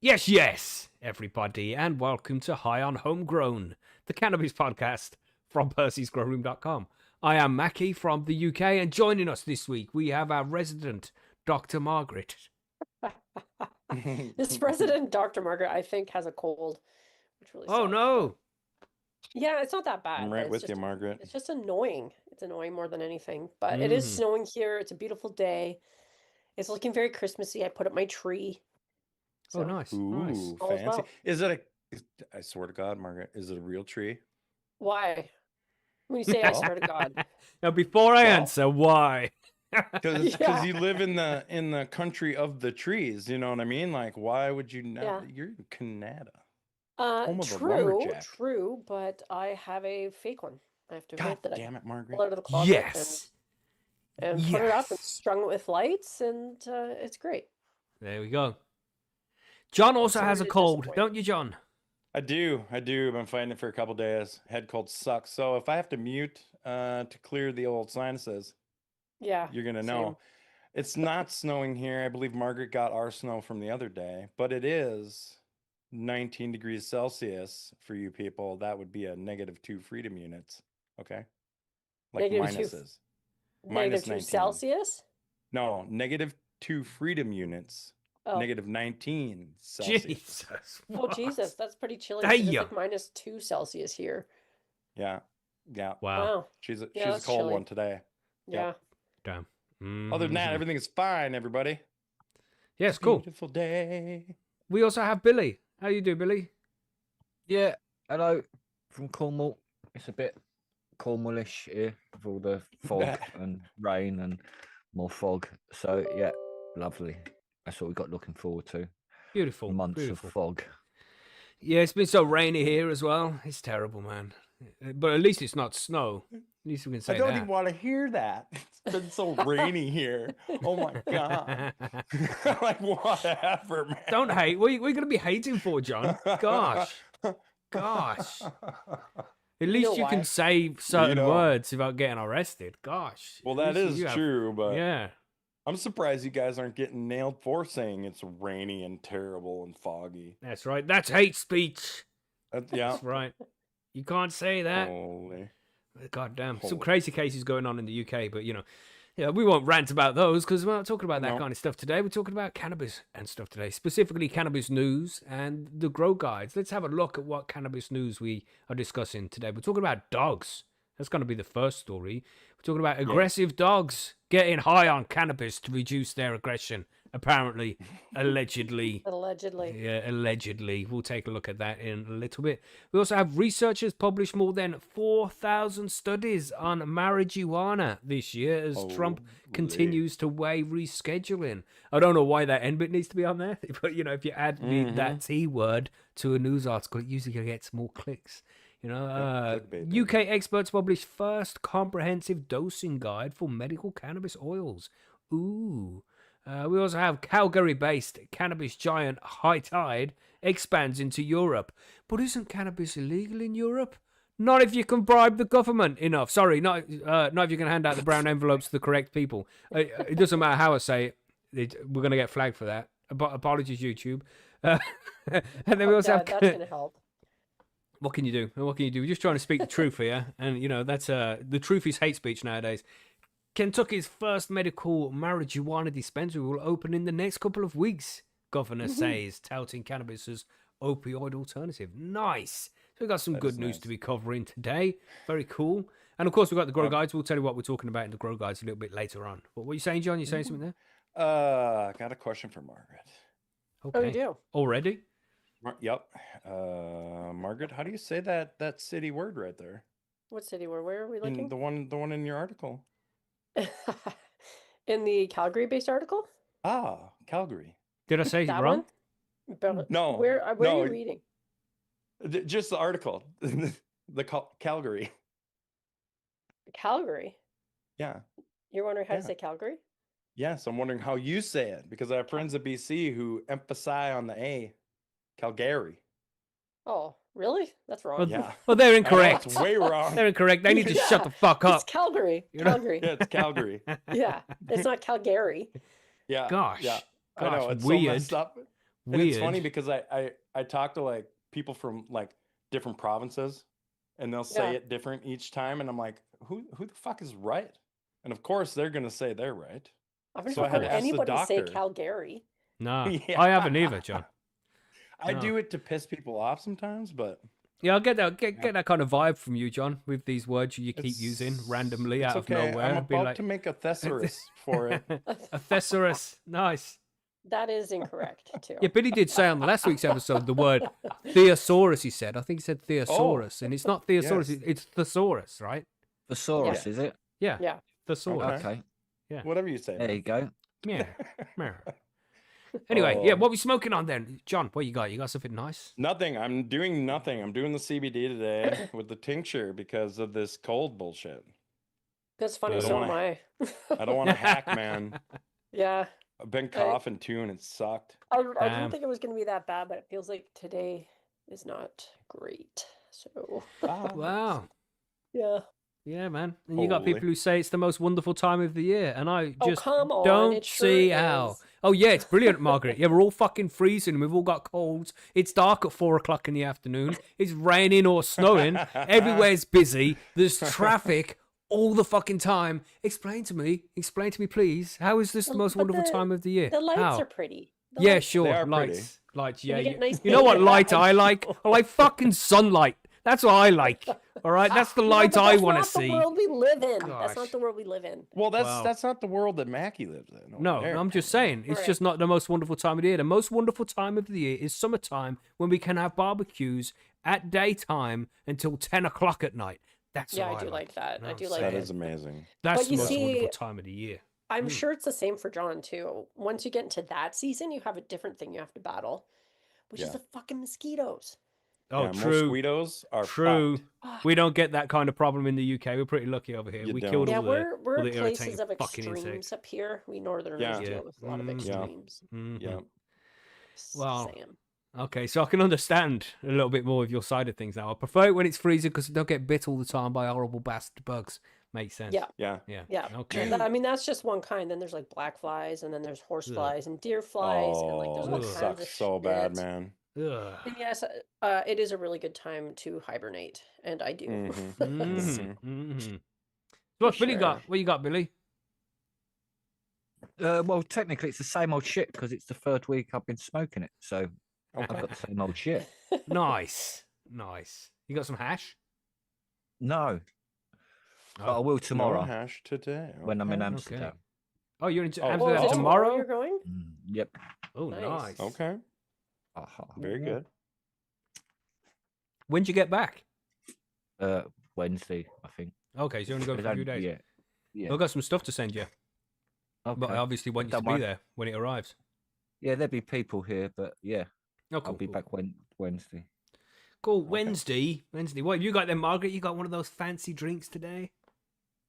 Yes, everybody, and welcome to High on Homegrown, the cannabis podcast from Percy'sGrowroom.com. I am Macky from the UK, and joining us this week, we have our resident, Dr. Margaret. This resident, Dr. Margaret, I think has a cold, which really sucks. Oh, no. Yeah, it's not that bad. I'm right with you, Margaret. It's just annoying. It's annoying more than anything. But it is snowing here. It's a beautiful day. It's looking very Christmassy. I put up my tree. So, nice. Ooh, nice. fancy. Well. Is it I swear to God, Margaret, is it a real tree? Why? When you say I swear to God. Now, before I answer, why? Because you live in the country of the trees, you know what I mean? Like, why would you not? Yeah. You're in Canada. True, but I have a fake one. I have to admit that. Damn it, Margaret. Pull it out of the closet. Yes. And put it up and strung it with lights, and it's great. There we go. John also has a cold, don't you, John? I do. I've been fighting it for a couple days. Head cold sucks. So if I have to mute to clear the old sinuses, yeah, you're gonna know. It's not snowing here. I believe Margaret got our snow from the other day, but it is 19 degrees Celsius for you people. That would be a -2 freedom units. Okay, like minuses. -2 Celsius? No, -2 freedom units. Oh. -19 Celsius. Jesus. Oh, Jesus, that's pretty chilly. It's like -2 Celsius here. Yeah. Wow. She's a cold chilly one today. Yeah. Damn. Other than that, everything is fine, everybody. Yes, cool. Beautiful day. We also have Billy. How you do, Billy? Yeah, hello from Cornwall. It's a bit Cornwallish here with all the fog and rain and more fog. So yeah, lovely. That's what we got looking forward to. Beautiful. Months of fog. Yeah, it's been so rainy here as well. It's terrible, man. But at least it's not snow. At least we can say that. I don't even want to hear that. It's been so rainy here. Oh my God. Like, whatever, man. Don't hate. What are you going to be hating for, John? Gosh. At least you can say certain words without getting arrested. Gosh. Well, that is true, but yeah. I'm surprised you guys aren't getting nailed for saying it's rainy and terrible and foggy. That's right. That's hate speech. Yeah. That's right. You can't say that. Holy. God damn. Some crazy cases going on in the UK, but we won't rant about those because we're not talking about that kind of stuff today. We're talking about cannabis and stuff today, specifically cannabis news and the grow guides. Let's have a look at what cannabis news we are discussing today. We're talking about dogs. That's going to be the first story. We're talking about aggressive dogs getting high on cannabis to reduce their aggression. Apparently, allegedly. Yeah, allegedly. We'll take a look at that in a little bit. We also have researchers published more than 4,000 studies on marijuana this year as Trump continues to weigh rescheduling. I don't know why that end bit needs to be on there, but if you add that T word to a news article, it usually gets more clicks. UK experts published first comprehensive dosing guide for medical cannabis oils. Ooh. We also have Calgary-based cannabis giant High Tide expands into Europe. But isn't cannabis illegal in Europe? Not if you can bribe the government enough. Sorry, not if you can hand out the brown envelopes to the correct people. It doesn't matter how I say it. We're going to get flagged for that. Apologies, YouTube. And then we also have... That's going to help. What can you do? We're just trying to speak the truth here. And, that's the truth is hate speech nowadays. Kentucky's first medical marijuana dispensary will open in the next couple of weeks, governor says, touting cannabis as opioid alternative. Nice. So we've got some good news to be covering today. Very cool. And, of course, we've got the Grow Guides. We'll tell you what we're talking about in the Grow Guides a little bit later on. But what are you saying, John? You saying something there? I got a question for Margaret. Okay. Oh, you do? Already? Yep. Margaret, how do you say that city word right there? What city word? Where are we looking? The one in your article. In the Calgary-based article? Calgary. Did I say it wrong? No. Where are you reading? Just the article. The Calgary. Calgary? Yeah. You're wondering how to say Calgary? Yes, I'm wondering how you say it because I have friends at BC who emphasize on the A. Calgary. Oh, really? That's wrong. Well, yeah. Well, they're incorrect. It's way wrong. They're incorrect. They need to shut the fuck up. It's Calgary. Calgary. Yeah, it's Calgary. Yeah, it's not Calgary. Yeah. Gosh. Yeah. Gosh, I know. It's weird. so messed up. And it's funny Weird. because I talk to like people from like different provinces, and they'll say Yeah. it different each time, and I'm like, who the fuck is right? And of course they're gonna say they're right. I've So never I had heard to ask the anybody say doctor. Calgary. No, Yeah. I haven't either, John. I No. do it to piss people off sometimes, but Yeah, I get that. Get that kind of vibe from you, John, with these words you keep using randomly it's out of okay. nowhere. I'm Be about like, to make a thesaurus for it. a thesaurus. Nice. That is incorrect too. Yeah, Billy did say on the last week's episode the word thesaurus. He said, I think he said thesaurus, and it's not thesaurus. yes. It's thesaurus, right? Thesaurus, Yeah. is it? Yeah, Yeah. thesaurus. Okay. Okay. Whatever you say. There you go. Yeah. Yeah. Anyway, yeah, Oh. what we smoking on then, John? What you got? You got something nice? Nothing. I'm doing nothing. I'm doing the CBD today with the tincture because of this cold bullshit. That's funny. I So don't am I. I don't want to hack, man. Yeah. I've been coughing too, and it sucked. I Damn. didn't think it was going to be that bad, but it feels like today is not great. So, Wow. yeah. Yeah, man. And you got Holy. people who say it's the most wonderful time of the year, and I Oh, just come on, don't it sure see how. is. Oh yeah, it's brilliant, Margaret. Yeah, we're all fucking freezing. We've all got colds. It's dark at 4 o'clock in the afternoon. It's raining or snowing. Everywhere's busy. There's traffic all the fucking time. Explain to me, please. How is this the most But wonderful time of the year? The lights How? are pretty. The Yeah, lights- sure. are pretty. Lights. You Yeah, get nice you know what daylight. light I like? I like fucking sunlight. That's what I like. All right, that's the Yeah, light but I that's want to not see. the world we live in. That's Gosh. not the world we live in. Well, Wow. that's not the world that Macky lives in. over No, there, I'm just apparently. saying, it's Right. just not the most wonderful time of the year. The most wonderful time of the year is summertime when we can have barbecues at daytime until 10 o'clock at night. That's Yeah, what I do like that. I No, do I'm like That saying. it. is amazing. That's But the you most see- wonderful time of the year. I'm sure it's the same for John too. Once you get into that season, you have a different thing you have to battle, which is Yeah. the fucking mosquitoes. Oh, Yeah, true. Mosquitoes are True. fucked. Ah, We don't get that kind of problem in the UK. We're pretty lucky over here. You We don't. killed yeah, all the, we're all the places irritating of fucking extremes insects. up here. We northerners Yeah. deal Yeah. with a lot of Mm. Yeah. extremes. Mhm. Yeah. Just Wow. saying. Okay, so I can understand a little bit more of your side of things now. I prefer it when it's freezing because don't get bit all the time by horrible bastard bugs. Makes sense. Yeah. Yeah. Yeah. Yeah. Okay. I mean, that's just one kind. Then there's like black flies, and then there's horse Ugh. flies and deer flies, and like there's Oh, all that that kinds of sucks so bad, shit. man. Ugh. And yes, it is a really good time to hibernate, and I do. Mhm. Mhm. Mhm. What's Billy sure. got? What you got, Billy? Well, technically, it's the same old shit because it's the third week I've been smoking it. So I've got the same old shit. Nice. Nice. You got some hash? No, but I Oh, will No tomorrow hash today. when I'm in okay. Amsterdam. Oh, you're in Oh, Oh, is Amsterdam it tomorrow? you're going? Yep. Oh, Nice. nice. Okay. Aha. Very good. When'd you get back? Wednesday, I think. Okay, so you're only going for a few days. Yeah. Yeah. I've got some stuff to send you, Okay. but I obviously want you to Don't be worry. there when it arrives. Yeah, there'll be people here, but yeah, Oh, cool, I'll be cool. back Wednesday. Cool. Wednesday. What have you got then, Margaret? You got one of those fancy drinks today?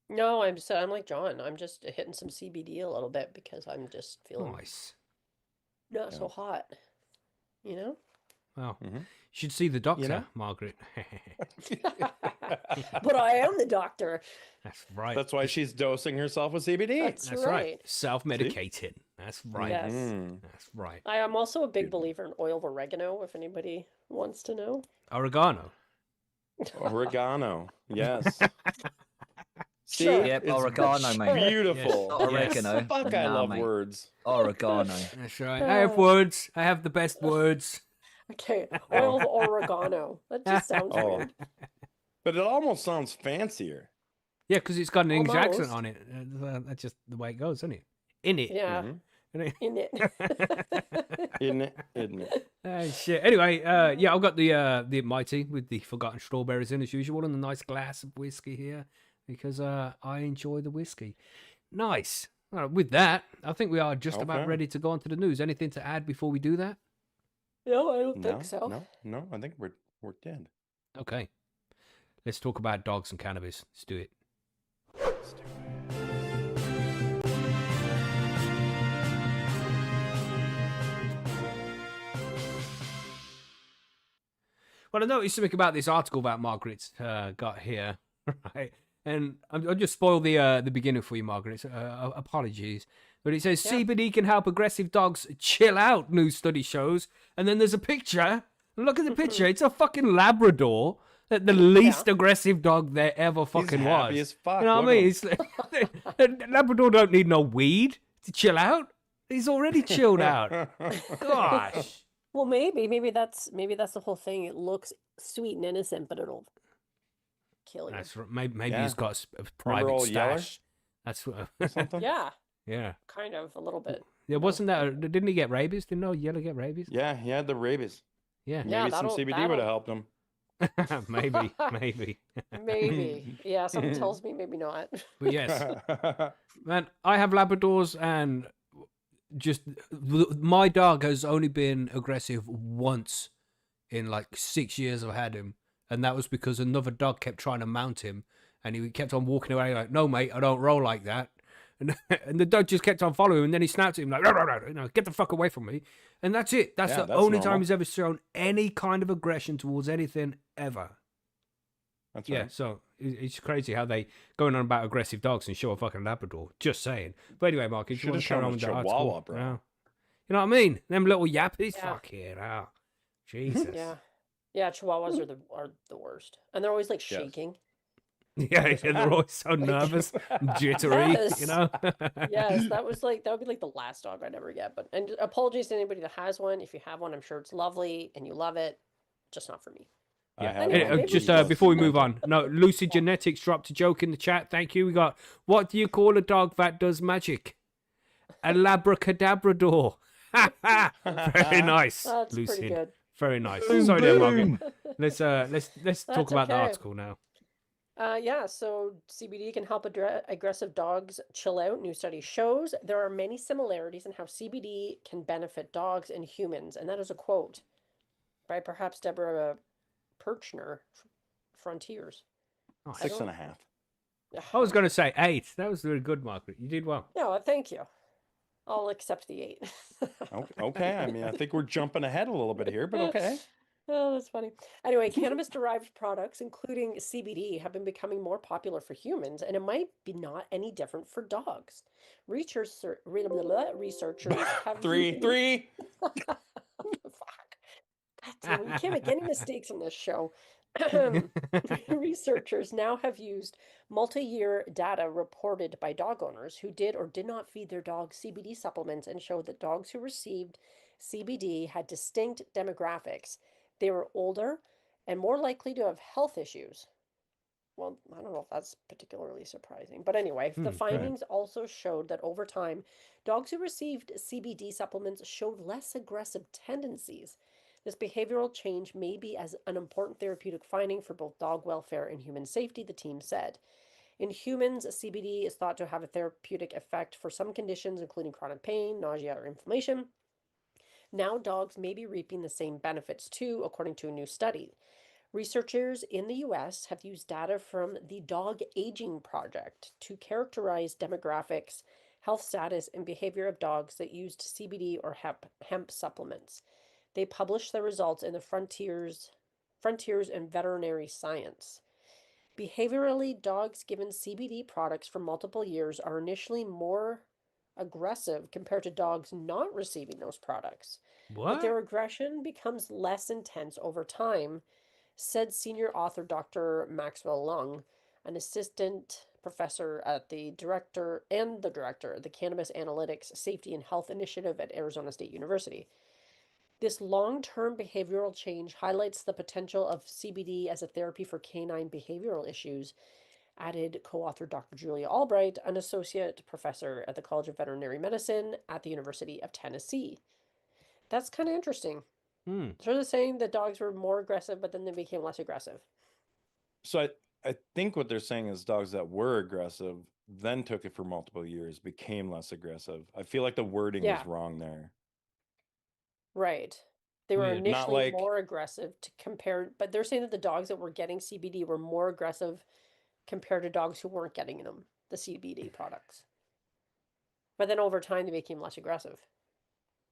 No, I'm like John. I'm just hitting some CBD a little bit because I'm just feeling Nice. not Yeah. so hot. You know? Wow. Mhm. You should see the doctor, know? Margaret. But I am the doctor. That's right. That's why she's dosing herself with CBD. That's That's right. right. Self-medicating. That's right. Yes. Mhm. That's right. I am also a big Beautiful. believer in oil of oregano, if anybody wants to know. Oregano. Oregano. Yes. See, Sure. Yep, it's oregano, mate. beautiful. Not Yes. oregano. Fuck, I Nah, love mate. words. Oregano. That's right. I have words. I have the best words. Okay, oil of oregano. That just sounds Oh. weird. But it almost sounds fancier. Yeah, because it's got an English accent Almost. on it. That's just the way it goes, isn't it? In it. Yeah, Mhm. in it. Isn't it? Isn't it? Shit. Anyway, yeah, I've got the Mighty with the forgotten strawberries in as usual, and a nice glass of whiskey here because I enjoy the whiskey. Nice. All right, with that, I think we are just about Okay. ready to go on to the news. Anything to add before we do that? No, I don't No, think so. no. I think we're dead. Okay. Let's talk about dogs and cannabis. Let's do it. Let's do it. Well, I noticed something about this article that Margaret's got here, right? And I'll just spoil the beginning for you, Margaret. So, apologies. But it says Yeah. CBD can help aggressive dogs chill out, new study shows. And then there's a picture. Look at the picture. It's a fucking Labrador. The least aggressive dog there ever fucking He's happy was. as fuck. You know what I Look at mean? him. It's like, Labrador don't need no weed to chill out. He's already chilled out. Gosh. Well, maybe that's the whole thing. It looks sweet and innocent, but it'll kill you. That's right. Maybe Yeah. he's got a Remember private old Yeller? stash. That's what. Something? Yeah, Yeah. kind of a little bit. Yeah, wasn't that? Didn't he get rabies? Didn't Yeller get rabies? Yeah, he had the rabies. Yeah. Yeah, Maybe some CBD would have helped him. maybe. Maybe. Yeah, something tells me maybe not. But yes, man, I have Labradors, and just my dog has only been aggressive once in like 6 years I've had him, and that was because another dog kept trying to mount him, and he kept on walking away like, "No, mate, I don't roll like that." And the dog just kept on following him, and then he snapped at him like, "Get the fuck away from me!" And that's it. That's the only time he's ever shown any kind of aggression towards anything ever. That's Yeah, right. so it's crazy how they going on about aggressive dogs and show a fucking Labrador. Just saying. But anyway, Mark, if you want to carry on with the article, bro. you know what I mean? Them little yappies, Yeah. fuck it out. Jesus. Yeah, Chihuahuas are the worst, and they're always like shaking. Yeah, they're always so nervous, jittery, Yes. you know. Yes, that would be like the last dog I'd ever get. But and apologies to anybody that has one. If you have one, I'm sure it's lovely and you love it. Just not for me. Yeah. Anyway, maybe Just we before we move on, no, Lucy Genetics dropped a joke in the chat. Thank you. We got, what do you call a dog that does magic? A labracadabrador. Very nice, That's Lucy. pretty good. Very nice. Boom, Sorry there, boom. Margaret. Let's talk about the okay. article now. Yeah, so CBD can help aggressive dogs chill out. New study shows there are many similarities in how CBD can benefit dogs and humans. And that is a quote by perhaps Deborah Perchner, Frontiers. Oh, 6.5. I was going to say 8. That was very good, Margaret. You did well. No, thank you. I'll accept the 8. Okay. I mean, I think we're jumping ahead a little bit here, but okay. Oh, that's funny. Anyway, cannabis-derived products, including CBD, have been becoming more popular for humans, and it might be not any different for dogs. Researchers have... Three. Fuck. God damn it, we can't make any mistakes on this show. Researchers now have used multi-year data reported by dog owners who did or did not feed their dogs CBD supplements and showed that dogs who received CBD had distinct demographics. They were older and more likely to have health issues. Well, I don't know if that's particularly surprising. But anyway, the findings also showed that over time, dogs who received CBD supplements showed less aggressive tendencies. This behavioral change may be as an important therapeutic finding for both dog welfare and human safety, the team said. In humans, CBD is thought to have a therapeutic effect for some conditions, including chronic pain, nausea, or inflammation. Now, dogs may be reaping the same benefits too, according to a new study. Researchers in the US have used data from the Dog Aging Project to characterize demographics, health status, and behavior of dogs that used CBD or hemp supplements. They published the results in the Frontiers in Veterinary Science. Behaviorally, dogs given CBD products for multiple years are initially more aggressive compared to dogs not receiving those products. What? But their aggression becomes less intense over time, said senior author Dr. Maxwell Lung, an assistant professor at the director of the Cannabis Analytics Safety and Health Initiative at Arizona State University. This long-term behavioral change highlights the potential of CBD as a therapy for canine behavioral issues, added co-author Dr. Julia Albright, an associate professor at the College of Veterinary Medicine at the University of Tennessee. That's kind of interesting. So they're saying that dogs were more aggressive, but then they became less aggressive. So I think what they're saying is dogs that were aggressive, then took it for multiple years, became less aggressive. I feel like the wording is wrong there. Right. They were Weird. initially more aggressive to compare, but they're saying that the dogs that were getting CBD were more aggressive compared to dogs who weren't getting them, the CBD products. But then over time, they became less aggressive.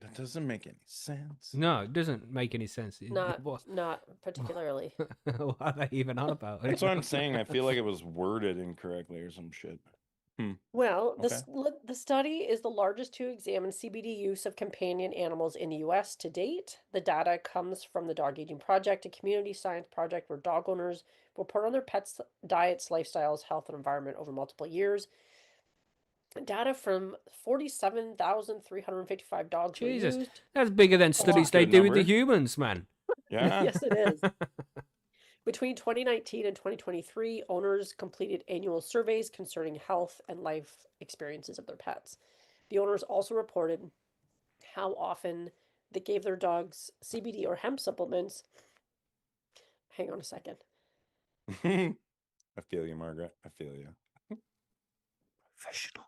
That doesn't make any sense. No, it doesn't make any sense. Not particularly. What are they even on about? That's what I'm saying. I feel like it was worded incorrectly or some shit. Well, Okay. the study is the largest to examine CBD use of companion animals in the US to date. The data comes from the Dog Aging Project, a community science project where dog owners report on their pets' diets, lifestyles, health, and environment over multiple years. Data from 47,355 dogs Jesus, were used. that's bigger than studies they good do with the number. humans, man. Yeah. Yes, it is. Between 2019 and 2023, owners completed annual surveys concerning health and life experiences of their pets. The owners also reported how often they gave their dogs CBD or hemp supplements. Hang on a second. I feel you, Margaret. I feel you. Professional.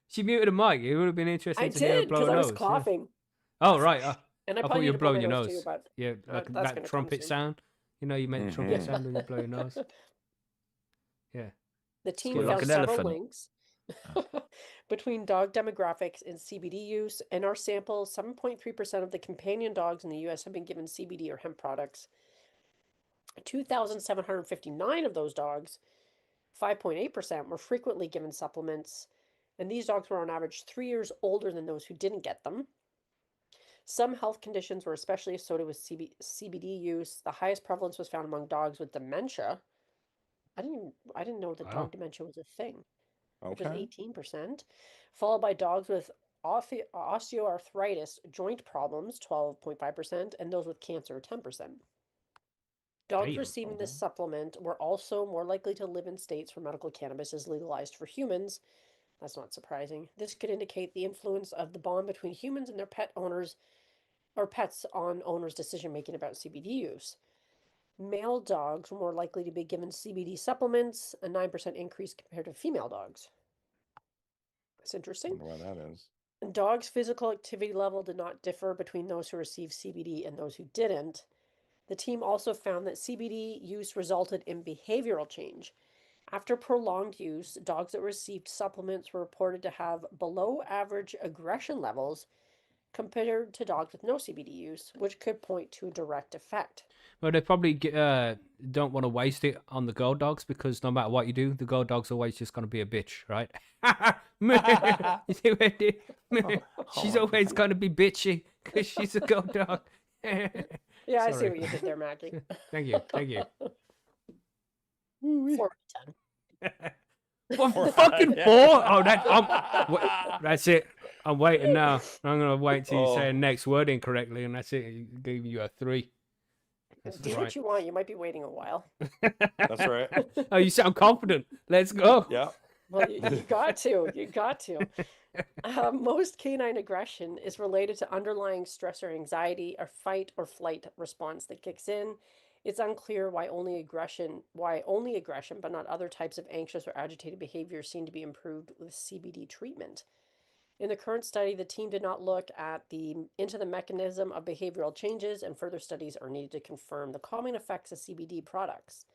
She muted a mic. It would have been interesting I to hear her did blow because a I was nose. Yeah. coughing. Oh, right. And I I thought probably you need were to blow blowing my your nose nose. too, but Yeah, like that's that gonna come trumpet soon. sound. You know, you make the trumpet Mhm. sound when you blow your nose. Yeah. The team Good. Like found an several elephant. links between dog demographics and CBD use. In our sample, 7.3% of the companion dogs in the US have been given CBD or hemp products. 2,759 of those dogs, 5.8%, were frequently given supplements, and these dogs were on average 3 years older than those who didn't get them. Some health conditions were especially associated with CBD use. The highest prevalence was found among dogs with dementia. I didn't know that Wow. dog dementia was a thing, which was Okay. 18%, followed by dogs with osteoarthritis, joint problems, 12.5%, and those with cancer, 10%. Dogs Damn. receiving this Okay. supplement were also more likely to live in states where medical cannabis is legalized for humans. That's not surprising. This could indicate the influence of the bond between humans and their pet owners or pets on owners' decision making about CBD use. Male dogs were more likely to be given CBD supplements, a 9% increase compared to female dogs. That's interesting. Wonder why that is. Dogs' physical activity level did not differ between those who received CBD and those who didn't. The team also found that CBD use resulted in behavioral change. After prolonged use, dogs that received supplements were reported to have below average aggression levels compared to dogs with no CBD use, which could point to a direct effect. Well, they probably don't want to waste it on the girl dogs because no matter what you do, the girl dog's always just going to be a bitch, right? You see what I did? She's always going to be bitchy because she's a girl dog. Yeah, I see Sorry. what you did there, Macky. Thank you. Thank you. 4 10. What Four fucking out, four? yeah. Oh, that's it. I'm waiting now. I'm going to wait till you say Oh. the next word incorrectly, and that's it. I'm giving you a 3. That's Do right. what you want. You might be waiting a while. That's right. Oh, you sound confident. Let's go. Yeah. Well, you got to. You got to. Most canine aggression is related to underlying stress or anxiety, or fight or flight response that kicks in. It's unclear why only aggression, but not other types of anxious or agitated behavior seem to be improved with CBD treatment. In the current study, the team did not look into the mechanism of behavioral changes, and further studies are needed to confirm the calming effects of CBD products.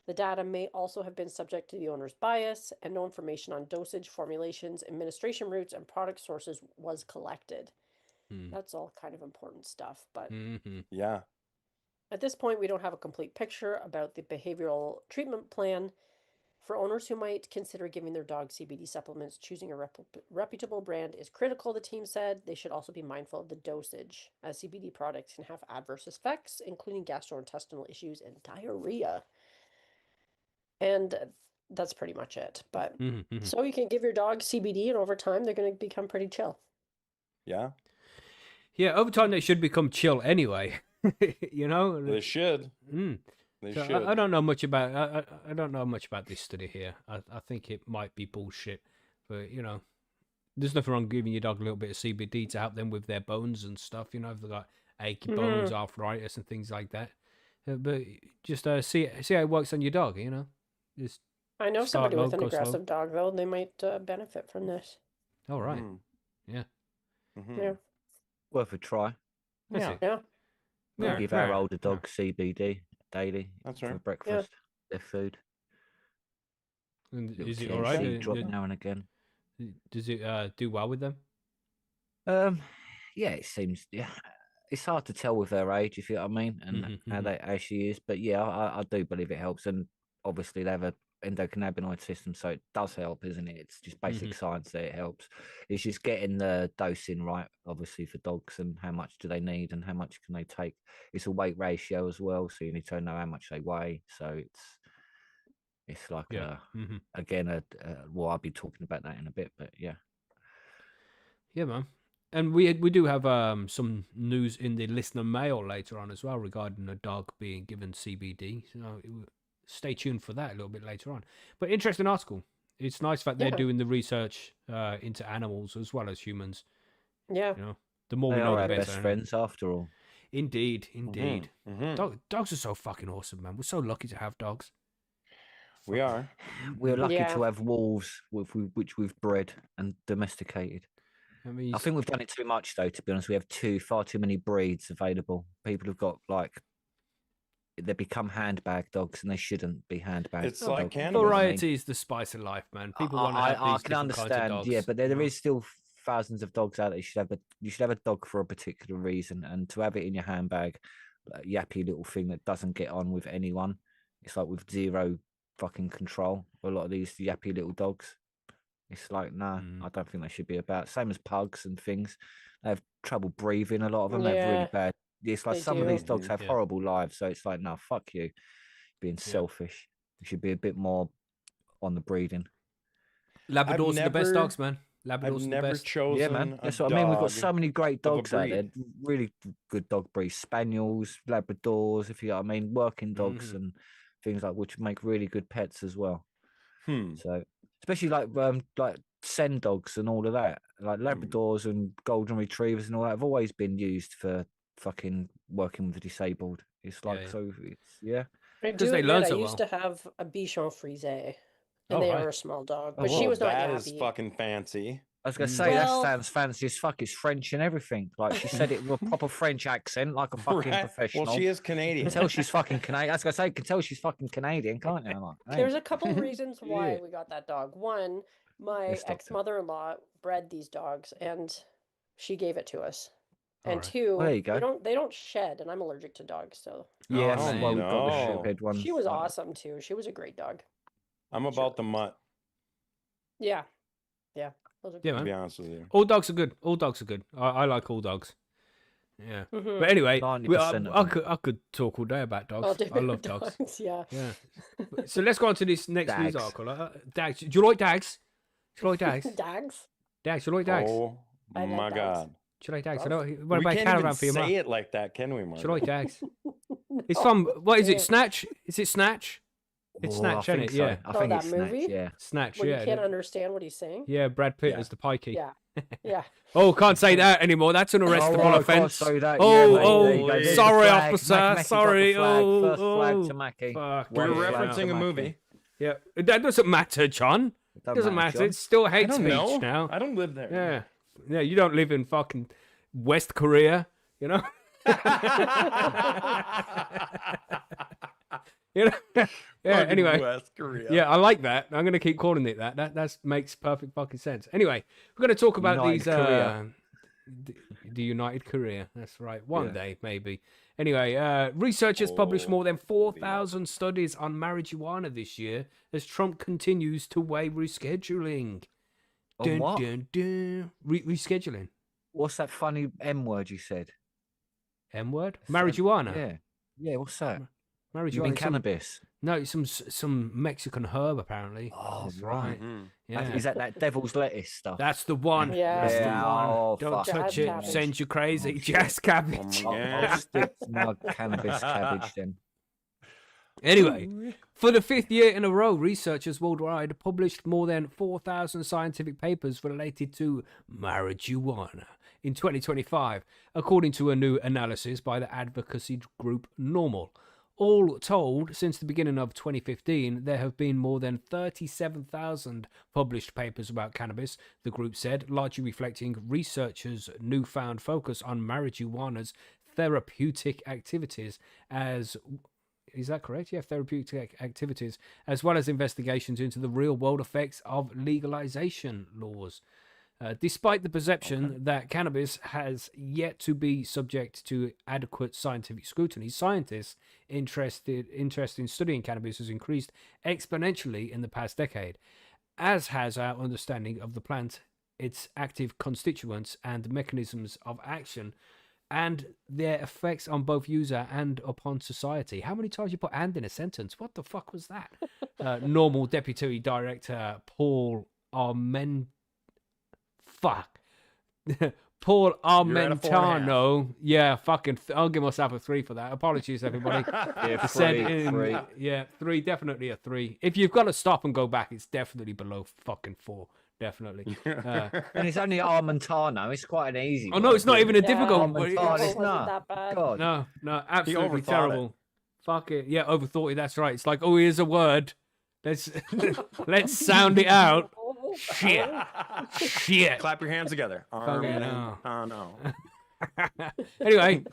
The data may also have been subject to the owner's bias, and no information on dosage, formulations, administration routes, and product sources was collected. That's all kind of important stuff, but Yeah. at this point, we don't have a complete picture about the behavioral treatment plan. For owners who might consider giving their dog CBD supplements, choosing a reputable brand is critical, the team said. They should also be mindful of the dosage, as CBD products can have adverse effects, including gastrointestinal issues and diarrhea. And that's pretty much it. But so you can give your dog CBD, and over time, they're going to become pretty chill. Yeah. Yeah, over time they should become chill anyway. You know, They should. They So should. I don't know much about I don't know much about this study here. I think it might be bullshit, but you know, there's nothing wrong giving your dog a little bit of CBD to help them with their bones and stuff. You know, if they've got achy bones, arthritis, and things like that. But just see how it works on your dog. You know, just I know start somebody low, with an go slow. aggressive dog, though. They might benefit from this. All right, Mhm. yeah, Mhm. Yeah. Worth a try. that's Yeah. it. Yeah. We Yeah, give our yeah, older yeah. dogs CBD daily That's for right. breakfast, their food. And Little is it all right? THC drop now and again. Does it do well with them? Yeah, it seems. Yeah, it's hard to tell with their age, if you know what I mean, and Mhm, how mhm. they how she is. But yeah, I do believe it helps, and obviously they have a endocannabinoid system, so it does help, isn't it? It's just basic science that it helps. It's just getting the dosing right, obviously for dogs, and how much do they need, and how much can they take. It's a weight ratio as well, so you need to know how much they weigh. So it's like Yeah. Mhm. again well, I'll be talking about that in a bit, but yeah. Yeah, man. And we do have some news in the listener mail later on as well regarding a dog being given CBD. So stay tuned for that a little bit later on. But interesting article. It's nice that they're Yeah. doing the research into animals as well as humans. Yeah. You know, the more They we know, are the our better. best isn't it? friends after all. Indeed, indeed. Mhm. Dogs are so fucking awesome, man. We're so lucky to have dogs. We are. We're lucky Yeah. to have wolves which we've bred and domesticated. I mean, I think we've done it too much, though. To be honest, we have far too many breeds available. People have got they become handbag dogs, and they shouldn't be handbag. It's like dogs, you know what I cannabis. mean? variety is the spice of life, man. People want to have I these can different kinds of understand, dogs. yeah, but there you know? is still thousands of dogs out there. You should have a dog for a particular reason, and to have it in your handbag, a yappy little thing that doesn't get on with anyone. It's like with zero fucking control. A lot of these yappy little dogs. It's like, nah, I don't think they should be about. Same as pugs and things. They have trouble breathing. A lot of them they have really Yeah. bad. It's like They some of these dogs do. have Yeah. horrible lives. So it's like, no, fuck you, being Yeah. selfish. You should be a bit more on the breeding. Labradors are the best never- dogs, man. I've Labradors are the never best. chosen Yeah, man. a That's what I mean. We've got dog so many great of a dogs out there. breed. Really good dog breeds. Spaniels, Labradors, if you know what I mean. Working dogs Mhm. and things like which make really good pets as well. Hmm. So especially like Sen dogs and all of that. Like Labradors and Golden Retrievers and all that have always been used for fucking working with the disabled. It's like yeah. so it's yeah. I 'Cause do they admit learn I so used well. to have a Bichon Frise, and Oh, they right. are a small dog, Oh, but she Well, was not that is yappy. fucking fancy. I was gonna Mm. say Well- that sounds fancy as fuck. It's French and everything. Like she said it with a proper French accent, like a fucking Right? professional. Well, she is You Canadian. can tell she's fucking Canadian. I was gonna say, you can tell she's fucking Canadian, can't you? I'm like, hey. There's a couple reasons why Yeah. we got that dog. One, my Yes, doctor. ex-mother-in-law bred these dogs, and she gave it to us. And Alright. two, Well, there you go. they don't shed, and I'm allergic to dogs, so Yeah, Oh, that's man. why we've got the no. sheephead ones. she was like- awesome too. She was a great dog. I'm about the mutt, Yeah, yeah. Those are Yeah, to man. be honest with you. All dogs are good. All dogs are good. I like all dogs. Yeah. Mhm. But anyway, 90% of them. I could talk all day about All dogs. I different love dogs. Yeah. Yeah. So let's go on to this next news Dags. article. Dags. Do you like dags? Do you like dags? Dags. Dags. Do you like dags? Oh I like my dogs. God. Do you like dags? I Well, know. What We about can't caravan even for your mum? say it like that, can we, Do Mark? you like dags? It's No, from what is it? can't. Snatch? Is it Snatch? It's Oh, Snatch, I isn't think it? so. Yeah. I Oh, think that it's Snatch, movie? yeah. Snatch. When Yeah. you can't understand what he's saying. Yeah. Brad Pitt Yeah. as the pikey. Yeah. Yeah. Oh, can't say that anymore. That's an arrestable I can't offence. say that. Oh, Yeah, mate, oh, there you go. There's the sorry, flag. officer. Mackie got the Sorry. flag. Oh, First flag oh, to Mackie. fuck. We're Red yeah. flag referencing to a Mackie. movie. Yeah, that doesn't matter, John. It Doesn't matter. John. It's still I hate don't speech know. now. I don't live there. Yeah, yeah. You don't live in fucking West Korea, you know. You know. Yeah. Fucking Anyway. West Korea. Yeah, I like that. I'm gonna keep calling it that. That makes perfect fucking sense. Anyway, we're gonna talk about United these. Korea. The United Korea. That's right. One Yeah. day, maybe. Anyway, researchers published more than 4,000 studies on marijuana this year as Trump continues to weigh rescheduling. On what? Dun, dun. Rescheduling. What's that funny M word you said? M word? Marijuana. Yeah. Yeah, what's that? Marijuana. You mean is some- cannabis? No, it's some Mexican herb apparently. Oh, That's right. Mhm. Yeah. Is that devil's lettuce stuff? That's the one. Yeah. That's the Yeah, one. oh, Don't fuck. touch Jazz it. cabbage. Sends you crazy. Oh, shit. Jazz cabbage. Oh my I'll God. stick to my cannabis cabbage then. Anyway, for the 5th year in a row, researchers worldwide published more than 4,000 scientific papers related to marijuana in 2025, according to a new analysis by the advocacy group Normal. All told, since the beginning of 2015, there have been more than 37,000 published papers about cannabis, the group said, largely reflecting researchers' newfound focus on marijuana's therapeutic activities as Is that correct? Yeah, therapeutic activities, as well as investigations into the real-world effects of legalization laws. Despite the perception that cannabis has yet to be subject to adequate scientific scrutiny, scientists' interest in studying cannabis has increased exponentially in the past decade, as has our understanding of the plant, its active constituents and mechanisms of action, and their effects on both user and upon society. How many times you put "and" in a sentence? What the fuck was that? Normal Deputy Director Paul Arment. Fuck. Paul You're at a 4.5. Armentano. Yeah, fucking. I'll give myself a 3 for that. Apologies, everybody. Yeah, Said 3. Yeah, 3. Definitely a 3. If you've got to stop and go back, it's definitely below fucking 4. Definitely. And it's only Armentano. It's quite an easy Oh no, word, it's not really. even a Yeah, difficult. Armentano, it it's wasn't not. that bad. God. No, absolutely overthought terrible. Fuck it. Yeah, overthought it. That's right. It's like, oh, here's a word. Let's sound it out. Shit. Shit. Clap your hands together. Fucking hell. No. Anyway,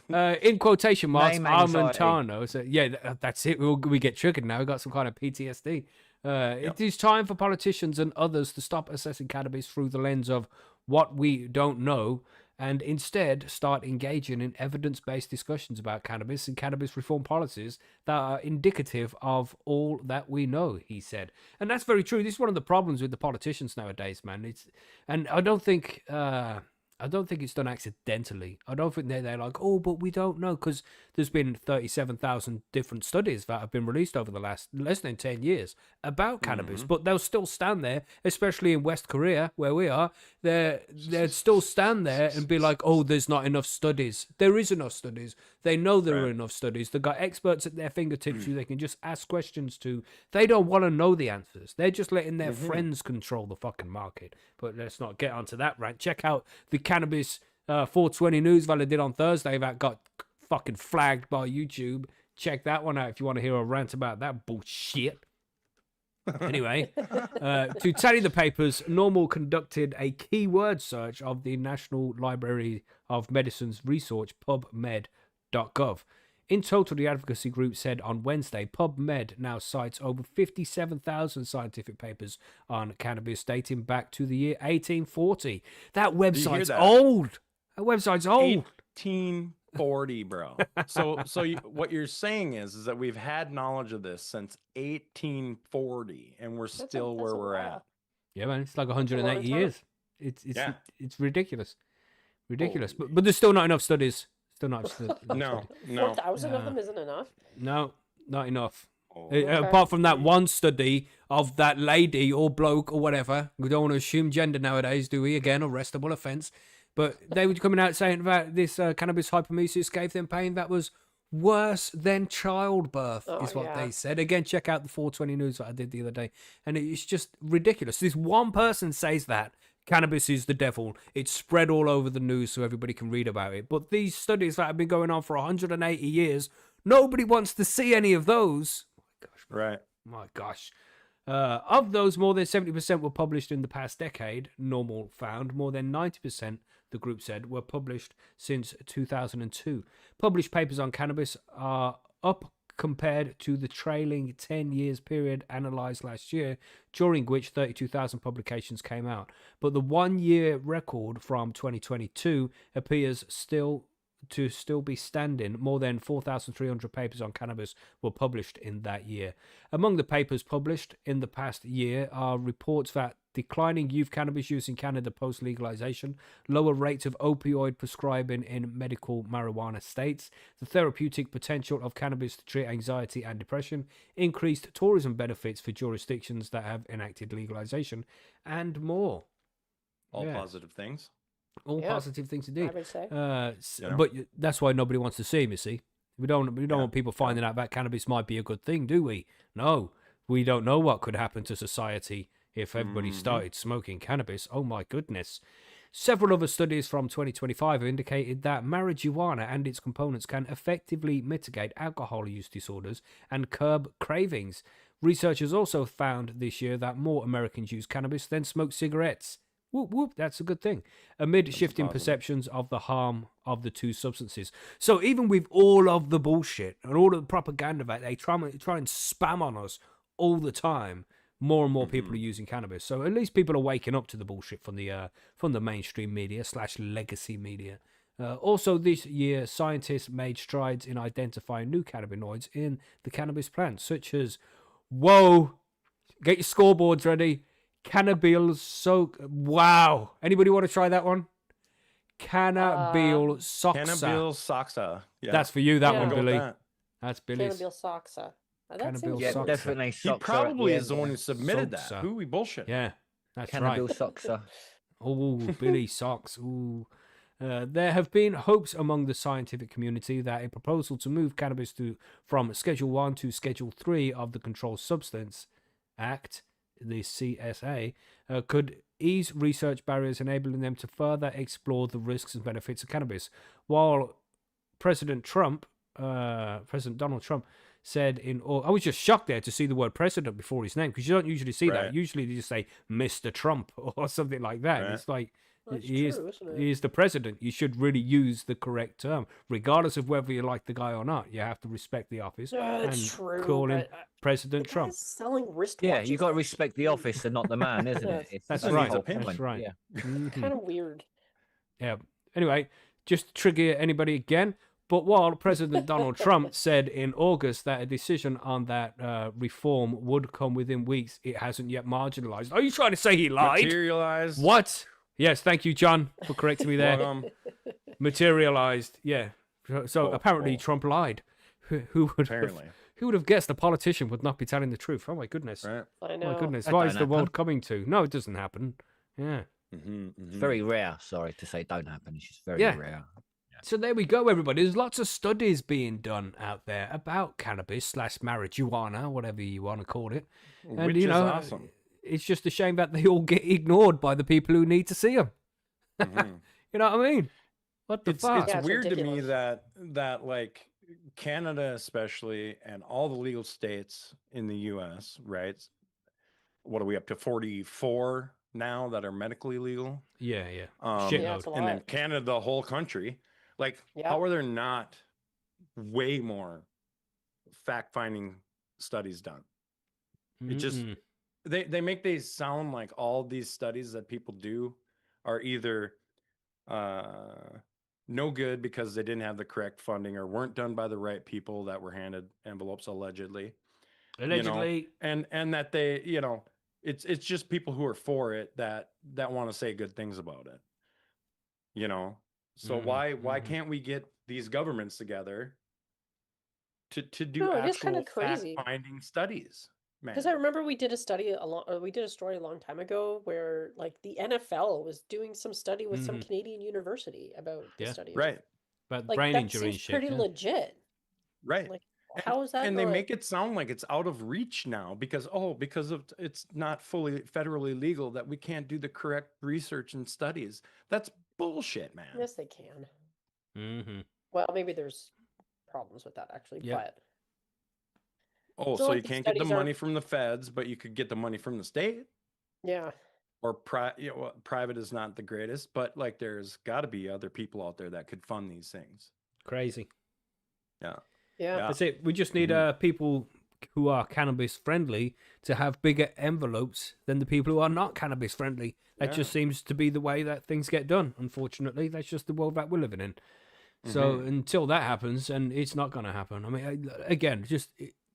in quotation marks, Name anxiety. Armentano. So yeah, that's it. We get triggered now. We got some kind of PTSD. It is time for politicians and others to stop assessing cannabis through the lens of what we don't know, and instead start engaging in evidence-based discussions about cannabis and cannabis reform policies that are indicative of all that we know, he said. And that's very true. This is one of the problems with the politicians nowadays, man. And I don't think it's done accidentally. I don't think they're like, oh, but we don't know, because there's been 37,000 different studies that have been released over the last less than 10 years about cannabis, but they'll still stand there, especially in West Korea, where we are. They'd still stand there and be like, oh, there's not enough studies. There is enough studies. They know there are enough studies. They've got experts at their fingertips who they can just ask questions to. They don't want to know the answers. They're just letting their friends control the fucking market. But let's not get onto that rant. Check out the Cannabis 420 news that I did on Thursday that got fucking flagged by YouTube. Check that one out if you want to hear a rant about that bullshit. Anyway, to tally the papers, Normal conducted a keyword search of the National Library of Medicine's research, PubMed.gov. In total, the advocacy group said on Wednesday, PubMed now cites over 57,000 scientific papers on cannabis dating back to the year 1840. That website's old. That website's old. 1840, bro. What you're saying is that we've had knowledge of this since 1840, and we're still where we're at. Yeah, man, it's like 180 time. years. It's ridiculous, but there's still not enough studies. Still not. No. 4,000 of them isn't enough. No, not enough. Okay. Apart from that one study of that lady or bloke or whatever. We don't want to assume gender nowadays, do we? Again, arrestable offence. But they were coming out saying about this cannabis hypomesis gave them pain that was worse than childbirth, is what they said. Again, check out the 420 news that I did the other day. And it's just ridiculous. This one person says that cannabis is the devil. It's spread all over the news so everybody can read about it. But these studies that have been going on for 180 years, nobody wants to see any of those. Oh my gosh. Right. My gosh. Of those, more than 70% were published in the past decade. Normal found more than 90%, the group said, were published since 2002. Published papers on cannabis are up compared to the trailing 10 years period analysed last year, during which 32,000 publications came out. But the one-year record from 2022 appears still be standing. More than 4,300 papers on cannabis were published in that year. Among the papers published in the past year are reports that declining youth cannabis use in Canada post-legalization, lower rates of opioid prescribing in medical marijuana states, the therapeutic potential of cannabis to treat anxiety and depression, increased tourism benefits for jurisdictions that have enacted legalization, and more. All positive things. All positive things indeed. I would say. But that's why nobody wants to see him, you see. We don't want people finding out that cannabis might be a good thing, do we? No. We don't know what could happen to society if everybody started smoking cannabis. Oh my goodness. Several other studies from 2025 have indicated that marijuana and its components can effectively mitigate alcohol use disorders and curb cravings. Researchers also found this year that more Americans use cannabis than smoke cigarettes. Whoop, whoop, that's a good thing. Amid shifting positive. perceptions of the harm of the two substances. So even with all of the bullshit and all of the propaganda that they try and spam on us all the time, more and more people are using cannabis. So at least people are waking up to the bullshit from the mainstream media / legacy media. Also, this year, scientists made strides in identifying new cannabinoids in the cannabis plant, such as, whoa, get your scoreboards ready. Cannabidiol soak. Wow. Anybody want to try that one? Cannabidiol soxa. Cannabidiol soxa. Yeah. That's for you, that Yeah. one, Go with Billy. that. That's Billy's. Cannabidiol soxa. That Cannabidiol seems Yeah, soxa. definitely. He Soxa at probably the is the end, one yeah. who submitted Soxa. that. Who we bullshit? Yeah, that's Cannabidiol right. Soxa. Oh, Billy socks. Ooh. There have been hopes among the scientific community that a proposal to move cannabis from Schedule 1 to Schedule 3 of the Controlled Substance Act, the CSA, could ease research barriers, enabling them to further explore the risks and benefits of cannabis. While President Donald Trump said I was just shocked there to see the word president before his name, because you don't usually see that. Right. Usually they just say Mr. Trump or something like that. Right. It's like, That's he true, isn't it? is the president. You should really use the correct term, regardless of whether you like the guy or not. You have to respect the office That's and true, call him but, President the Trump. guy's selling wristwatches. Yeah, you got to respect the office and not the man, isn't it? It's That's the right. whole That's point. right. Yeah. kind of weird. Yeah. Anyway, just to trigger anybody again. But while President Donald Trump said in August that a decision on that reform would come within weeks, it hasn't yet marginalized. Are you trying to say he lied? Materialized. What? Yes, thank you, John, for correcting me there. Welcome. Materialized. Yeah. So Oh, apparently oh. Trump lied. Who would Apparently. who would have guessed a politician would not be telling the truth? Oh my goodness. Right. I Oh know. my goodness. That What don't is the world happen. coming to? No, it doesn't happen. Yeah. It's very rare, sorry to say don't happen. It's just very Yeah. rare. So there we go, everybody. There's lots of studies being done out there about cannabis / marijuana, whatever you want to call it. And, Which you is know, awesome. it's just a shame that they all get ignored by the people who need to see them. Mhm. You know what I mean? What the fuck? Yeah, it's weird to me ridiculous. that like Canada especially and all the legal states in the US, right? What are we up to 44 now that are medically legal? Yeah, yeah. Shitload. Yeah, it's a And then lot. Canada, the whole country. Like, Yeah. how are there not way more fact-finding studies done? It just Mm-mm. they make these sound like all these studies that people do are either no good because they didn't have the correct funding or weren't done by the right people that were handed envelopes allegedly. Allegedly. And that they, it's just people who are for it that want to say good things about it. So why can't we get these governments together to do No, it is actual kinda crazy. fact-finding studies? Man. Because I remember we did a story a long time ago where like the NFL was doing some study with some Canadian university about the Yeah. study. of- Right. But Like brain that injury and seems shit. pretty Yeah. legit. Right. Like how is that? And they not- make it sound like it's out of reach now because of it's not fully federally legal that we can't do the correct research and studies. That's bullshit, man. Yes, they can. Mm-hmm. Well, maybe there's problems with that actually, Yeah. but Oh, So, so like, you these can't get the studies money aren't- from the feds, but you could get the money from the state yeah. or private is not the greatest, but like there's got to be other people out there that could fund these things. Crazy. Yeah. Yeah. Yeah. That's it. We just need people who are cannabis friendly to have bigger envelopes than the people who are not cannabis friendly. That Yeah. just seems to be the way that things get done. Unfortunately, that's just the world that we're living in. So until that happens, and it's not going to happen. I mean, again,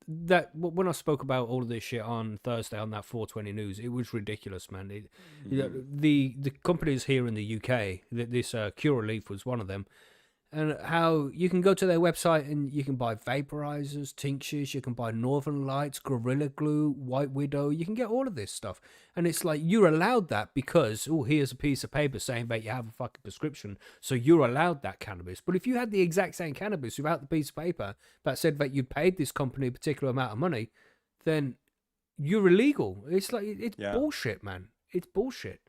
when I spoke about all of this shit on Thursday on that 420 News, it was ridiculous, man. The companies here in the UK, this Curaleaf was one of them, and how you can go to their website and you can buy vaporizers, tinctures, you can buy Northern Lights, Gorilla Glue, White Widow, you can get all of this stuff. And it's like you're allowed that because, here's a piece of paper saying that you have a fucking prescription, so you're allowed that cannabis. But if you had the exact same cannabis without the piece of paper that said that you paid this company a particular amount of money, then you're illegal. It's like, it's bullshit, man. It's bullshit.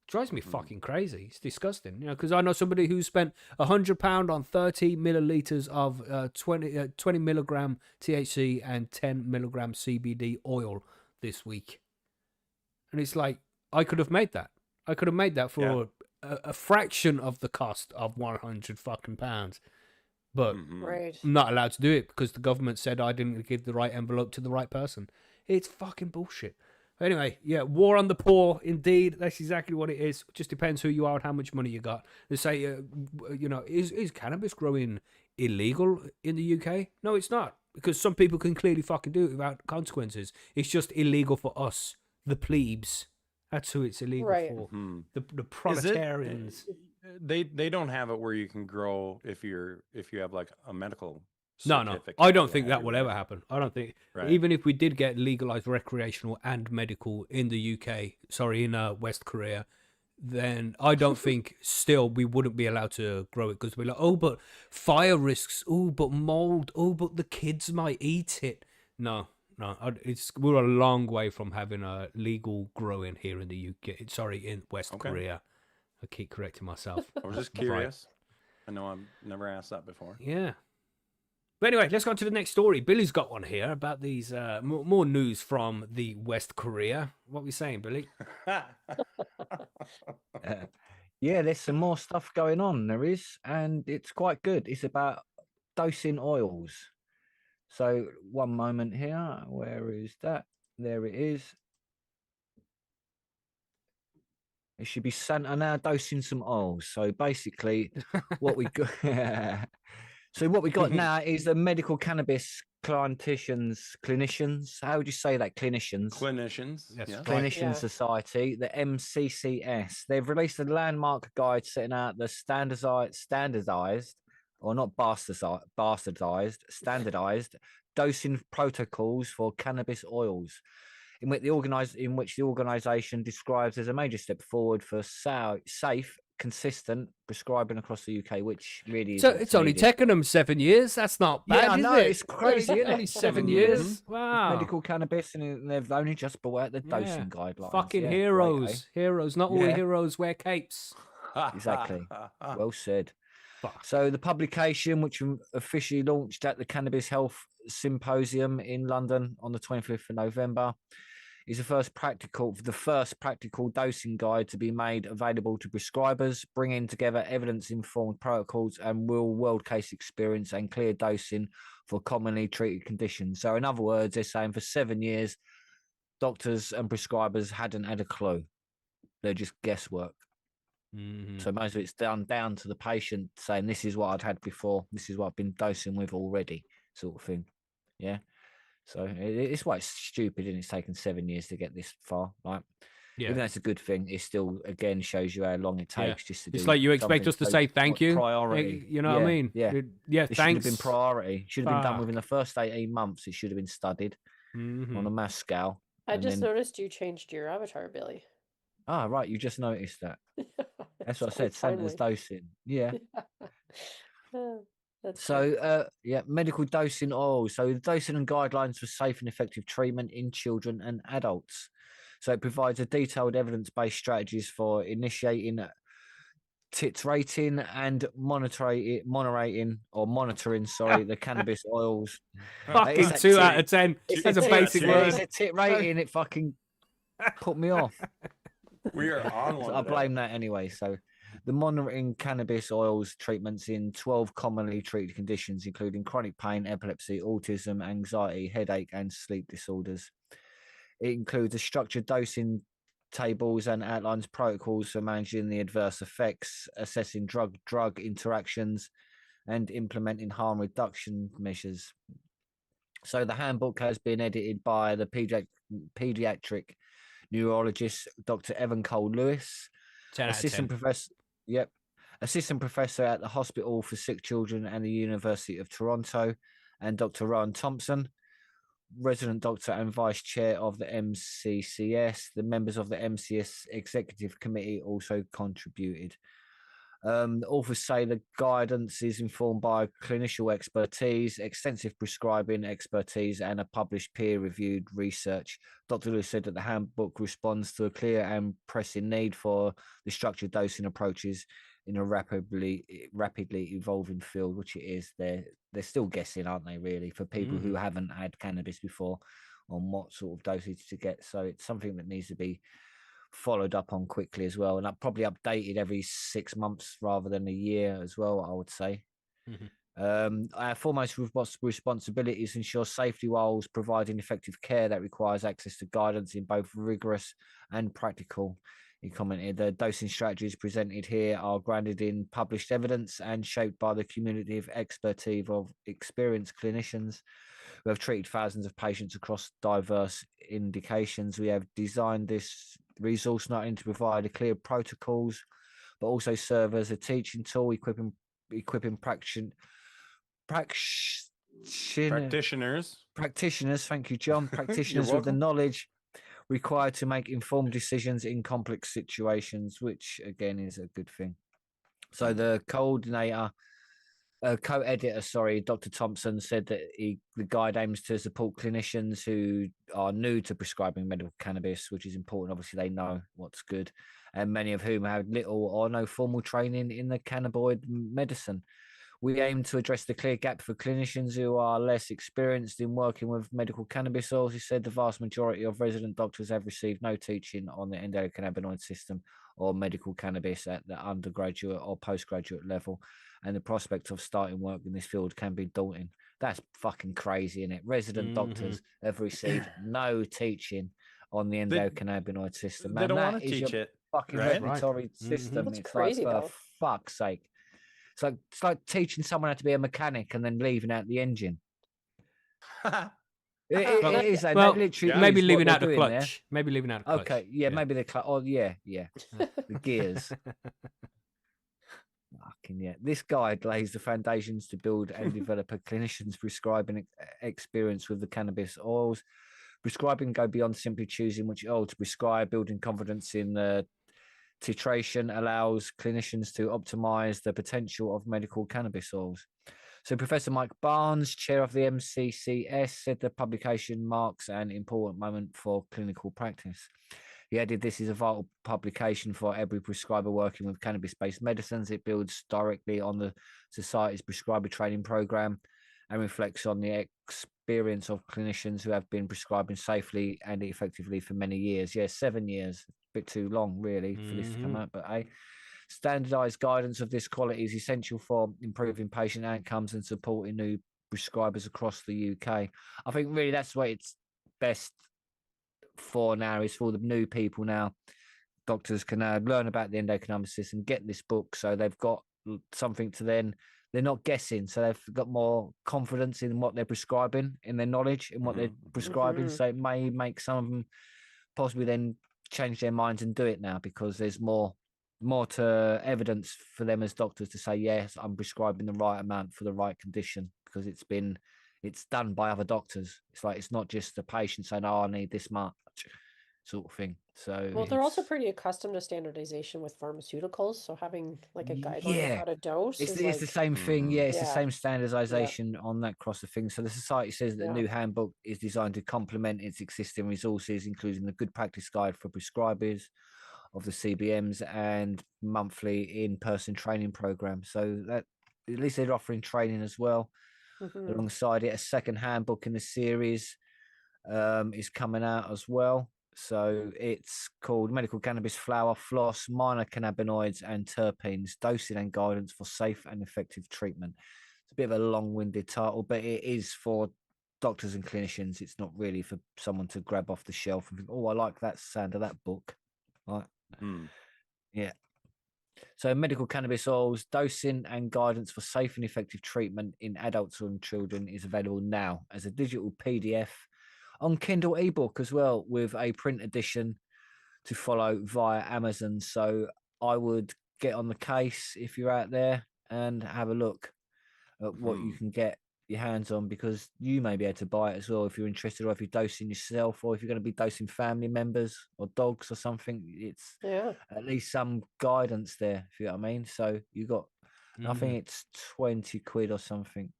Drives me fucking crazy. It's disgusting, because I know somebody who spent £100 on 30 milliliters of 20 milligram THC and 10 milligram CBD oil this week, and it's like I could have made that. I could have made that for Yeah. a fraction of the cost of 100 fucking pounds. But Right. I'm not allowed to do it because the government said I didn't give the right envelope to the right person. It's fucking bullshit. Anyway, yeah, war on the poor, indeed. That's exactly what it is. Just depends who you are and how much money you got. They say, is cannabis growing illegal in the UK? No, it's not. Because some people can clearly fucking do it without consequences. It's just illegal for us, the plebes. That's who it's illegal Right. for. Mhm. The Is it? proletarians. They don't have it where you can grow if you have like a medical No, certificate. I don't they think have that you, will right? ever happen. I don't think, Right. even if we did get legalized recreational and medical in the UK, sorry, in West Korea, then I don't think still we wouldn't be allowed to grow it because we're like, oh, but fire risks, oh, but mold, oh, but the kids might eat it. No, we're a long way from having a legal growing here in the UK. Sorry, in West Okay. Korea. I keep correcting myself. I was just Right. curious. I know I've never asked that before. Yeah. But anyway, let's go on to the next story. Billy's got one here about these more news from the West Korea. What are we saying, Billy? Yeah, there's some more stuff going on. There is, and it's quite good. It's about dosing oils. So, one moment here. Where is that? There it is. It should be Santa now dosing some oils. So basically, what we got. So what we got now is the medical cannabis clinicians. How would you say that? Clinicians. Clinicians. Yes, Yeah. right. Clinician Yeah. Society, the MCCS. They've released a landmark guide setting out the standardized, or not bastardized, standardized dosing protocols for cannabis oils, in which the organisation describes as a major step forward for safe, consistent prescribing across the UK, which really is So what's it's only needed. taken them 7 years. That's not bad, Yeah, I is know, it? it's crazy, isn't Only it? 7 7 years. years. Wow. Medical cannabis, and they've only just brought out the Yeah. dosing guidelines. Fucking Yeah, great, eh? heroes. Heroes. Not all Yeah. heroes wear capes. Exactly. Well said. Fuck. So the publication, which officially launched at the Cannabis Health Symposium in London on the 25th of November, is the first practical dosing guide to be made available to prescribers, bringing together evidence-informed protocols and real-world case experience and clear dosing for commonly treated conditions. So in other words, they're saying for 7 years, doctors and prescribers hadn't had a clue. They're just guesswork. Mhm. So most of it's down to the patient saying, this is what I'd had before, this is what I've been dosing with already, sort of thing. Yeah. So it's why it's stupid, and it's taken 7 years to get this far. Like, Yeah. even though it's a good thing, it still again shows you how long it Yeah. takes just to do. It's like you expect something us to so say thank you. Priority. You know what I mean? Yeah. Yeah, It should have thanks. been priority. Should have been done Fuck. within the first 18 months. It should have been studied on a Mhm. mass scale. I and just then, noticed you changed your avatar, Billy. right, you just noticed that. That's what I So said. Santa's timely. dosing. Yeah. That's So, medical dosing oil. So, the dosing and guidelines for safe and effective treatment in children and adults. So, it provides a detailed evidence-based strategies for initiating, titrating, and monitoring the cannabis oils. Fucking It's 2 a out of 10. It's That's a a basic tit- word. It's a tit rating. It fucking put me off. We are on So one. I today. blame that anyway. So, the monitoring cannabis oils treatments in 12 commonly treated conditions, including chronic pain, epilepsy, autism, anxiety, headache, and sleep disorders. It includes a structured dosing tables and outlines protocols for managing the adverse effects, assessing drug interactions, and implementing harm reduction measures. So the handbook has been edited by the pediatric neurologist Dr. Evan Cole Lewis, 10 out of 10. assistant professor at the Hospital for Sick Children and the University of Toronto, and Dr. Rowan Thompson, resident doctor and vice chair of the MCCS. The members of the MCS executive committee also contributed. The authors say the guidance is informed by clinician expertise, extensive prescribing expertise, and a published peer-reviewed research. Dr. Lewis said that the handbook responds to a clear and pressing need for the structured dosing approaches in a rapidly evolving field, which it is. They're still guessing, aren't they? Really, for people who haven't had cannabis before, on what sort of dosage to get. So it's something that needs to be followed up on quickly as well, and probably updated every 6 months rather than a year as well, I would say. Our foremost responsibility is to ensure safety whilst providing effective care that requires access to guidance in both rigorous and practical. He commented, the dosing strategies presented here are grounded in published evidence and shaped by the community of expertise of experienced clinicians who have treated thousands of patients across diverse indications. We have designed this resource not only to provide a clear protocols, but also serve as a teaching tool, equipping practitioners, thank you, John, practitioners with the knowledge required to make informed decisions in complex situations, which again is a good thing. So the co-editor, Dr. Thompson, said that the guide aims to support clinicians who are new to prescribing medical cannabis, which is important. Obviously, they know what's good, and many of whom have little or no formal training in the cannabinoid medicine. We aim to address the clear gap for clinicians who are less experienced in working with medical cannabis oils. He said the vast majority of resident doctors have received no teaching on the endocannabinoid system or medical cannabis at the undergraduate or postgraduate level, and the prospect of starting work in this field can be daunting. That's fucking crazy, isn't it? Resident doctors have received no teaching on the endocannabinoid system. They don't want to teach it. Fucking right? regulatory system. That's It's crazy, like, though. for fuck's sake. It's like teaching someone how to be a mechanic and then leaving out the engine. It is. That Well, literally maybe is what leaving they're out the doing clutch. there. Maybe leaving out the clutch. Okay, yeah, maybe the clutch. Oh, yeah, the gears. Fucking yeah. This guide lays the foundations to build and develop a clinician's prescribing experience with the cannabis oils. Prescribing go beyond simply choosing which oil to prescribe. Building confidence in the titration allows clinicians to optimize the potential of medical cannabis oils. So Professor Mike Barnes, chair of the MCCS, said the publication marks an important moment for clinical practice. He added, this is a vital publication for every prescriber working with cannabis-based medicines. It builds directly on the Society's prescriber training program and reflects on the experience of clinicians who have been prescribing safely and effectively for many years. Yeah, 7 years, a bit too long, really, for this to come out. But standardized guidance of this quality is essential for improving patient outcomes and supporting new prescribers across the UK. I think really that's what it's best for now, is for the new people now. Doctors can learn about the endocannabinoid system, get this book, so they've got something to then, they're not guessing, so they've got more confidence in what they're prescribing, in their knowledge, in what they're prescribing. So it may make some of them possibly then change their minds and do it now, because there's more to evidence for them as doctors to say, yes, I'm prescribing the right amount for the right condition, because it's done by other doctors. It's like, it's not just the patient saying, oh, I need this much sort of thing. So Well, they're also pretty accustomed to standardization with pharmaceuticals, so having like a guideline of how to dose it's is the like, same thing. Yeah, it's the Yeah. same standardization on that cross of things. So the society says that the new handbook is designed to complement its existing resources, including the good practice guide for prescribers of the CBMs and monthly in-person training program. So that at least they're offering training as well. Alongside it, a second handbook in the series is coming out as well. So it's called Medical Cannabis Flower, Floss, Minor Cannabinoids and Terpenes, Dosing and Guidance for Safe and Effective Treatment. It's a bit of a long-winded title, but it is for doctors and clinicians. It's not really for someone to grab off the shelf and think, oh, I like that sound of that book. Right. Yeah. So medical cannabis oils, dosing and guidance for safe and effective treatment in adults and children is available now as a digital PDF on Kindle ebook as well, with a print edition to follow via Amazon. So I would get on the case if you're out there and have a look at what you can get your hands on, because you may be able to buy it as well if you're interested, or if you're dosing yourself, or if you're going to be dosing family members or dogs or something. It's at least some guidance there, if you know what I mean. So you got, I think it's 20 quid or something.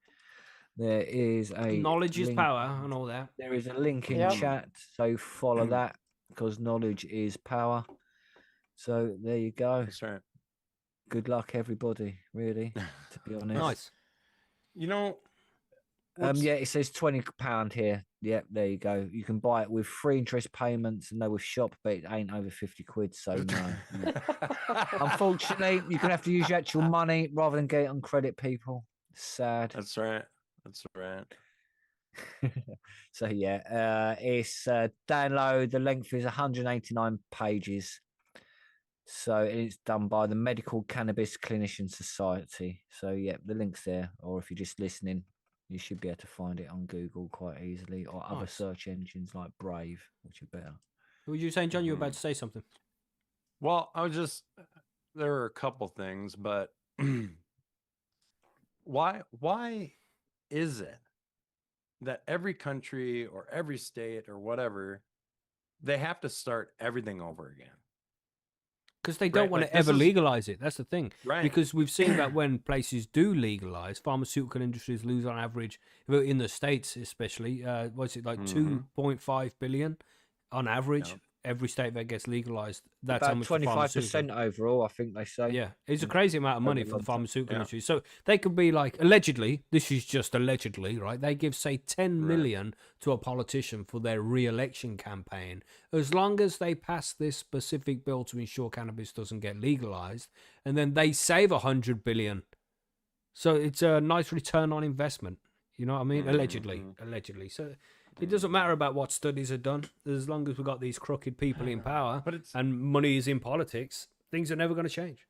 There is a knowledge link, is power and all that. there is a link in chat, so follow that, because knowledge is power. So there you go. That's right. Good luck, everybody, really, to be honest. Nice. You know, Yeah, it says £20 here. Yep, there you go. You can buy it with free interest payments and they will shop, but it ain't over 50 quid. So no. Unfortunately, you're gonna have to use your actual money rather than get it on credit, people. Sad. That's right. That's right. So yeah, it's download. The length is 189 pages. So it's done by the Medical Cannabis Clinician Society. So yeah, the link's there. Or if you're just listening, you should be able to find it on Google quite easily, or other Nice. search engines like Brave, which are better. What were you saying, John? You were about to say something. Well, there are a couple things, but why is it that every country or every state or whatever, they have to start everything over again? Because they don't Right, want like, to ever this is- legalize it. That's the thing. Right. Because we've seen that when places do legalize, pharmaceutical industries lose on average, in the States especially, what's it like, 2.5 billion on average? Yeah. Every state that gets legalized, that's how About much the 25% overall, I think they say. Yeah, it's a crazy amount of money Over for the long term. pharmaceutical Yeah. industry. So they could be like, allegedly, this is just allegedly, right? They give, say, 10 million to a politician for their re-election campaign. As long as they pass this specific bill to ensure cannabis doesn't get legalized, and then they save 100 billion. So it's a nice return on investment. You know what I mean? Allegedly. So it doesn't matter about what studies are done, as long as we've got these crooked people in power But it's- and money is in politics, things are never going to change.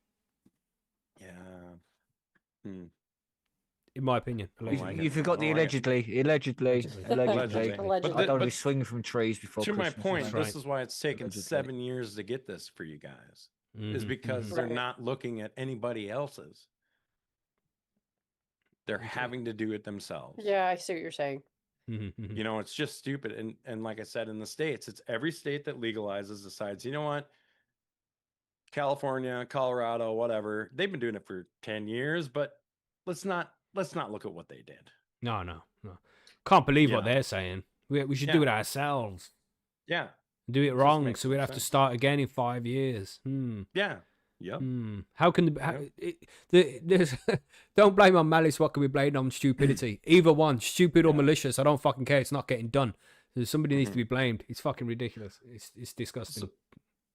Yeah. In my opinion. Allegedly. You forgot the I like it. allegedly. Allegedly. I Allegedly. don't want to be But swinging from trees before to my Christmas. point, That's this right. is why it's taken Allegedly. 7 years to get this for you guys. Is Mhm, because mhm. they're Right. not looking at anybody else's. They're having to do it themselves. Yeah, I see what you're saying. Mhm, mhm. You know, it's just stupid. And like I said, in the States, it's every state that legalizes decides, you know what? California, Colorado, whatever. They've been doing it for 10 years, but let's not look at what they did. No. Can't believe what Yeah. they're saying. We should do Yeah. it ourselves. Yeah. Do it just wrong, makes so no we'd have to sense. start again in 5 years. Yeah. Yep. How can there's don't blame on malice, what can we blame on stupidity? Either one, stupid or malicious, I don't fucking care, it's not getting done. Somebody needs to be blamed. It's fucking ridiculous. It's disgusting.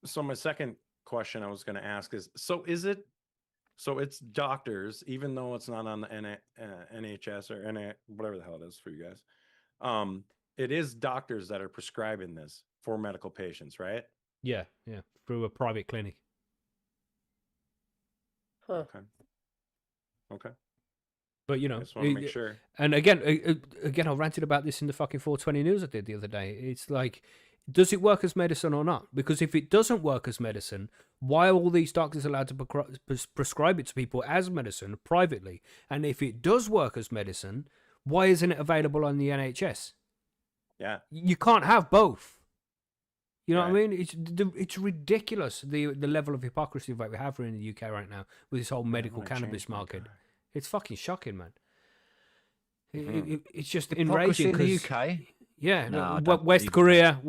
So my second question I was going to ask is, so it's doctors, even though it's not on the NHS or whatever the hell it is for you guys. It is doctors that are prescribing this for medical patients, right? Yeah, through a private clinic. Huh. Okay. But I just want to make sure. And again, I ranted about this in the fucking 420 news I did the other day. It's like, does it work as medicine or not? Because if it doesn't work as medicine, why are all these doctors allowed to prescribe it to people as medicine privately? And if it does work as medicine, why isn't it available on the NHS? Yeah. You can't have both. You know what I Right. mean? It's ridiculous, the level of hypocrisy that we have here in the UK right now with this whole medical wanna cannabis change my market. guy. It's fucking shocking, man. It's just Hypocrisy enraging. in the 'cause- UK. Yeah, No, I no, don't West believe that. Korea.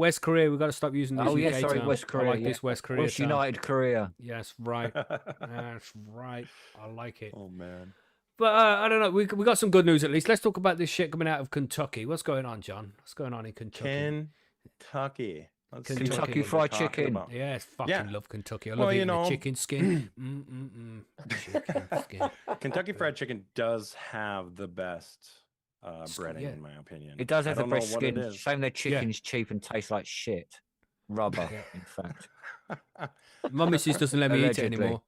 We've got to stop using this Oh yeah, UK sorry, term. West Korea. I like yeah. this West Korea West term. United Korea. Yes, right. That's right. I like it. Oh man. But I don't know. We got some good news at least. Let's talk about this shit coming out of Kentucky. What's going on, John? What's going on in Kentucky? Kentucky. Let's see what Kentucky they're Fried talking Chicken. about. Yeah, fucking Yeah. love Kentucky. I Well, love you eating the know- chicken skin. Chicken skin. Kentucky Fried Chicken does have the best breading, yeah. in my opinion. It does I have the don't know best what it skin. is. Shame their chicken's cheap and tastes like shit. Rubber, in fact. My missus doesn't let me eat it Allegedly. anymore.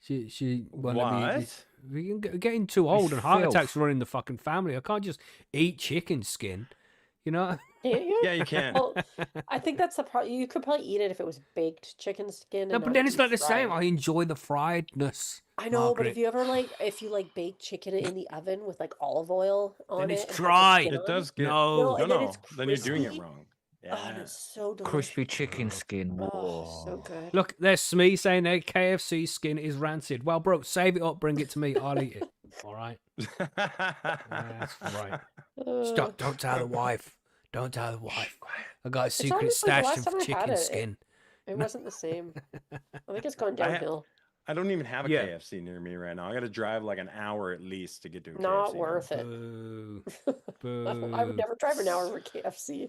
She won't let me eat What? it. We're getting too old and heart filth. attacks running the fucking family. I can't just eat chicken skin. You know? Yeah, you can. Well, I think that's the part. You could probably eat it if it was baked chicken skin. No, and but then it's not the deep same. fried. I enjoy the friedness. I know, but Margaret. if you like bake chicken in the oven with like olive oil on Then it, it's and have the dry. skin It on does get No. and then it's Then you're doing it crispy. wrong. Oh, Yeah. and it's so delicious. Crispy chicken skin. Oh, so Whoa. good. Look, there's Smee saying that KFC skin is rancid. Well, bro, save it up, bring it to me. I'll eat it. All right? That's right. Stop. Don't tell the wife. Don't tell the wife. I got a secret honestly, the stash last time of I had chicken it, skin. It wasn't the same. I think it's gone I ha- downhill. I don't even have a Yeah. KFC near me right now. I got to drive like an hour at least to get to a Not KFC now. worth it. Boo. I would Boo. never drive an hour for KFC.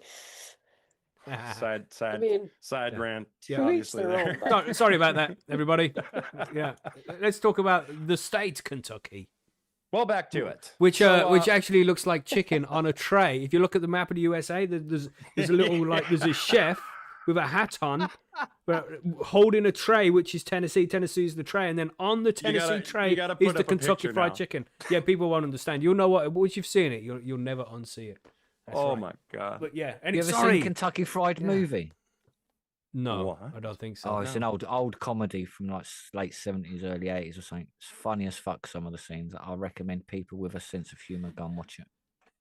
I mean, Side Yeah. rant. Yeah. to each Obviously, their there. own, but Sorry about that, everybody. Yeah. Let's talk about the state Kentucky, Well, back to it. which So, actually looks like chicken on a tray. If you look at the map of the USA, there's a little like there's a chef with a hat on, but holding a tray, which is Tennessee. Tennessee's the tray, and then on the Tennessee tray gotta is put the up a Kentucky picture Fried now. Chicken. Yeah, people won't understand. You'll know what once you've seen it, you'll never unsee it. That's oh right. my god. But yeah, and You it's ever sorry. seen Kentucky Fried Movie? No, What? I don't think so. Oh, it's No. an old comedy from like late 70s, early 80s or something. It's funny as fuck, some of the scenes. I recommend people with a sense of humour go and watch it.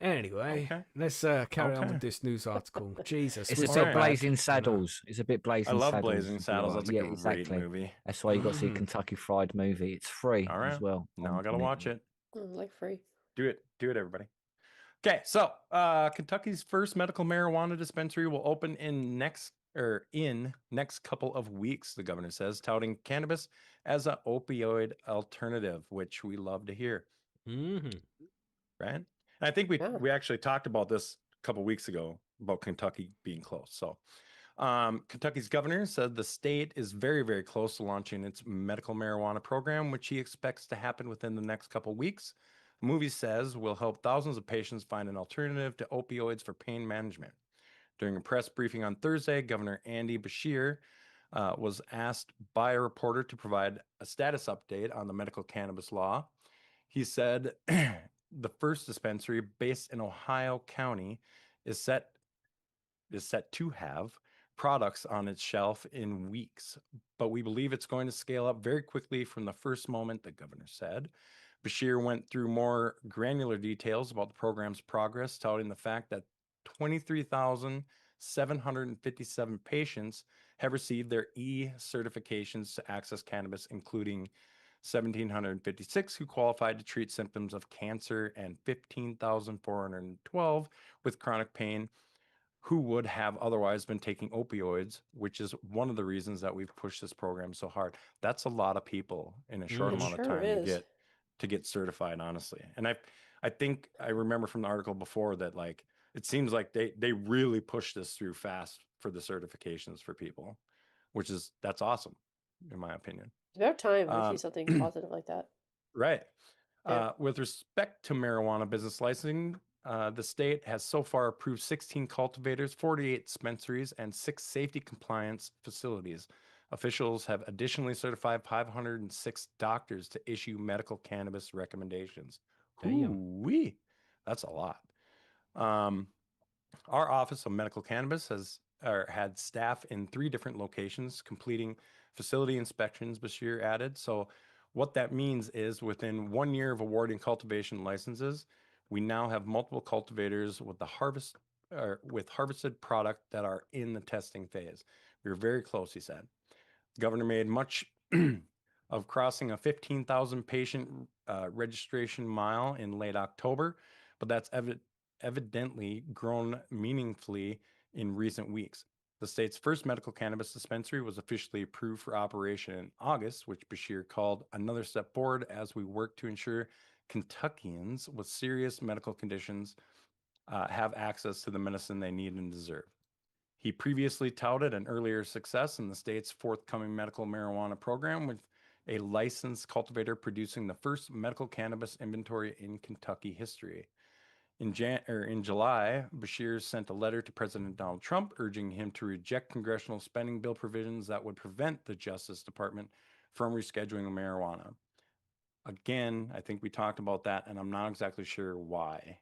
Anyway, Okay. let's carry on Okay. with this news article. Jesus, It's we're a so bit bad. Blazing I know. Saddles. It's a bit Blazing I love Saddles. Blazing if you Saddles. like. That's a Yeah, great exactly. movie. That's why you got to see Mhm. Kentucky Fried Movie. It's free All right. as well. Now on I gotta watch Netflix. it. like free. Do it, everybody. Okay, so Kentucky's first medical marijuana dispensary will open in next couple of weeks, the governor says, touting cannabis as an opioid alternative, which we love to hear, Mhm. right? And I think Yeah. we actually talked about this a couple weeks ago about Kentucky being close. So Kentucky's governor said the state is very, very close to launching its medical marijuana program, which he expects to happen within the next couple weeks. The movie says will help thousands of patients find an alternative to opioids for pain management. During a press briefing on Thursday, Governor Andy Beshear was asked by a reporter to provide a status update on the medical cannabis law. He said the first dispensary based in Ohio County is set to have products on its shelf in weeks, but we believe it's going to scale up very quickly from the first moment, the governor said. Bashir went through more granular details about the program's progress, touting the fact that 23,757 patients have received their e-certifications to access cannabis, including 1,756 who qualified to treat symptoms of cancer and 15,412 with chronic pain who would have otherwise been taking opioids, which is one of the reasons that we've pushed this program so hard. That's a lot of people in a short Mhm. amount of Sure time is. to get certified, honestly. And I think I remember from the article before that like it seems like they really push this through fast for the certifications for people, that's awesome in my opinion. It's about time we Um, see something positive like that. Right. Yeah. With respect to marijuana business licensing, the state has so far approved 16 cultivators, 48 dispensaries, and 6 safety compliance facilities. Officials have additionally certified 506 doctors to issue medical cannabis recommendations. Damn. Ooh-wee. That's a lot. Our Office of Medical Cannabis had staff in 3 different locations completing facility inspections, Bashir added. So what that means is within 1 year of awarding cultivation licenses, we now have multiple cultivators with harvested product that are in the testing phase. We were very close, he said. The governor made much of crossing a 15,000 patient registration mile in late October, but that's evidently grown meaningfully in recent weeks. The state's first medical cannabis dispensary was officially approved for operation in August, which Bashir called another step forward as we work to ensure Kentuckians with serious medical conditions have access to the medicine they need and deserve. He previously touted an earlier success in the state's forthcoming medical marijuana program with a licensed cultivator producing the first medical cannabis inventory in Kentucky history. In July, Bashir sent a letter to President Donald Trump urging him to reject congressional spending bill provisions that would prevent the Justice Department from rescheduling marijuana. Again, I think we talked about that, and I'm not exactly sure why.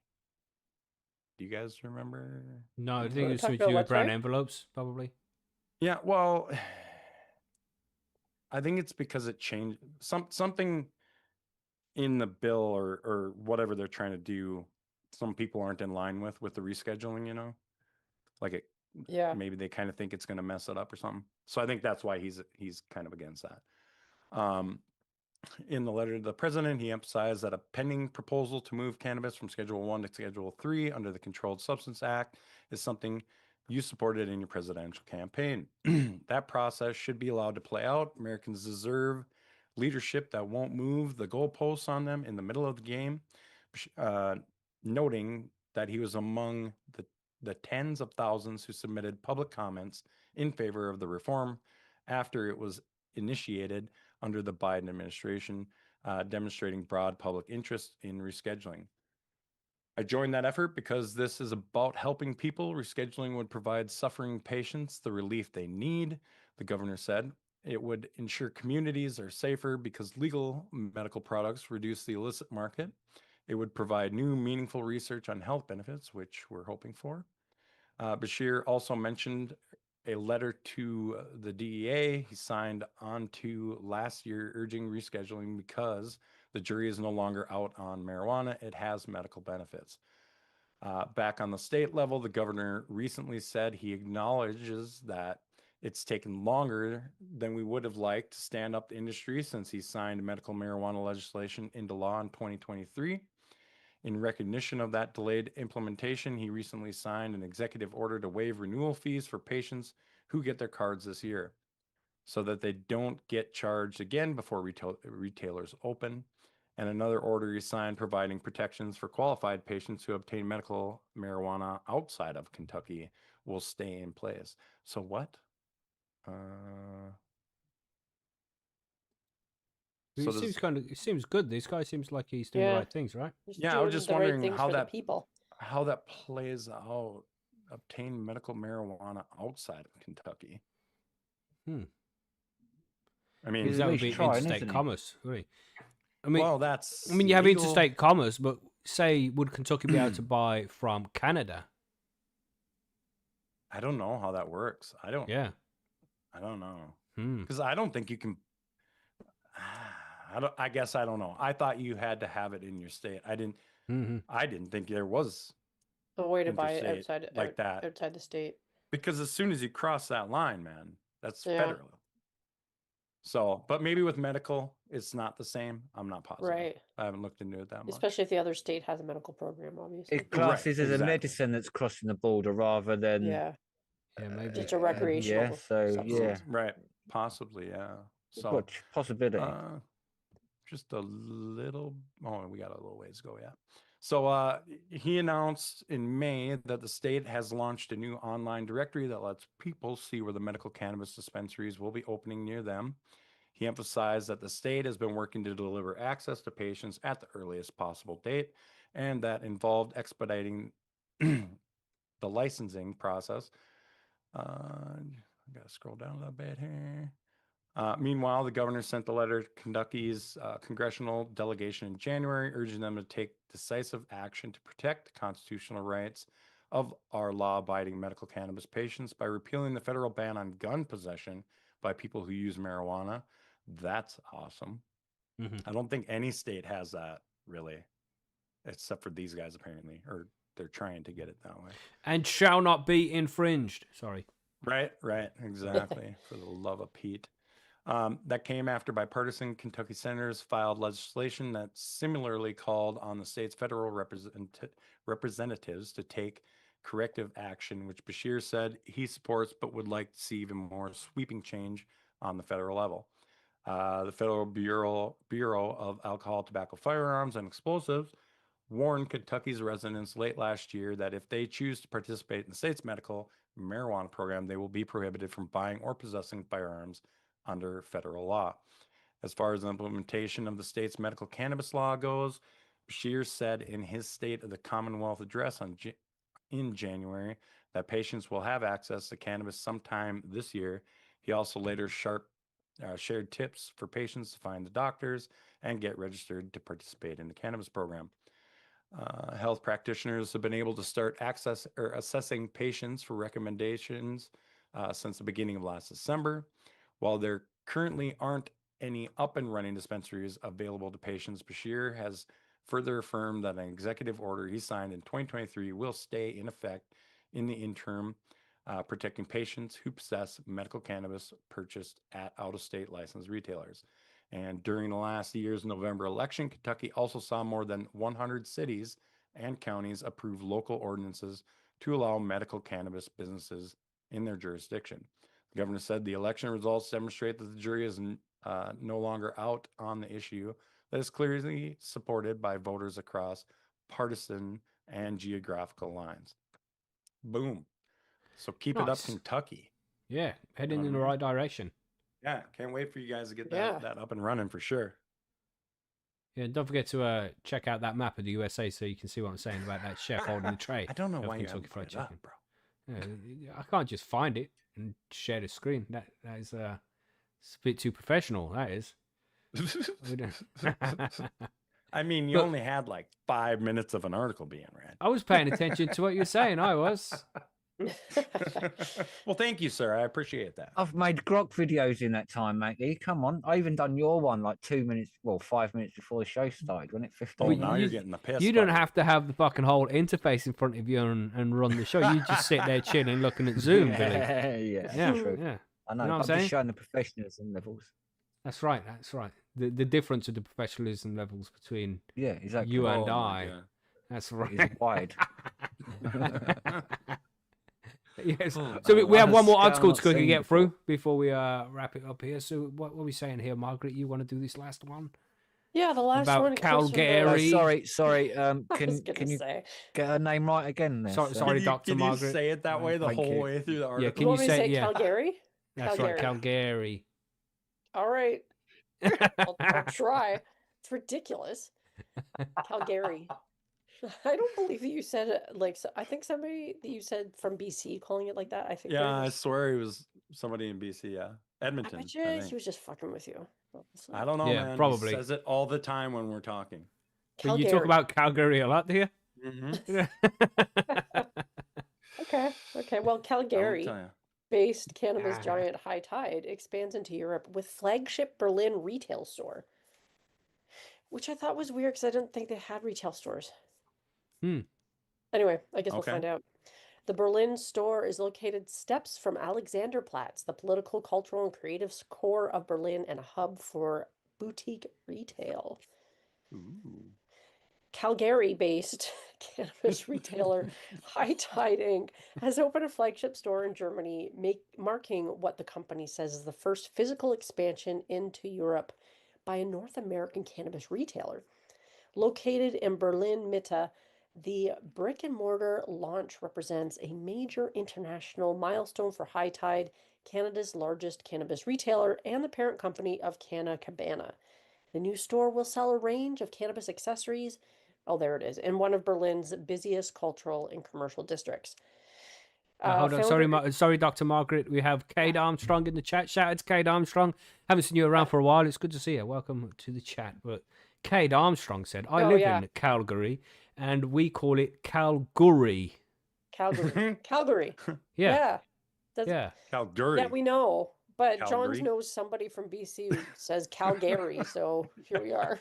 Do you guys remember? No, I think What, it was talk something to about do what, with brown sorry? envelopes, probably. Yeah, well, I think it's because it changed something in the bill or whatever they're trying to do. Some people aren't in line with the rescheduling, you know, like it. Yeah. Maybe they kind of think it's going to mess it up or something. So I think that's why he's kind of against that. In the letter to the president, he emphasized that a pending proposal to move cannabis from Schedule 1 to Schedule 3 under the Controlled Substance Act is something you supported in your presidential campaign. That process should be allowed to play out. Americans deserve leadership that won't move the goalposts on them in the middle of the game, noting that he was among the tens of thousands who submitted public comments in favor of the reform after it was initiated under the Biden administration, demonstrating broad public interest in rescheduling. I joined that effort because this is about helping people. Rescheduling would provide suffering patients the relief they need, the governor said. It would ensure communities are safer because legal medical products reduce the illicit market. It would provide new, meaningful research on health benefits, which we're hoping for. Bashir also mentioned a letter to the DEA he signed onto last year urging rescheduling because the jury is no longer out on marijuana. It has medical benefits. Back on the state level, the governor recently said he acknowledges that it's taken longer than we would have liked to stand up the industry since he signed medical marijuana legislation into law in 2023. In recognition of that delayed implementation, he recently signed an executive order to waive renewal fees for patients who get their cards this year so that they don't get charged again before retailers open. And another order he signed providing protections for qualified patients who obtain medical marijuana outside of Kentucky will stay in place. So what? It seems good. This guy seems like he's doing the right things, right? Yeah, I was just wondering how that plays out. Obtain medical marijuana outside of Kentucky. I mean, that would be interstate commerce, really. I mean, well, that's. I mean, you have interstate commerce, but say, would Kentucky be able to buy from Canada? I don't know how that works. I don't know because I don't think you can. I guess I don't know. I thought you had to have it in your state. I didn't. I didn't think there was a way to buy it outside the state. Because as soon as you cross that line, man, that's federal. So, but maybe with medical, it's not the same. I'm not positive. Right. I haven't looked into it that much. Especially if the other state has a medical program, obviously. It classes as a medicine that's crossing the border rather than maybe just a recreational. Right. Possibly, yeah. So what possibility? Just a little. Oh, we got a little ways to go. Yeah. So he announced in May that the state has launched a new online directory that lets people see where the medical cannabis dispensaries will be opening near them. He emphasized that the state has been working to deliver access to patients at the earliest possible date, and that involved expediting the licensing process. I got to scroll down a little bit here. Meanwhile, the governor sent the letter to Kentucky's congressional delegation in January, urging them to take decisive action to protect the constitutional rights of our law-abiding medical cannabis patients by repealing the federal ban on gun possession by people who use marijuana. That's awesome. I don't think any state has that, really, except for these guys, apparently, or they're trying to get it that way. And shall not be infringed. Sorry. Right, exactly. For the love of Pete. That came after bipartisan Kentucky senators filed legislation that similarly called on the state's federal representatives to take corrective action, which Bashir said he supports but would like to see even more sweeping change on the federal level. The Federal Bureau of Alcohol, Tobacco, Firearms, and Explosives warned Kentucky's residents late last year that if they choose to participate in the state's medical marijuana program, they will be prohibited from buying or possessing firearms under federal law. As far as the implementation of the state's medical cannabis law goes, Bashir said in his State of the Commonwealth address in January that patients will have access to cannabis sometime this year. He also later shared tips for patients to find the doctors and get registered to participate in the cannabis program. Health practitioners have been able to start assessing patients for recommendations since the beginning of last December. While there currently aren't any up and running dispensaries available to patients, Bashir has further affirmed that an executive order he signed in 2023 will stay in effect in the interim, protecting patients who possess medical cannabis purchased at out-of-state licensed retailers. And during the last year's November election, Kentucky also saw more than 100 cities and counties approve local ordinances to allow medical cannabis businesses in their jurisdiction. The governor said the election results demonstrate that the jury is no longer out on the issue that is clearly supported by voters across partisan and geographical lines. Boom. So keep it up, Nice. Kentucky. Yeah, heading what in I the mean? right direction. Yeah, can't wait for you guys to get Yeah. that up and running for sure. Yeah, and don't forget to check out that map of the USA so you can see what I'm saying about that chef holding the tray. I don't know of why you Kentucky haven't put Fried it up, Chicken. bro. Yeah, I can't just find it and share the screen. That is it's a bit too professional. That is. We don't- I mean, you But- only had like 5 minutes of an article being read. I was paying attention to what you were saying. I was. Well, thank you, sir. I appreciate that. I've made grok videos in that time, Macky. Come on. I even done your one like 2 minutes, 5 minutes before the show started, wasn't it? 15 Oh, But now minutes. you're getting the piss. You don't buddy. have to have the fucking whole interface in front of you and run the show. You just sit there chilling, looking at Zoom, Billy. yeah, Yeah, true. yeah. I know, You know what I'm but I'm saying? just showing the professionalism levels. That's right. That's right. The difference of the professionalism levels between Yeah, exactly. you Oh and my I. God. That's It right. is wide. Yes. Oh, So we have one more Scale article not to quickly seen get before. through before we wrap it up here. So what are we saying here, Margaret? You want to do this last one? Yeah, the last About one. Chris from the- Calgary. Sorry. I was Can gonna you say. get her name right again? There, Sorry, sir? sorry, Can Dr. you Margaret. say it that way the Thank whole you. way through the article? Yeah, You can you want me to say say yeah? Calgary? That's right, Calgary. All right, I'll try. It's ridiculous. Calgary. I don't believe that you said it like so. I think somebody that you said from BC calling it like that. I think. Yeah, there I was- swear he was somebody in BC. Yeah, I Edmonton. bet I you he think. was just fucking with you. honestly. I don't know, Yeah, man. probably. He says it all the time when we're talking. But you talk Calgary. about Calgary a lot, do you? Okay. Well, I Calgary. will tell you. Based cannabis Ah. giant High Tide expands into Europe with flagship Berlin retail store, which I thought was weird because I didn't think they had retail stores. Hmm. Anyway, I guess we'll Okay. find out. The Berlin store is located steps from Alexanderplatz, the political, cultural, and creative core of Berlin, and a hub for boutique retail. Ooh. Calgary-based cannabis retailer High Tide Inc. has opened a flagship store in Germany, marking what the company says is the first physical expansion into Europe by a North American cannabis retailer. Located in Berlin Mitte, the brick and mortar launch represents a major international milestone for High Tide, Canada's largest cannabis retailer and the parent company of Canna Cabana. The new store will sell a range of cannabis accessories. Oh, there it is, in one of Berlin's busiest cultural and commercial districts. Hold on, Founder- sorry, Dr. Margaret. We have Kate Armstrong in the chat. Shout out to Kate Armstrong. Haven't seen you around for a while. It's good to see you. Welcome to the chat. But Kate Armstrong said, "I Oh, live yeah. in Calgary, and we call it Calgary." Calgary. Calgary. Yeah, That's, yeah. Calgary. Yeah, we know. But Johns Calgary. knows somebody from BC who says Calgary, so here we are.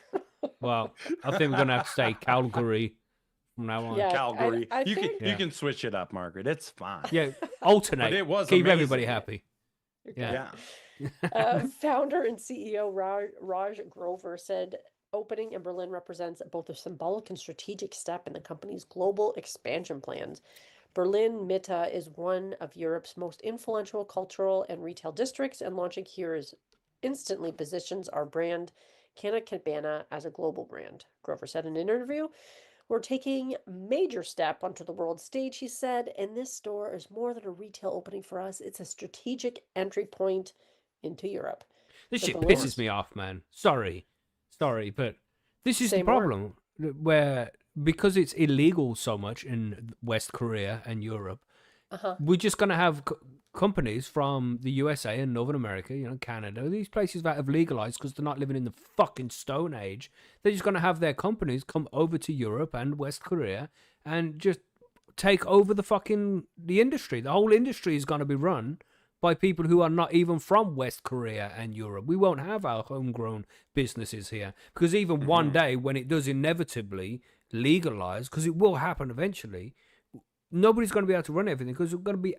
Well, I think we're gonna have to say Calgary from now on. Yeah. Calgary. I you think- can you can switch it up, Margaret. It's fine. Yeah, alternate. But it was Keep amazing. everybody happy. Yeah. Founder and CEO Raj Grover said opening in Berlin represents both a symbolic and strategic step in the company's global expansion plans. Berlin Mitte is one of Europe's most influential cultural and retail districts, and launching here instantly positions our brand, Canna Cabana, as a global brand. Grover said in an interview, "We're taking a major step onto the world stage," he said, "and this store is more than a retail opening for us. It's a strategic entry point into Europe." This The shit Berlin- pisses me off, man. Sorry, but this is Say the more. problem. Where because it's illegal so much in West Korea and Europe, Uh-huh. we're just gonna have companies from the USA and Northern America, Canada, these places that have legalized because they're not living in the fucking Stone Age. They're just gonna have their companies come over to Europe and West Korea and just take over the industry. The whole industry is gonna be run by people who are not even from West Korea and Europe. We won't have our homegrown businesses here because even one day when it does inevitably legalize, because it will happen eventually, nobody's going to be able to run everything because we're going to be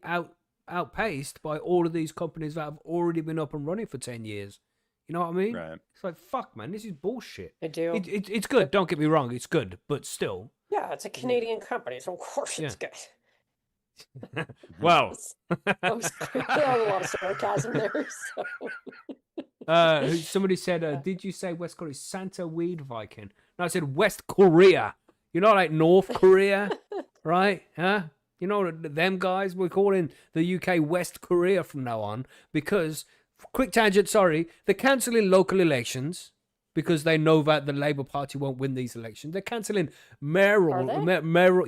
outpaced by all of these companies that have already been up and running for 10 years. You know what I mean? Right. It's like, fuck, man, this is bullshit. I do. It's good. Don't get me wrong. It's good. But still. Yeah, it's a Canadian company, so of course it's good. Well, There was a lot of sarcasm there. So. Somebody said, did you say West Korea? Santa Weed Viking. No, I said West Korea. You're not like North Korea, right? Huh? You know, them guys, we're calling the UK West Korea from now on because, quick tangent, sorry, they're cancelling local elections because they know that the Labour Party won't win these elections. They're cancelling mayoral,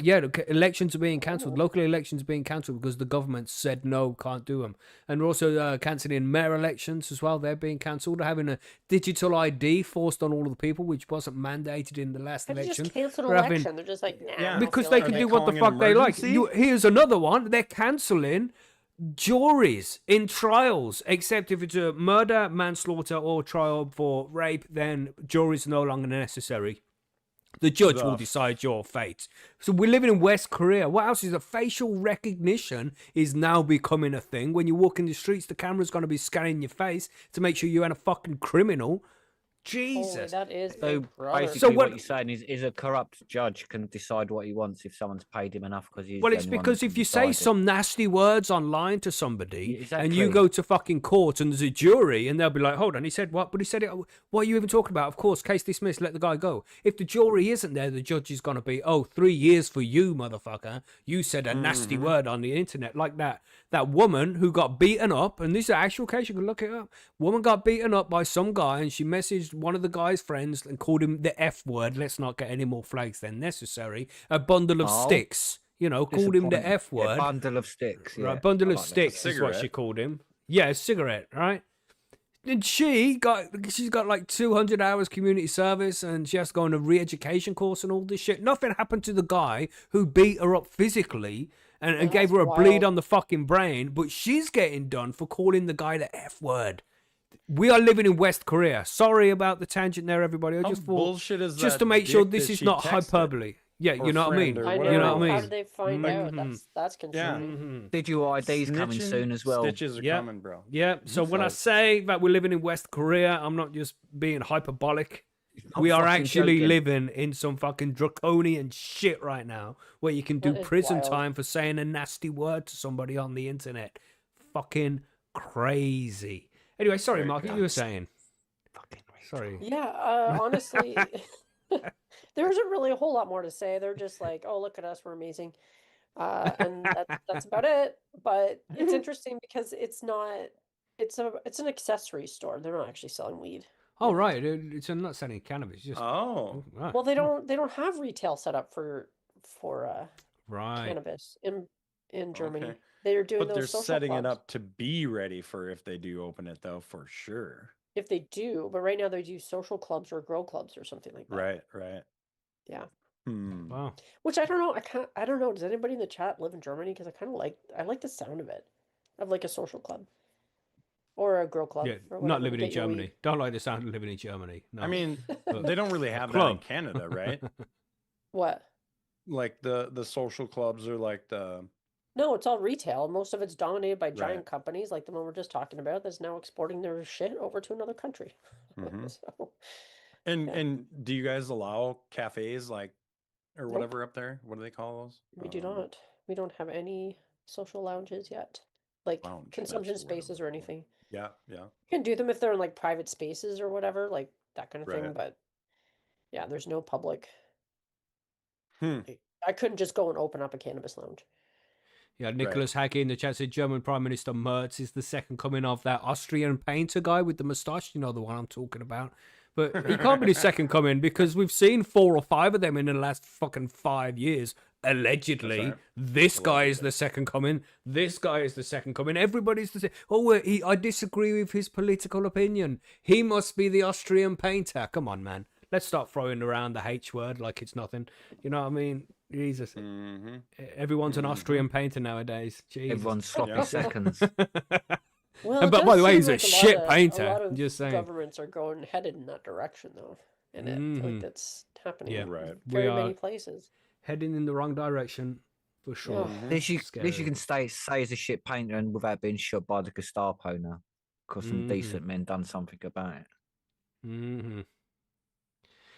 elections are being cancelled. Local elections are being cancelled because the government said no, can't do them. And we're also cancelling mayor elections as well. They're being cancelled. They're having a digital ID forced on all of the people, which wasn't mandated in the last How do you election. just cancel an election? They're just like, nah, Yeah. I don't Because feel they like can it. do what the calling fuck an they like. emergency? Here's another one. They're cancelling juries in trials, except if it's a murder, manslaughter, or trial for rape, then juries are no longer necessary. The judge will decide your fate. So we're living in West Korea. What else is facial recognition is now becoming a thing. When you walk in the streets, the camera's going to be scanning your face to make sure you ain't a fucking criminal. Holy, Jesus. that is So Big Brother. basically, So what what- you're saying is a corrupt judge can decide what he wants if someone's paid him enough because he's. Well, the it's only one because that if can you say decide it. some nasty words online to somebody Yeah, and you exactly. go to fucking court and there's a jury and they'll be like, hold on, he said what? But he said it. What are you even talking about? Of course, case dismissed, let the guy go. If the jury isn't there, the judge is going to be, 3 years for you, motherfucker. You said a nasty word on the internet like that. That woman who got beaten up, and this is an actual case, you can look it up. Woman got beaten up by some guy and she messaged one of the guy's friends and called him the F word. Let's not get any more flags than necessary. A bundle of Oh. sticks. You know, called him the Disappointing. F Yeah, word. bundle of sticks. Yeah. Right, bundle I of like that. sticks is what she Cigarette. called him. Yeah, a cigarette, right? And she's got like 200 hours community service and she has to go on a re-education course and all this shit. Nothing happened to the guy who beat her up physically and gave her a That's bleed wild. on the fucking brain, but she's getting done for calling the guy the F word. We are living in West Korea. Sorry about the tangent there, everybody. I How just thought, bullshit is just that to make sure dick this that is she not texted? hyperbole. Yeah, Or you know what I friend mean? or I know. You know what I How mean? did they find out? That's concerning. Mhm. Digital ID's coming Snitching soon as well. Stitches are Yeah. coming, bro. Yeah, so when I So- say that we're living in West Korea, I'm not just being hyperbolic. I'm We are fucking actually joking. living in some fucking draconian shit right now where you can do That is prison wild. time for saying a nasty word to somebody on the internet. Fucking crazy. Anyway, sorry, Very Mark, you were saying. Fucking rich. Sorry. Yeah, honestly, there isn't really a whole lot more to say. They're just like, oh, look at us, we're amazing. And that's about it. But it's interesting because it's an accessory store. They're not actually selling weed. Oh, with it. right. It's not selling cannabis. Just Oh, right. Well, they don't have retail set up for Right. cannabis in Germany. Okay. They're doing but those they're social setting it clubs. up to be ready for if they do open it, though, for sure. If they do, but right now they do social clubs or grow clubs or something like that. Right, right. Yeah. Wow. Which I don't know. I don't know. Does anybody in the chat live in Germany? Because I like the sound of it, of like a social club or a grow club. Yeah, or not whatever, living in get your weed. Germany. Don't like the sound of living in Germany. No. I mean, But- they don't really have that in club. Canada, right? What? Like the social clubs are like the No, it's all retail. Most of it's dominated by giant Right. companies, like the one we're just talking about, that's now exporting their shit over to another country. Mhm. So, and Yeah. and do you guys allow cafes like or Nope. whatever up there? What do they call those? we do not. We don't have any social lounges yet, like Lounge, that's consumption the word I'm spaces or looking for. anything. Yeah, yeah. You can do them if they're in like private spaces or whatever, like that kind of thing. Right. But yeah, there's no public. Hmm. I couldn't just go and open up a cannabis lounge. Yeah, Nicholas Hagge in the chat said German Prime Minister Merz is the second coming of that Austrian painter guy with the moustache. You know the one I'm talking about. But he can't be the second coming because we've seen 4 or 5 of them in the last fucking 5 years. Allegedly, That's right. this guy is the second coming. This guy is the second coming. Everybody's the same. Oh, I disagree with his political opinion. He must be the Austrian painter. Come on, man. Let's start throwing around the H word like it's nothing. You know what I mean? Jesus. Mm-hmm. Everyone's an Austrian painter nowadays. Jesus. Everyone's sloppy Yeah. seconds. Well, And it by does the way, seem he's a like shit lot of- painter, A lot of just saying. governments are headed in that direction, though, and I feel like that's happening Yeah. in Right. We very are many places. heading in the wrong direction for sure. Yeah. At least you Scary. can say he's a shit painter and without being shot by the Gestapo now. Because some Mhm. decent men done something about it. Hmm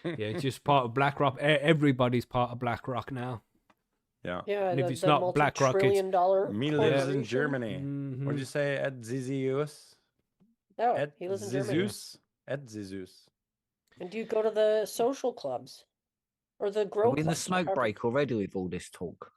Yeah, it's just part of BlackRock. Everybody's part of BlackRock now. Yeah. Yeah, And if the, it's the not BlackRock, it's- multi-trillion-dollar Me lives in corporation. Germany. Mhm. What'd you say at ZZUS? Oh, Ed he lives in Germany. Jesus. Ed Jesus. And do you go to the social clubs or the Are grow we in the clubs? smoke However- break already with all this talk?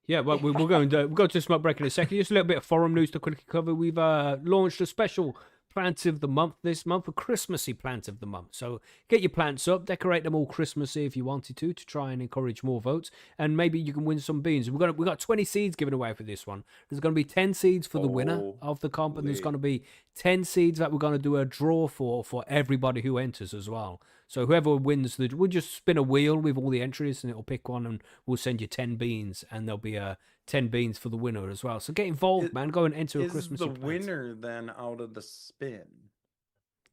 Yeah, well, we'll go to smoke break in a second. Just a little bit of forum news to quickly cover. We've launched a special plant of the month this month, a Christmassy plant of the month. So get your plants up, decorate them all Christmassy if you wanted to try and encourage more votes, and maybe you can win some beans. We've got 20 seeds given away for this one. There's going to be 10 seeds for the winner of the comp, and there's going to be 10 seeds that we're going to do a draw for everybody who enters as well. So whoever wins, we'll just spin a wheel with all the entries, and it'll pick one, and we'll send you 10 beans, and there'll be 10 beans for the winner as well. So get involved, man. Go and enter a Christmas. Is the winner then out of the spin?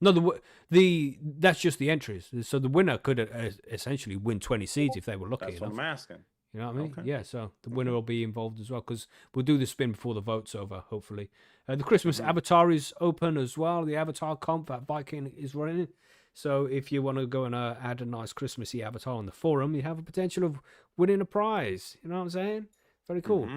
No, that's just the entries. So the winner could essentially win 20 seeds if they were lucky That's enough. what I'm asking. You know what I mean? Okay. Yeah, so the winner will be involved as well, because we'll do the spin before the vote's over, hopefully. The Christmas Avatar is open as well. The Avatar comp that Viking is running. So if you want to go and add a nice Christmassy avatar on the forum, you have a potential of winning a prize. You know what I'm saying? Very cool.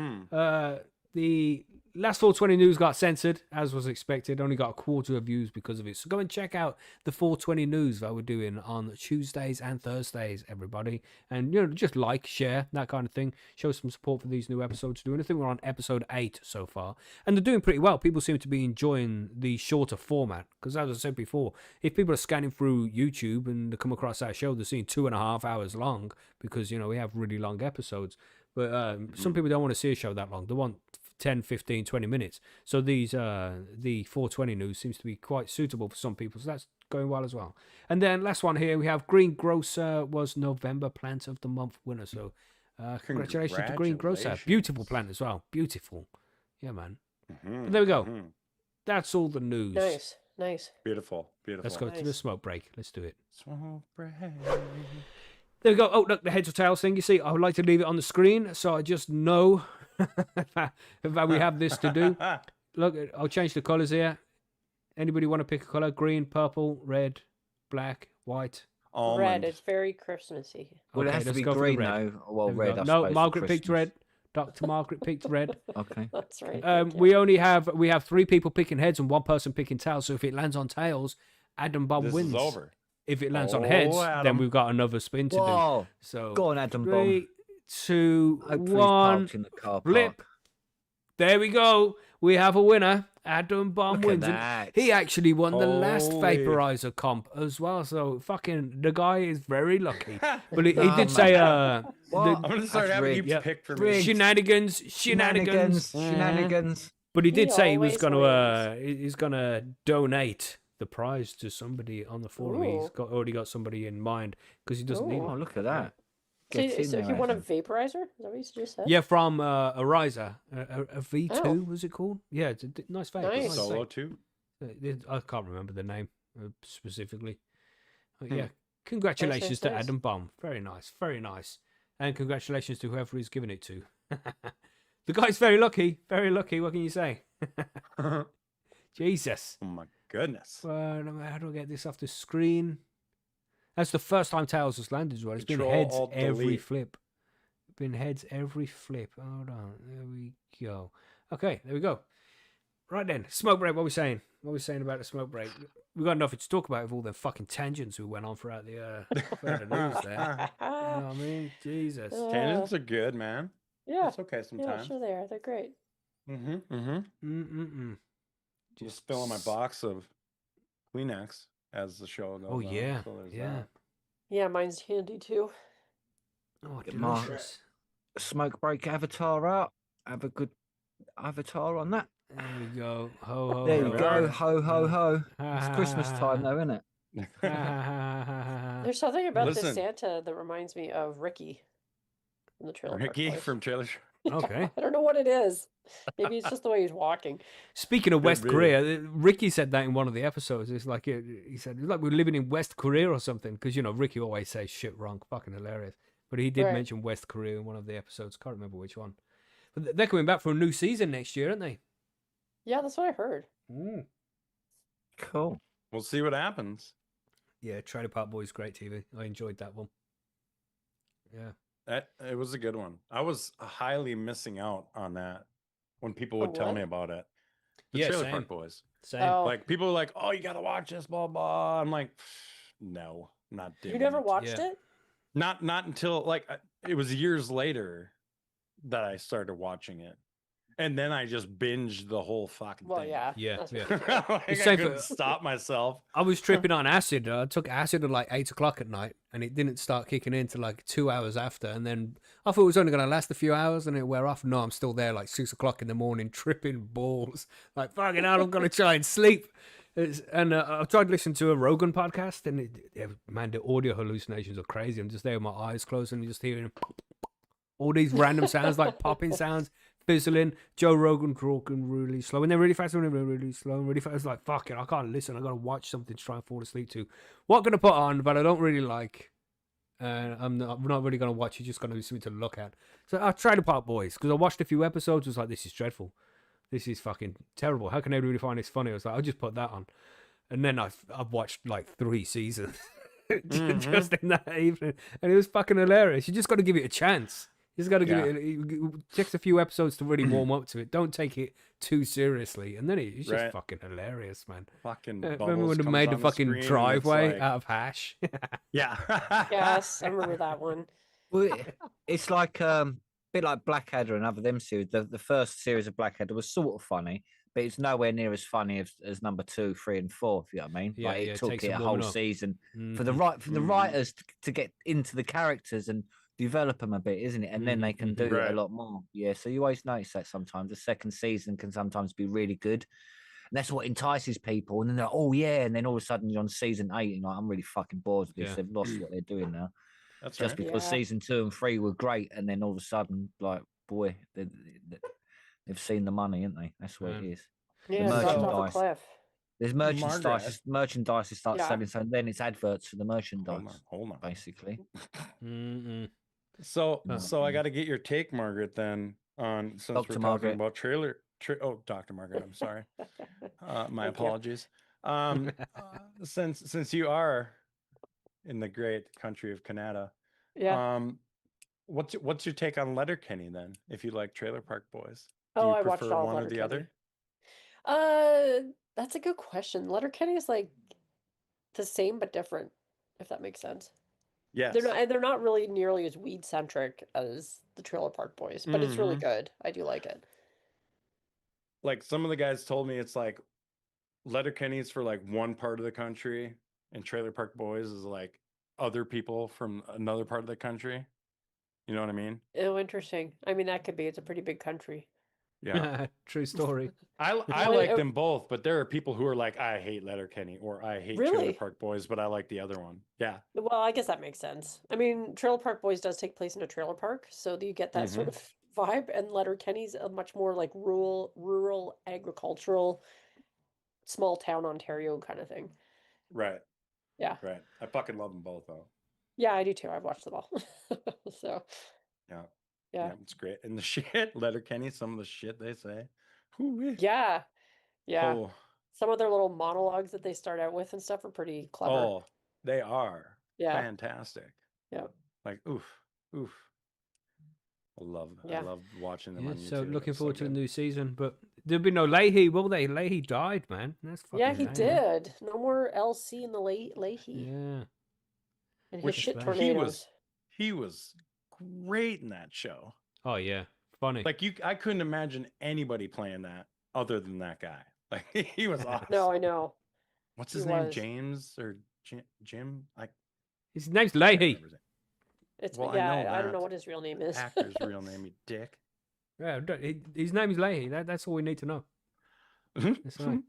The last 420 news got censored, as was expected. Only got a quarter of views because of it. So go and check out the 420 news that we're doing on Tuesdays and Thursdays, everybody. And, just like, share, that kind of thing. Show some support for these new episodes. I think we're on episode 8 so far. And they're doing pretty well. People seem to be enjoying the shorter format. Because as I said before, if people are scanning through YouTube and they come across our show, they're seeing 2.5 hours long. Because, we have really long episodes. But some people don't want to see a show that long. They want 10, 15, 20 minutes. So these the 420 news seems to be quite suitable for some people. So that's going well as well. And then last one here, we have Green Grocer was November Plant of the Month winner. So congratulations to Green Grocer. Beautiful plant as well. Beautiful. Yeah, man. But there we go. That's all the news. Nice. Beautiful. Let's go to the smoke break. Let's do it. Smoke break. There we go. Oh, look, the heads or tails thing. You see, I would like to leave it on the screen so I just know that we have this to do. Look, I'll change the colours here. Anybody want to pick a colour? Green, purple, red, black, white? Almond. Red. It's very Christmassy. Well, it has to be green now. Well, red. I No, suppose, Margaret picked red. Dr. Margaret picked red. Okay. That's right. We have 3 people picking heads and 1 person picking tails. So if it lands on tails, Adam Bomb This wins. is over. If it lands on heads, then we've got another spin to do. So go on, Adam 3, 2, Hopefully 1. parked in the car park. Flip. There we go. We have a winner. Adam Bomb Look at wins. And that. he actually won the last Holy. vaporizer comp as well. So fucking the guy is very lucky. But he did say What? I'm gonna start That's having rigged. you pick for me. shenanigans. Shenanigans. But he did He say he was always he's gonna donate the prize to somebody on the forum. Ooh. He's already got somebody in mind because he doesn't need Ooh. one. Oh, look at that. So, Get in so there, he won a Adam. vaporizer? Is that what you just said? Yeah, from Ariza, a V2 Oh. was it called? Yeah, it's a nice vape. Nice. Solo too. I can't remember the name specifically. But yeah, congratulations to nice. Adam Bomb. Very nice, very nice. And congratulations to whoever he's given it to. The guy's very lucky, very lucky. What can you say? Jesus. Oh my goodness. Well, how do I get this off the screen? That's the first time Tails has landed as well. It's Control, been heads Alt, every delete. flip. Been heads every flip. Hold on. There we go. Okay, there we go. Right then, smoke break. What are we saying? What are we saying about the smoke break? We've got nothing to talk about with all the fucking tangents we went on throughout the news there. You know what I mean? Jesus. Tangents are good, man. Yeah. It's okay Yeah, sometimes. sure they are. They're great. Just spilling my box of Kleenex as the show goes Oh, on, yeah. so there's Yeah. that. Yeah, mine's handy too. Oh, Get my delicious. smoke break avatar up. Have a good avatar on that. There we go. Ho, ho, There ho. you go. Ho, ho, ho. Ha, It's ha, Christmas ha, time, ha. though, isn't it? Ha, ha, ha, ha, ha. There's something about Listen. this Santa that reminds me of Ricky from the Trailer Park Ricky Boys. from Trailer. Okay. I don't know what it is. Maybe it's just the way he's walking. Speaking of Yeah, West really. Korea, Ricky said that in one of the episodes. It's like he said, it's like we're living in West Korea or something. Because Ricky always says shit wrong, fucking hilarious. But he did Right. mention West Korea in one of the episodes. Can't remember which one. But they're coming back for a new season next year, aren't they? Yeah, that's what I heard. Cool. We'll see what happens. Yeah, Trailer Park Boys, great TV. I enjoyed that one. Yeah. It was a good one. I was highly missing out on that when people would tell what? me about it. The Yeah, Trailer same. Park Boys. Same. Oh, Like people are like, "Oh, you gotta watch this." Blah blah. I'm like, no, not doing you never it. watched Yeah. it? Not until like it was years later that I started watching it, and then I just binged the whole fucking Well, thing. yeah. Yeah, That's yeah. what you do. Like, It's I safe couldn't for- stop myself. I was tripping on acid. I took acid at like 8 o'clock at night, and it didn't start kicking in till like 2 hours after. And then I thought it was only going to last a few hours, and it wear off. No, I'm still there like 6 o'clock in the morning, tripping balls. Like fucking hell, I'm going to try and sleep. I've tried to listen to a Rogan podcast, and man, the audio hallucinations are crazy. I'm just there with my eyes closed and just hearing all these random sounds, like popping sounds, fizzling. Joe Rogan talking really slow, and then really fast, and then really slow, and really fast. It's like, fuck it, I can't listen. I got to watch something to try and fall asleep to. What going to put on, but I don't really like. I'm not really going to watch it, just going to be something to look at. So I tried to Park Boys, because I watched a few episodes. I was like, this is dreadful. This is fucking terrible. How can everybody find this funny? I was like, I'll just put that on. And then I've watched like 3 seasons just in that evening. And it was fucking hilarious. You just got to give it a chance. You just got to give it takes a few episodes to really warm up to it. Don't take it too seriously. And then it's just fucking hilarious, man. Fucking remember when they made the fucking driveway out of hash? Yeah. Yes, I remember that one. Well, it's like bit like Blackadder and other them series. The first series of Blackadder was sort of funny, but it's nowhere near as funny as number 2, 3, and 4. If you know what I mean. Yeah, Like it took takes it a some whole warming up. season for Mhm. the writers to get into the characters and develop them a bit, isn't it? And then they can do Right. a lot more. Yeah. So you always notice that sometimes the second season can sometimes be really good. And that's what entices people. And then they're like, oh yeah. And then all of a sudden you're on season 8 and like, I'm really fucking bored of this. Yeah. They've lost what they're doing now. That's Just right. because Yeah. season 2 and 3 were great, and then all of a sudden, like, boy, they've seen the money, haven't they? That's what it is. Yeah, The it dropped off a merchandise. cliff. There's Margaret. merchandise that starts Yeah. selling, so then it's adverts for the merchandise, Hold on. basically. Mm-mm. So I got to get your take, Margaret, then on since Dr. we're talking Margaret. about Dr. Margaret. I'm sorry. My Thank you. apologies. Since you are in the great country of Canada, Yeah. what's your take on Letterkenny then? If you like Trailer Park Boys, Oh, do you I watched prefer all of one or the other? That's a good question. Letterkenny is like the same but different, if that makes sense. Yes. They're not really nearly as weed centric as the Trailer Park Boys, but it's really good. I do like it. Like some of the guys told me it's like Letterkenny's for like one part of the country, and Trailer Park Boys is like other people from another part of the country. You know what I mean? Oh, interesting. I mean, that could be. It's a pretty big country. Yeah. True story. I Well, like them both, but there are people who are like, I hate Letterkenny or I hate Trailer Really? Park Boys, but I like the other one. Yeah. Well, I guess that makes sense. I mean, Trailer Park Boys does take place in a trailer park, so you get that sort of vibe, and Letterkenny's a much more like rural, agricultural, small town Ontario kind of thing. Right. Yeah. Right. I fucking love them both though. Yeah, I do too. I've watched them all. So, Yeah. yeah. It's great. And the shit, Letterkenny, some of the shit they say. Whoo-wee. Yeah. Yeah. Oh, Some of their little monologues that they start out with and stuff are pretty clever. oh, they are Yeah. fantastic. Yeah. Like, oof. I love watching them Yeah, on YouTube. so looking It's forward to the good. new season, but there'll be no Leahy, will they? Leahy died, man. That's fucking Yeah, he lame. did. No more LC in the Leahy Yeah. and his Which shit he tornadoes. He was great in that show. Oh yeah, funny. Like I couldn't imagine anybody playing that other than that guy. Like he was awesome. No, I know. What's he his name? was. James or Jim? His name's I can't Leahy. remember his name. It's Well, I yeah, know I don't know that. what his real name is. Actor's real name, you dick. Yeah, his name is Leahy. That's all we need to know. That's right.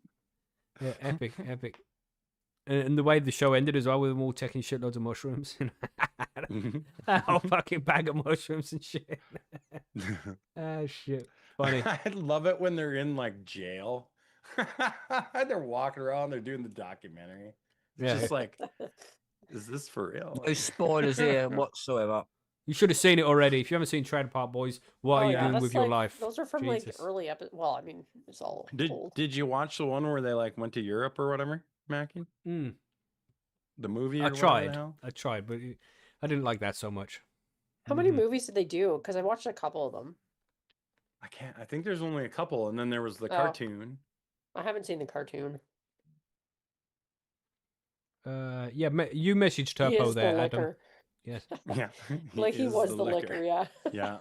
Yeah, epic. And the way the show ended as well, with them all taking shitloads of mushrooms. A whole fucking bag of mushrooms and shit. Ah, shit. Funny. I love it when they're in like jail. They're walking around, they're doing the documentary. Yeah. Just like, is this for real? No spoilers here whatsoever. You should have seen it already. If you haven't seen Trailer Park Boys, what are you doing that's with your like- life? Those are from like Jesus. early well, I mean, it's all old. Did you watch the one where they like went to Europe or whatever, Macky? Mm. The movie? I Or whatever the tried, hell? but I didn't like that so much. How many Mhm. movies did they do? Because I watched a couple of them. I think there's only a couple, and then there was the Oh. cartoon, I haven't seen the cartoon. Yeah, you messaged He Turpo is the there, Adam. liquor. Yes. Yeah. Like he is was the liquor, yeah. Yeah.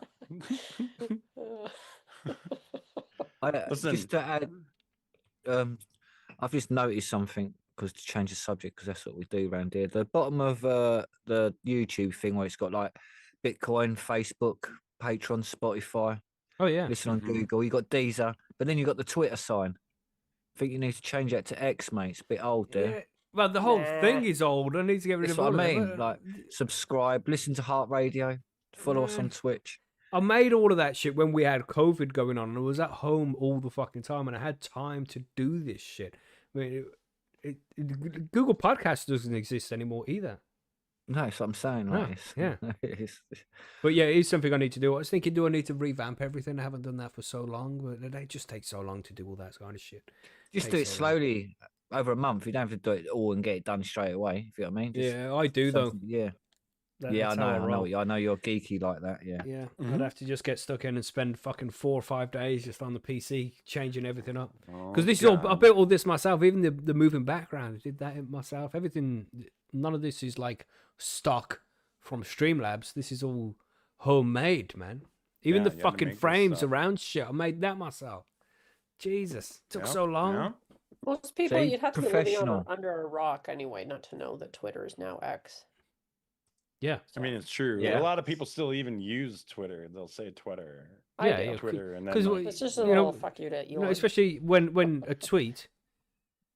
Just Listen. to add, I've just noticed something because to change the subject, because that's what we do around here. The bottom of the YouTube thing where it's got like Bitcoin, Facebook, Patreon, Spotify, Oh yeah. listen on Google. You got Deezer, but then you got the Twitter sign. I think you need to change that to X, mate. It's a bit old there. Yeah. Well, the whole Nah. thing is old. I need to get rid That's of what all I of mean. them. Like, subscribe, listen to Heart Radio, follow us Nah. on Twitch. I made all of that shit when we had COVID going on, and I was at home all the fucking time, and I had time to do this shit. I mean, Google Podcast doesn't exist anymore either. No, that's what I'm saying. No, Like, it's, yeah. it's, But yeah, it is something I need to do. I was thinking, do I need to revamp everything? I haven't done that for so long, but it just takes so long to do all that kind of shit. just do it slowly over a month. You don't have to do it all and get it done straight away. If you know what I mean? Just Yeah, I do though. yeah. Yeah, I That's know. how I roll. know. I know you're geeky like that. Yeah. Yeah, I'd have to just get stuck in and spend fucking 4 or 5 days just on the PC changing everything up. Because this is all, I built all this myself, even the moving background. I did that myself. Everything, none of this is like stock from Streamlabs. This is all homemade, man. Even Yeah, the you had to fucking make this frames stuff. around shit, I made that myself. Jesus, took so long. Yeah. Most people, See, you'd have to be living professional. under a rock anyway, not to know that Twitter is now X. Yeah. I mean, it's true. Yeah. A lot of people still even use Twitter. They'll say Twitter. I Yeah, do. yeah. Twitter, and then 'cause like, It's just a You little know, fuck you to Elon. You know, especially when a tweet.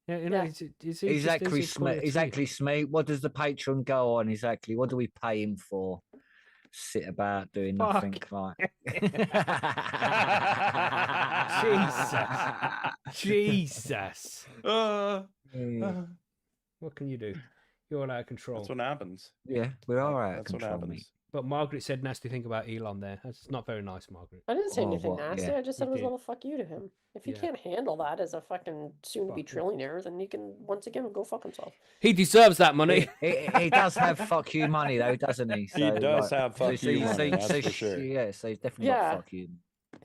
Yeah, you know, Yeah. it's Exactly, just calling it a tweet. exactly, Smee. What does the Patreon go on exactly? What do we pay him for? Sit about doing nothing, like. Jesus. Yeah. What can you do? You're all out of control. that's what happens. Yeah, we are out of That's what control, happens. mate. But Margaret said nasty thing about Elon there. That's not very nice, Margaret. I didn't say Oh, anything what? nasty. Yeah. I just said You it was a did. little fuck you to him. If he Yeah. can't handle that as a fucking soon-to-be Fuck you. trillionaire, then he can once again go fuck himself. He deserves that money. He does have fuck you money though, doesn't he? He does have fuck you money, that's for so sure. Yeah, so he's definitely Yeah. got fuck you.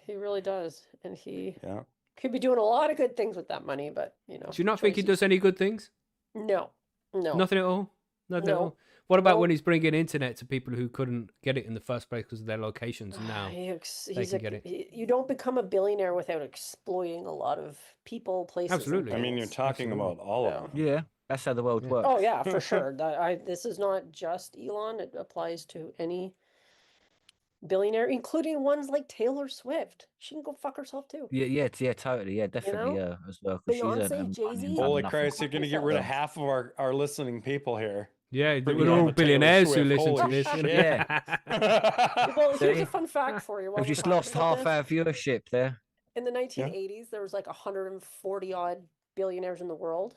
He really does, and he Yeah. could be doing a lot of good things with that money. But you know, Do you not think he choices. does any good things? No, no, Nothing at all? Nothing at No. all? What about No. when he's bringing internet to people who couldn't get it in the first place because of their locations and now? He's can get it. you don't become a billionaire without exploiting a lot of people, places. and Absolutely. I mean, you're things. talking Absolutely. about all Yeah. of them. Yeah, that's how the world Yeah. works. Oh yeah, for sure. This is not just Elon. It applies to any billionaire, including ones like Taylor Swift. She can go fuck herself too. Yeah, totally. Yeah, definitely. know? Yeah, as well. 'Cause she's Beyonce, earned money and Jay-Z. done Holy nothing. Christ, you're going to get rid of half of our listening people here. Yeah, Bringing we're up all a Taylor billionaires who Swift, listen to holy this. shit. Yeah. Well, here's See? a fun fact for you. while We've we're just talking lost about half this. our viewership there. In the 1980s, there was like 140 odd billionaires in the world,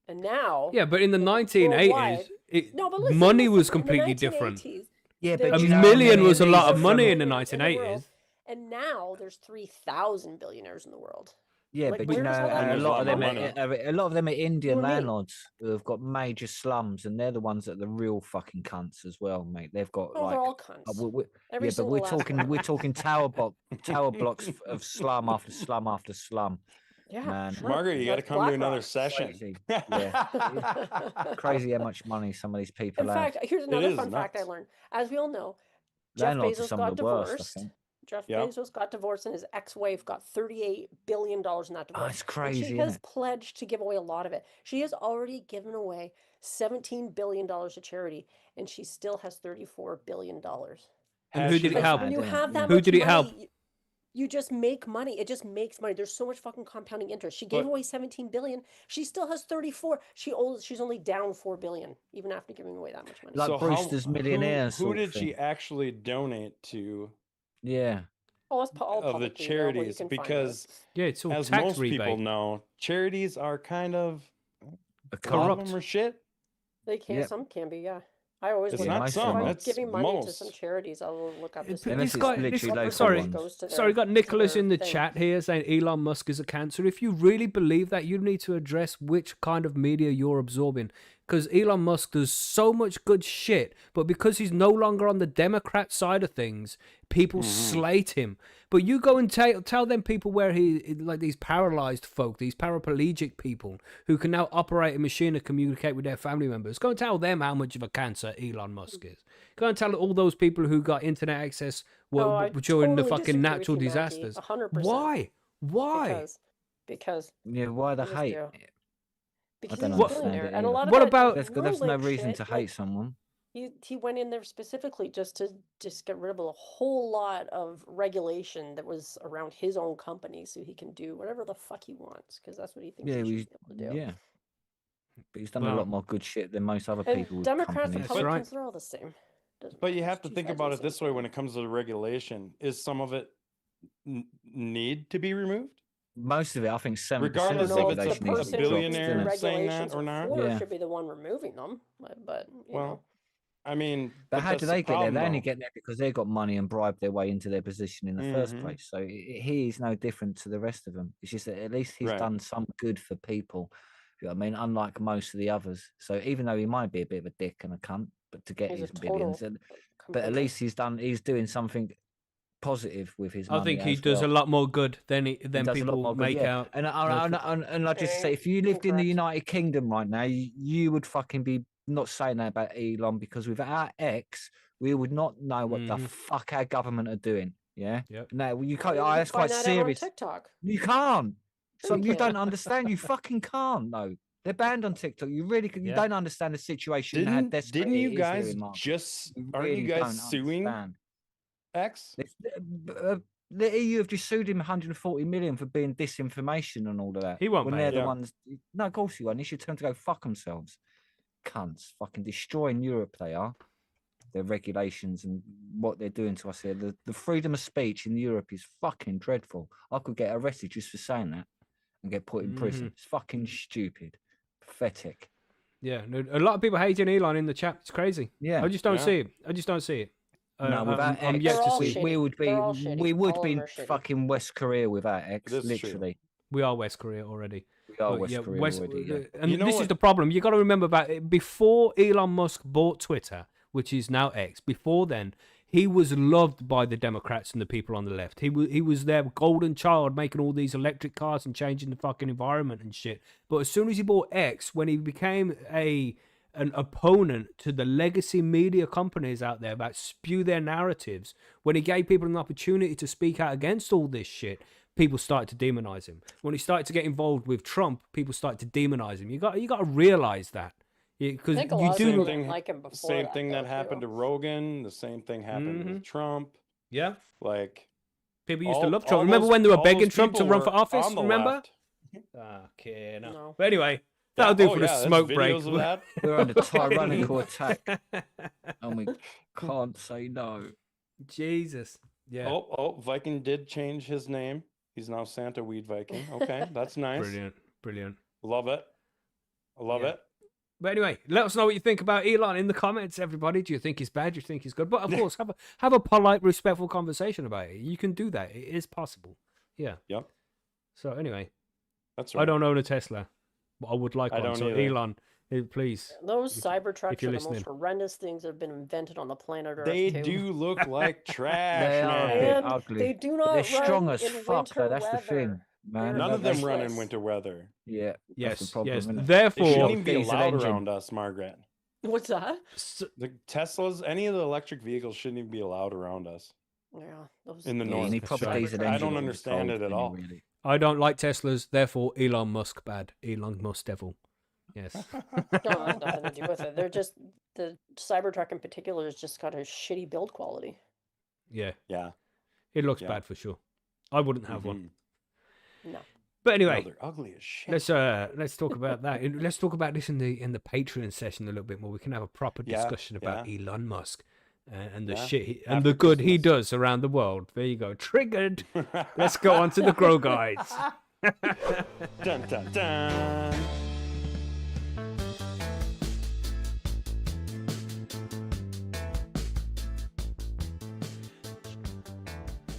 and now Yeah, but in the Worldwide. 1980s, no, but listen, money listen, was in the completely different. 1980s, Yeah, there but A was you know how million many was a of lot these of are money from- in the world, 1980s. and now there's 3,000 billionaires in the world. Yeah, Like, but where you know, does all that come a from? lot of them, Money. a lot of them are Indian You and me. landlords who have got major slums, and they're the ones that are the real fucking cunts as well, mate. They've got Oh, like, they're all cunts. yeah, Every but single we're last talking, one. we're talking tower blocks of slum after slum after slum. Yeah, man. sure. Margaret, you got to That's come to another BlackRock. session. Crazy. Yeah. Crazy how much money some of these people In have. fact, here's another is fun fact I nuts. learned. As we all know, Jeff Landlords are Bezos some got of the worst, I divorced. think. Jeff Yep. Bezos got divorced, and his ex-wife got $38 billion in that divorce. Oh, it's And crazy, she isn't has it? pledged to give away a lot of it. She has already given away $17 billion to charity, and she still has $34 billion. And who did it Because help? when you Mad, innit? have that Who much did it help? money, you just make money. It just makes money. There's so much fucking compounding interest. She gave But- away 17 billion. She still has 34. She's only down 4 billion, even after giving away that much money. Like So Brewster's Millionaires Who sort of did she thing. actually donate to Yeah. Oh, it's all of the publicly available. You charities? can find Because Yeah, it's all as tax most rebate. people know, charities are kind of a lot of Corrupt. them are shit. They can. Yep. Some can be. Yeah. I always It's look Yeah, not up. most If some. I'm It's giving money to most. some charities, I'll look up this. Unless This it's guy, literally this, local sorry, ones. Goes to sorry, got to Nicholas their in the thing. chat here saying Elon Musk is a cancer. If you really believe that, you need to address which kind of media you're absorbing. Because Elon Musk does so much good shit, but because he's no longer on the Democrat side of things, people slate him. But you go and tell them people where like these paralyzed folk, these paraplegic people who can now operate a machine to communicate with their family members. Go and tell them how much of a cancer Elon Musk is. Go and tell all those people who got internet access during the fucking natural disasters. 100%. Why? Because Yeah, why the they just hate? do. Because don't he's a understand billionaire, it and a either. lot of What that about- That's no like reason shit, to like, hate someone. He went in there specifically just to get rid of a whole lot of regulation that was around his own company, so he can do whatever the fuck he wants, because that's what he thinks Yeah, he should be able to do. yeah. But he's done a Well- lot more good shit than most other And people with Democrats and companies. That's right. Republicans, they're all the same. Doesn't But matter, you have it's to two think sides about of it the this same way coin. when it comes to the regulation. Is some of it need to be removed? Most of it, I think 70% of Regardless the I don't if know it's if the regulation needs to person be who dropped, the billionaire isn't it? saying that regulations or are not? for Yeah. should be the one removing them, but you Well, know. I mean, But how that's do the they get there? problem, They only though. get there because they got money and bribed their way into their position in the first Mhm. place. So he is no different to the rest of them. It's just that at least he's Right. done some good for people. You know what I mean? Unlike most of the others. So even though he might be a bit of a dick and a cunt, but to get He's a his billions, total but at completist. least he's doing something positive with his I money. think he as does well. a lot more good than He does a lot people more good, make yeah. out. And I just say, if you lived in the Incorrect. United Kingdom right now, you would fucking be not saying that about Elon, because without X, we would not know what the Mhm. fuck our government are doing. Yeah. Yep. No, you I can't. mean, you That's can find quite that out on serious. TikTok. You can't. Sure So you you can. don't understand. You fucking can't. No, they're banned on TikTok. You really you Yeah. don't understand the situation. and how desperate Didn't it you is here guys in Margaret. just You aren't really you guys don't suing understand. X? The EU have just sued him 140 million for being disinformation and all of that. He won't When pay they're it. the Yeah. ones. No, of course he won't. He should tell them to go fuck themselves. Cunts. Fucking destroying Europe, they are. Their regulations and what they're doing to us here. The freedom of speech in Europe is fucking dreadful. I could get arrested just for saying that and get put in prison. It's fucking stupid. Pathetic. Yeah, no, a lot of people hating Elon in the chat. It's crazy. Yeah. I just don't Yeah. see it. I just don't see it. No, without I'm X, yet They're to all see. shitty. we would be They're all shitty. we would All of be them are shitty. fucking West Korea without X. This is true. Literally. We are West Korea already. We are But West yeah, Korea already. Yeah. And You know this is what- the problem. You got to remember about it. Before Elon Musk bought Twitter, which is now X, before then, he was loved by the Democrats and the people on the left. He was their golden child, making all these electric cars and changing the fucking environment and shit. But as soon as he bought X, when he became an opponent to the legacy media companies out there that spew their narratives, when he gave people an opportunity to speak out against all this shit, people started to demonize him. When he started to get involved with Trump, people started to demonize him. You got to realize that, because I think a you lot of do. people Same didn't thing- like him before Same that, thing though, that happened too. to Rogan. The same thing happened Mhm. with Trump. Yeah, Like people used to all- love all Trump. Remember those- when they were all begging those Trump to people run for were office? on the Remember? left. Okay, no. No. But anyway, that'll do Oh, for the yeah, there's smoke break. videos of that. We're under tyrannical attack and we can't say no. Jesus. Yeah. Oh, Viking did change his name. He's now Santa Weed Viking. Okay, that's nice. Brilliant. Love it. I love Yeah. it. But anyway, let us know what you think about Elon in the comments, everybody. Do you think he's bad? Do you think he's good? But of course, have a polite, respectful conversation about it. You can do that. It is possible. Yeah. Yep, So anyway, that's right. I don't own a Tesla, but I would like I one. don't So either. Elon, please. Those Cybertrucks if you're are the most listening. horrendous things that have been invented on the planet Earth. They too. do look like trash, They are a bit man. And ugly. they do But not they're run strong as in fuck, though. winter That's the thing, weather. man. None of them That's run in useless. winter weather. Yeah, Yes, that's the problem. yes. Isn't it? They shouldn't Therefore, even be diesel allowed engine. around us, Margaret. What's that? The Teslas, any of the electric vehicles shouldn't even be allowed around us. Yeah, those In the Yeah, north. you need proper right. diesel I engines don't on the understand cold it at when you all. really- I don't like Teslas. Therefore, Elon Musk bad. Elon Musk devil. Yes. no, it has nothing to do with it. They're just the Cybertruck in particular has just got a shitty build quality. Yeah. Yeah. It looks Yeah. bad for sure. I wouldn't have one. No. But No, anyway, they're ugly as shit. let's talk about that. Let's talk about this in the Patreon session a little bit more. We can have a proper Yeah, discussion about Elon Musk and the Yeah, shit and after the good he Christmas. does around the world. There you go. Triggered. Let's go on to the Grow Guides. Dun, dun, dun.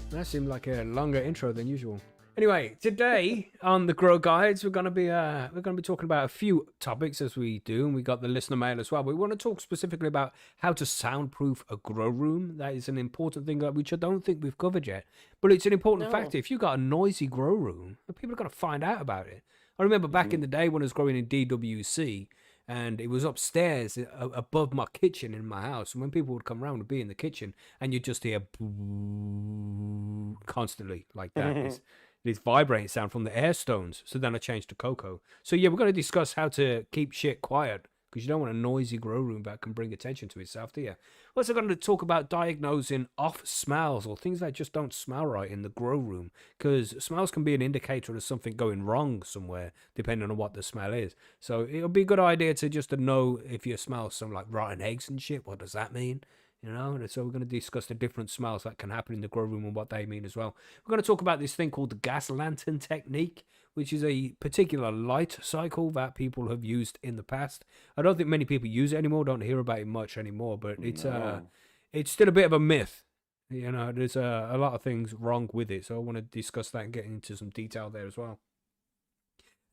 That seemed like a longer intro than usual. Anyway, today on the Grow Guides, we're gonna be talking about a few topics as we do, and we got the listener mail as well. We want to talk specifically about how to soundproof a grow room. That is an important thing which I don't think we've covered yet, but it's an important No. factor. If you've got a noisy grow room, people are gonna find out about it. I remember back in the day when I was growing in DWC, and it was upstairs above my kitchen in my house. And when people would come around, would be in the kitchen, and you'd just hear constantly like that. This vibrating sound from the air stones. So then I changed to cocoa. So yeah, we're going to discuss how to keep shit quiet, because you don't want a noisy grow room that can bring attention to itself, do you? We're also going to talk about diagnosing off smells or things that just don't smell right in the grow room, because smells can be an indicator of something going wrong somewhere, depending on what the smell is. So it'll be a good idea to know if you smell some like rotten eggs and shit. What does that mean? You know, and so we're going to discuss the different smells that can happen in the grow room and what they mean as well. We're going to talk about this thing called the gas lantern technique, which is a particular light cycle that people have used in the past. I don't think many people use it anymore. Don't hear about it much anymore, but it's still a bit of a myth. You know, there's a lot of things wrong with it, so I want to discuss that and get into some detail there as well.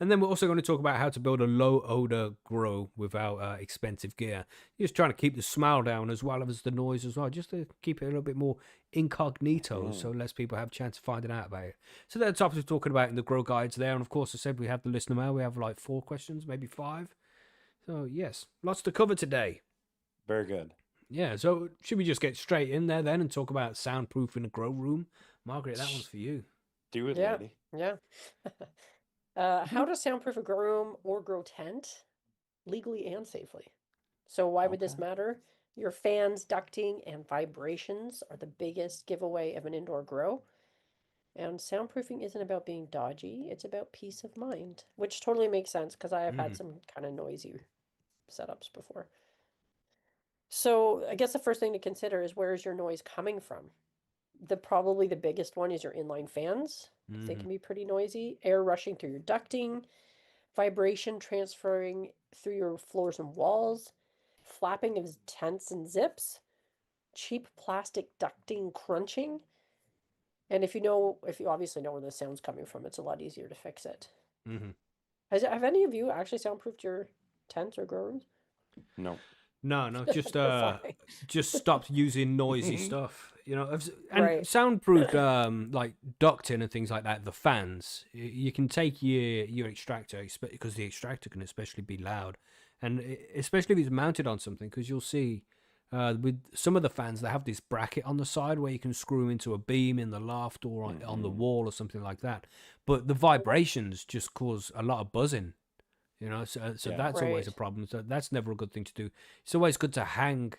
And then we're also going to talk about how to build a low odor grow without expensive gear. You're just trying to keep the smell down as well as the noise as well, just to keep it a little bit more incognito, so less people have a chance of finding out about it. So that's the topics we're talking about in the grow guides there. And of course, I said we have the listener mail. We have like 4 questions, maybe 5. So yes, lots to cover today. Very good. Yeah, so should we just get straight in there then and talk about soundproofing a grow room? Margaret, that one's for you. Do it, Yeah. lady. Yeah. How to soundproof a grow room or grow tent legally and safely. So why would this Okay. matter? Your fans, ducting, and vibrations are the biggest giveaway of an indoor grow. And soundproofing isn't about being dodgy, it's about peace of mind, which totally makes sense because I have had some kind of noisy setups before. So I guess the first thing to consider is, where is your noise coming from? Probably the biggest one is your inline fans. They can be pretty noisy. Air rushing through your ducting, vibration transferring through your floors and walls, flapping of tents and zips, cheap plastic ducting crunching. And if you obviously know where the sound's coming from, it's a lot easier to fix it. Have any of you actually soundproofed your tents or grow rooms? No. No, just Fine. just stopped using noisy stuff, you know. And Right. soundproofed like ducting and things like that. The fans, you can take your extractor, because the extractor can especially be loud, and especially if it's mounted on something, because you'll see with some of the fans they have this bracket on the side where you can screw them into a beam in the loft or on the wall or something like that. But the vibrations just cause a lot of buzzing. You know, so that's always a Right. problem. So that's never a good thing to do. It's always good to hang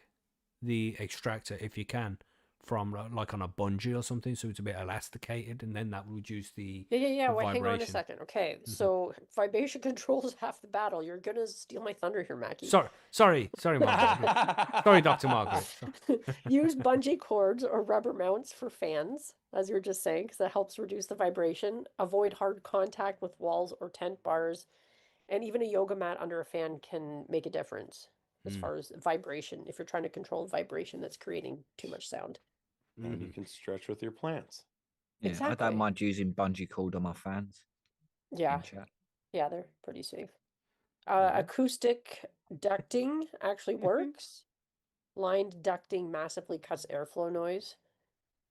the extractor if you can from like on a bungee or something, so it's a bit elasticated, and then that will reduce the Yeah. the Wait, hang on a vibration. second. Okay, so vibration control is half the battle. You're gonna steal my thunder here, Mackie. Sorry, Margaret. Sorry, Dr. Margaret. Use bungee cords or rubber mounts for fans, as you were just saying, because that helps reduce the vibration. Avoid hard contact with walls or tent bars, and even a yoga mat under a fan can make a difference as far as vibration, if you're trying to control vibration that's creating too much sound. And you can stretch with your plants. Yeah, I Exactly. don't mind using bungee cord on my fans. Yeah, in chat. yeah, they're pretty safe. Acoustic ducting actually works. Lined ducting massively cuts airflow noise.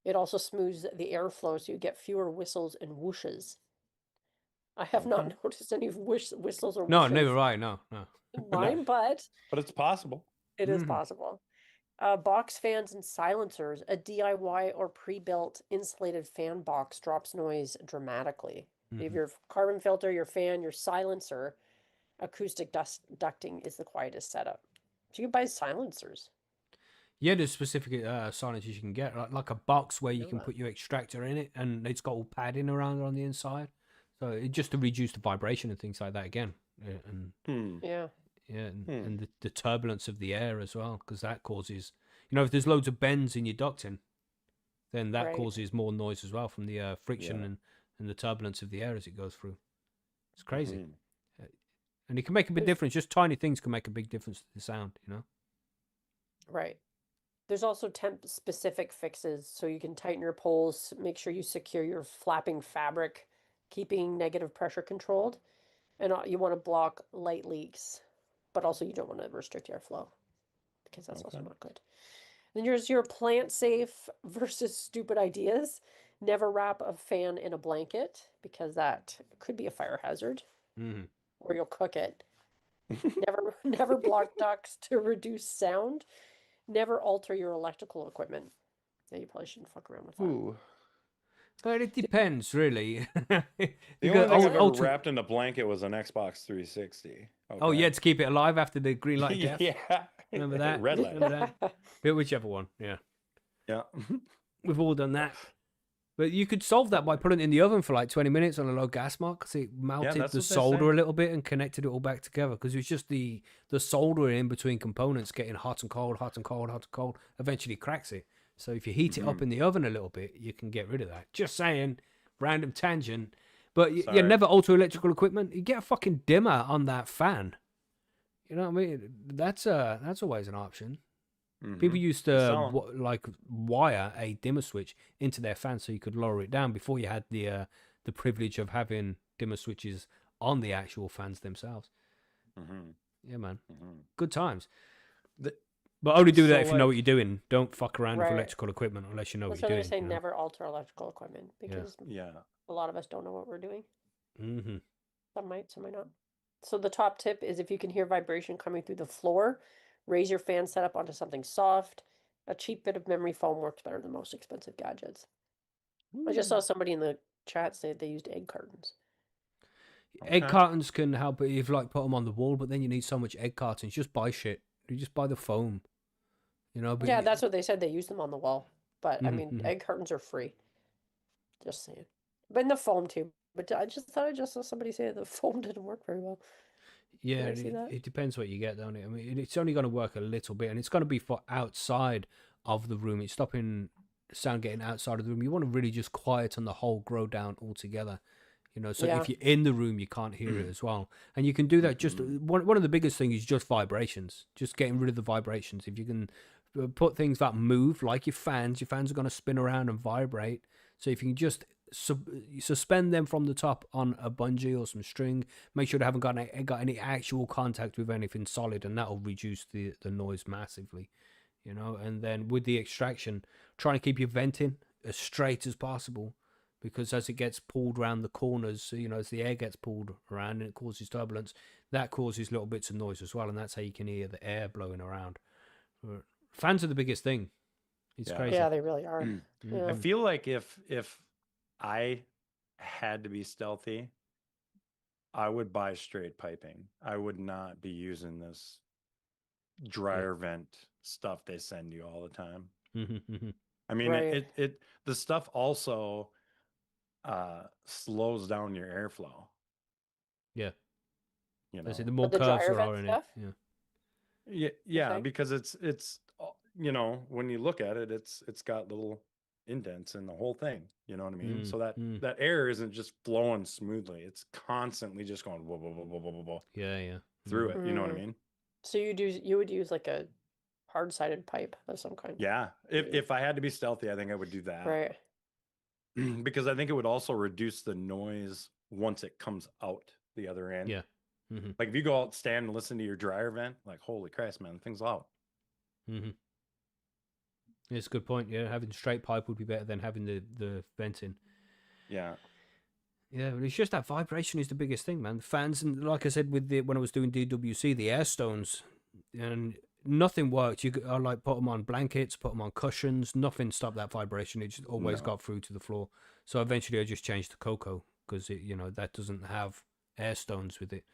It also smooths the airflow so you get fewer whistles and whooshes. I have not noticed any whistles or No, whooshes never right. No. in mine, but But it's possible. it is possible. Box fans and silencers. A DIY or pre-built insulated fan box drops noise dramatically. You have your carbon filter, your fan, your silencer. Acoustic ducting is the quietest setup. So you can buy silencers. Yeah, there's specific silencers you can get, like a box where you can put your extractor in it, and it's got all padding around on the inside, so it just to reduce the vibration and things like that again, and Yeah. and the turbulence of the air as well, because that causes, if there's loads of bends in your ducting, then that Right. causes more noise as well from the friction and the turbulence of the air as it goes through. It's crazy. And it can make a big difference. Just tiny things can make a big difference to the sound, Right. There's also temp-specific fixes, so you can tighten your poles, make sure you secure your flapping fabric keeping negative pressure controlled, and you want to block light leaks, but also you don't want to restrict airflow because that's also not good. Then here's your plant safe versus stupid ideas. Never wrap a fan in a blanket because that could be a fire hazard, or you'll cook it. Never block ducts to reduce sound. Never alter your electrical equipment. Yeah, you probably shouldn't fuck around with that. Ooh. But it depends, really. The only thing I've ever wrapped in a blanket was an Xbox 360. Okay. Oh, yeah, to keep it alive after the green light death. Yeah. Remember that? Red light. Remember that? But whichever one, yeah. Yeah. We've all done that. But you could solve that by putting it in the oven for like 20 minutes on a low gas mark because it melted the solder a little bit and connected it all back together because it was just the solder in between components getting hot and cold, hot and cold, hot and cold, eventually cracks it. So if you heat it up in the oven a little bit, you can get rid of that. Just saying, random tangent. But you never alter electrical equipment. You get a fucking dimmer on that fan. You know what I mean? That's always an option. People used to wire a dimmer switch into their fan so you could lower it down before you had the privilege of having dimmer switches on the actual fans themselves. Yeah, man. Good times. But only do that if you know what you're doing. Don't fuck around with electrical equipment unless you know what you're doing. That's why they say never alter electrical equipment because a lot of us don't know what we're doing. Some might not. So the top tip is if you can hear vibration coming through the floor, raise your fan setup onto something soft. A cheap bit of memory foam works better than most expensive gadgets. I just saw somebody in the chat say they used egg cartons. Egg cartons can help if you put them on the wall, but then you need so much egg cartons. Just buy shit. You just buy the foam. You know, but yeah, that's what they said. They use them on the wall. But I mean, egg cartons are free. Just saying. But in the foam too. But I just saw somebody say the foam didn't work very well. Yeah, it depends what you get, don't it? I mean, it's only going to work a little bit, and it's going to be for outside of the room. It's stopping sound getting outside of the room. You want to really just quieten the whole grow down altogether. You know, so if you're in the room, you can't hear it as well. And you can do that just, one of the biggest things is just vibrations, just getting rid of the vibrations. If you can put things that move, like your fans are going to spin around and vibrate. So if you can just suspend them from the top on a bungee or some string, make sure they haven't got any actual contact with anything solid, and that'll reduce the noise massively. You know, and then with the extraction, try to keep your venting as straight as possible. Because as it gets pulled around the corners, you know, as the air gets pulled around and it causes turbulence, that causes little bits of noise as well, and that's how you can hear the air blowing around. Fans are the biggest thing. It's crazy. Yeah, they really are. I feel like if I had to be stealthy, I would buy straight piping. I would not be using this dryer vent stuff they send you all the time. I mean, the stuff also slows down your airflow. Yeah. You know, the more curves there are in it. Yeah, because it's you know, when you look at it, it's got little indents in the whole thing. You know what I mean? So that air isn't just flowing smoothly. It's constantly just going whoa, whoa, whoa, whoa, whoa, whoa, yeah through it. You know what I mean? So you would use like a hard-sided pipe of some kind. Yeah. If I had to be stealthy, I think I would do that. Right. Because I think it would also reduce the noise once it comes out the other end. Yeah. Like if you go out, stand and listen to your dryer vent, like holy Christ, man, the thing's loud. It's a good point. Yeah, having straight pipe would be better than having the venting. Yeah. Yeah, but it's just that vibration is the biggest thing, man. The fans, and like I said when I was doing DWC, the air stones, and nothing worked. I put them on blankets, put them on cushions. Nothing stopped that vibration. It just always got through to the floor. So eventually, I just changed to cocoa because that doesn't have air stones with it.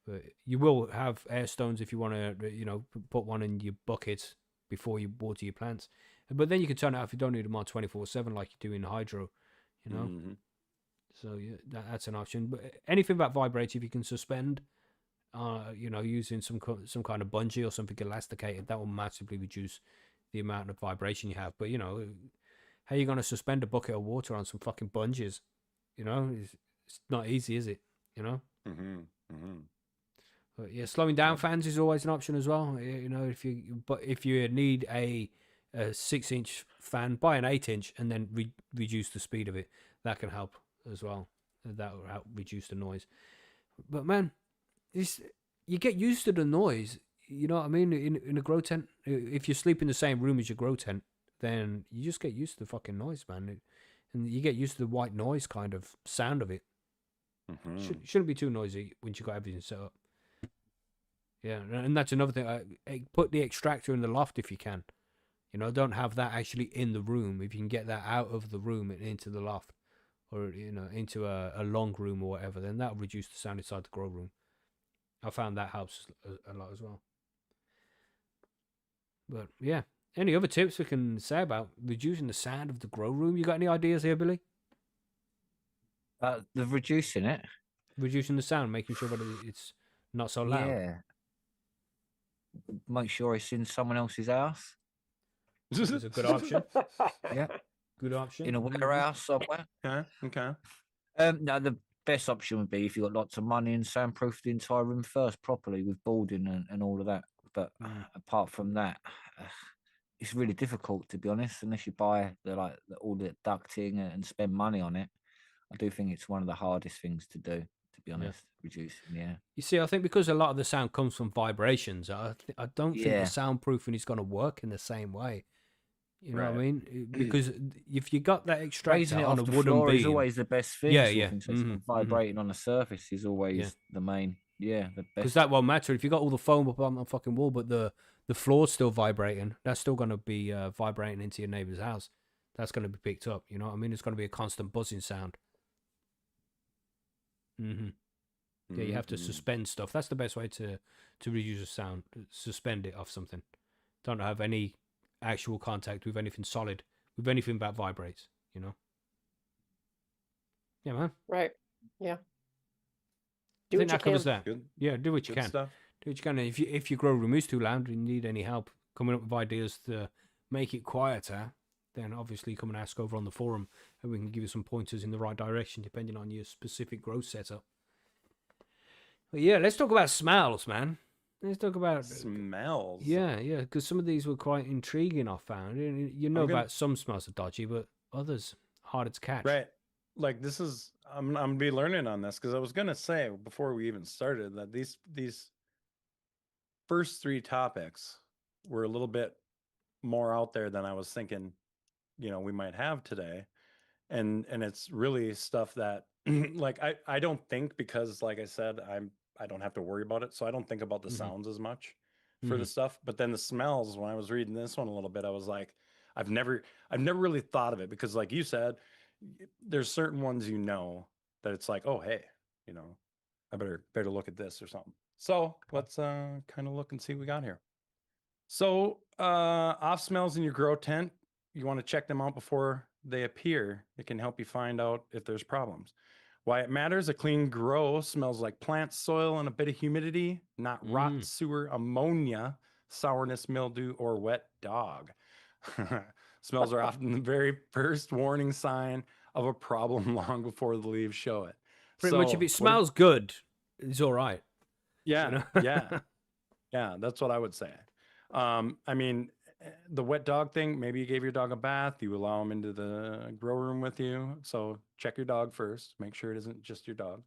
But you will have air stones if you want to, put one in your bucket before you water your plants. But then you can turn it off if you don't need them on 24/7 like you do in hydro, you know. So yeah, that's an option. But anything that vibrates, if you can suspend, using some kind of bungee or something elasticated, that will massively reduce the amount of vibration you have. But how are you going to suspend a bucket of water on some fucking bungees? It's not easy, is it? But yeah, slowing down fans is always an option as well. If you need a 6-inch fan, buy an 8-inch and then reduce the speed of it. That can help as well. That will help reduce the noise. But man, you get used to the noise. You know what I mean? In a grow tent, if you sleep in the same room as your grow tent, then you just get used to the fucking noise, man. And you get used to the white noise kind of sound of it. Shouldn't be too noisy once you got everything set up. Yeah, and that's another thing. Put the extractor in the loft if you can. You know, don't have that actually in the room. If you can get that out of the room and into the loft, or into a long room or whatever, then that'll reduce the sound inside the grow room. I found that helps a lot as well. But yeah, any other tips we can say about reducing the sound of the grow room? You got any ideas here, Billy? The reducing it. Reducing the sound, making sure that it's not so loud. Yeah. Make sure it's in someone else's house. It's a good option. Yeah. Good option. In a warehouse somewhere. Okay. No, the best option would be if you got lots of money and soundproof the entire room first properly with boarding and all of that. But apart from that, it's really difficult, to be honest, unless you buy all the ducting and spend money on it. I do think it's one of the hardest things to do, to be honest, reducing, You see, I think because a lot of the sound comes from vibrations, I don't think the soundproofing is going to work in the same way. You know what I mean? Because if you got that extractor on a wooden beam, is always the best thing. Yeah. Vibrating on the surface is always the main, the best. Because that won't matter if you got all the foam up on the fucking wall, but the floor's still vibrating. That's still going to be vibrating into your neighbor's house. That's going to be picked up. You know what I mean? It's going to be a constant buzzing sound. Yeah, you have to suspend stuff. That's the best way to reduce a sound. Suspend it off something. Don't have any actual contact with anything solid, with anything that vibrates, you know? Yeah, man. Right. Yeah. I think that covers that. Good. Yeah, do what you can. Stuff. Do what you can. And if your grow room is too loud and you need any help coming up with ideas to make it quieter, then obviously come and ask over on the forum and we can give you some pointers in the right direction depending on your specific growth setup. But yeah, let's talk about smells, man. Let's talk about smells. Yeah, because some of these were quite intriguing, I found. You know about some smells are dodgy, but others harder to catch. Right. Like this is, I'm gonna be learning on this because I was gonna say before we even started that these first three topics were a little bit more out there than I was thinking, we might have today. And it's really stuff that like I don't think, because like I said, I don't have to worry about it. So I don't think about the sounds as much for the stuff. But then the smells, when I was reading this one a little bit, I was like, I've never really thought of it, because like you said, there's certain ones that it's like, oh hey, I better look at this or something. So let's kind of look and see what we got here. So off smells in your grow tent, you want to check them out before they appear. It can help you find out if there's problems. Why it matters: a clean grow smells like plant, soil, and a bit of humidity, not rot, sewer, ammonia, sourness, mildew, or wet dog. Smells are often the very first warning sign of a problem long before the leaves show it. Pretty much if it smells good, it's all right. Yeah, yeah, that's what I would say. I mean, the wet dog thing, maybe you gave your dog a bath, you allow him into the grow room with you. So check your dog first, make sure it isn't just your dog.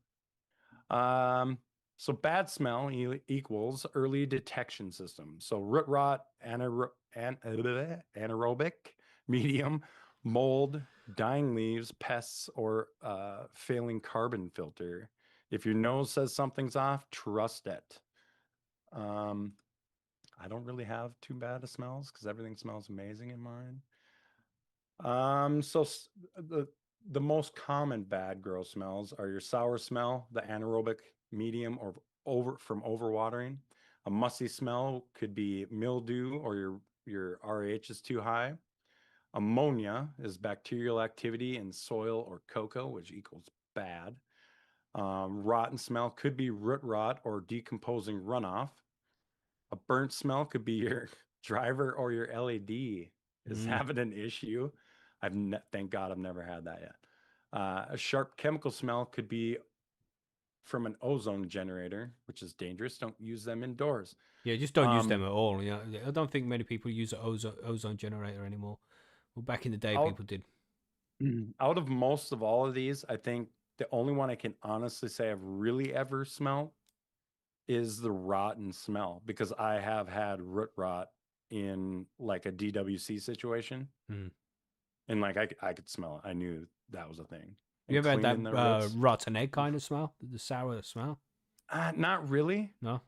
So bad smell equals early detection system. So root rot, anaerobic, medium, mold, dying leaves, pests, or failing carbon filter. If your nose says something's off, trust it. I don't really have too bad of smells because everything smells amazing in mine. So the most common bad grow smells are your sour smell, the anaerobic, medium, or from overwatering. A musty smell could be mildew or your RH is too high. Ammonia is bacterial activity in soil or cocoa, which equals bad. Rotten smell could be root rot or decomposing runoff. A burnt smell could be your driver or your LED is having an issue. Thank God I've never had that yet. A sharp chemical smell could be from an ozone generator, which is dangerous. Don't use them indoors. Yeah, just don't use them at all. Yeah, I don't think many people use an ozone generator anymore. Well, back in the day, people did. Out of most of all of these, I think The only one I can honestly say I've really ever smelled is the rotten smell, because I have had root rot in like a DWC situation. Mm. And like I could smell it. I knew that was a thing. You And ever had that cleaning the roots, rotten egg kind of smell? The sour smell? not really. No?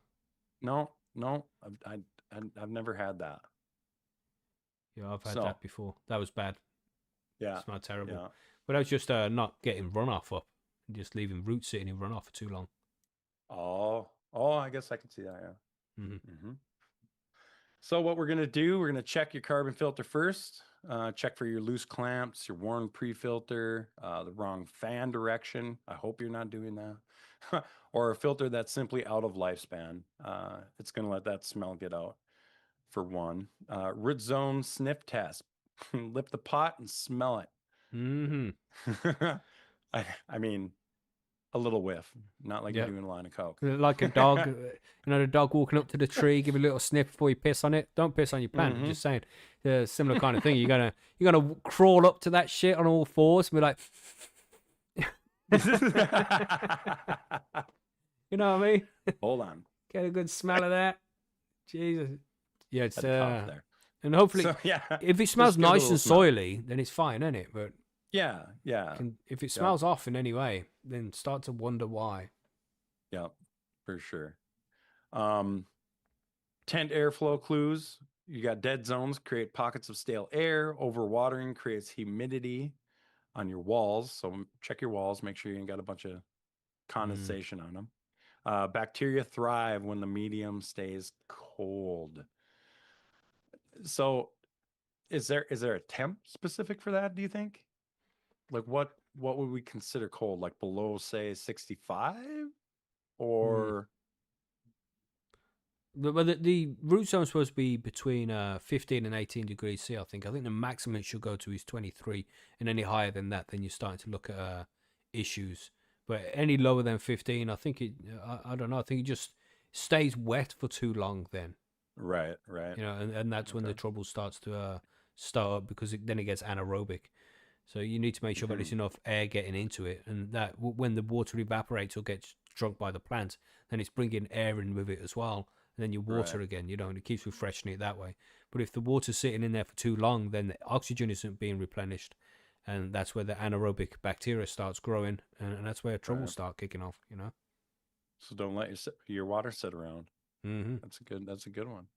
No. I've never had that. Yeah, I've had So that before. That was bad. yeah, Smelled terrible. yeah. But I was just not getting runoff up. Just leaving roots sitting in runoff for too long. Oh, I guess I can see that. Yeah. Mm-hmm. So what we're gonna do, we're gonna check your carbon filter first. Check for your loose clamps, your worn pre-filter, the wrong fan direction. I hope you're not doing that. Or a filter that's simply out of lifespan. It's gonna let that smell get out, for one. Root zone sniff test. Lift the pot and smell it. Mm-hmm. I mean, a little whiff, not like Yeah. you're doing a line of coke. Like a dog, the dog walking up to the tree, give a little sniff before you piss on it. Don't piss on your plant. I'm just saying, similar kind of thing. You're gonna crawl up to that shit on all fours and be like, you know what I mean? Hold on. Get a good smell of that. Jesus. Yeah, it's Had to cough there. and hopefully, So, yeah, if it smells just give it a nice little and smell. soily, then it's fine, isn't it? But Yeah. if it smells off in any way, then start to wonder why. Yep, for sure. Tent airflow clues. You got dead zones, create pockets of stale air. Overwatering creates humidity on your walls. So check your walls, make sure you ain't got a bunch of condensation on them. Bacteria thrive when the medium stays cold. So is there a temp specific for that, do you think? Like what would we consider cold? Like below, say, 65? Or But the root zone is supposed to be between 15 and 18 degrees C, I think. I think the maximum it should go to is 23, and any higher than that, then you're starting to look at issues. But any lower than 15, I think I don't know. I think it just stays wet for too long then. right. And that's when the trouble starts to start up, because then it gets anaerobic. So you need to make sure that there's enough air getting into it, and that when the water evaporates or gets drunk by the plant, then it's bringing air in with it as well. And then you water again, and it keeps refreshing it that way. But if the water's sitting in there for too long, then the oxygen isn't being replenished, and that's where the anaerobic bacteria starts growing, and that's where trouble start kicking off. So don't let your water sit around. Mm-hmm. That's a good one.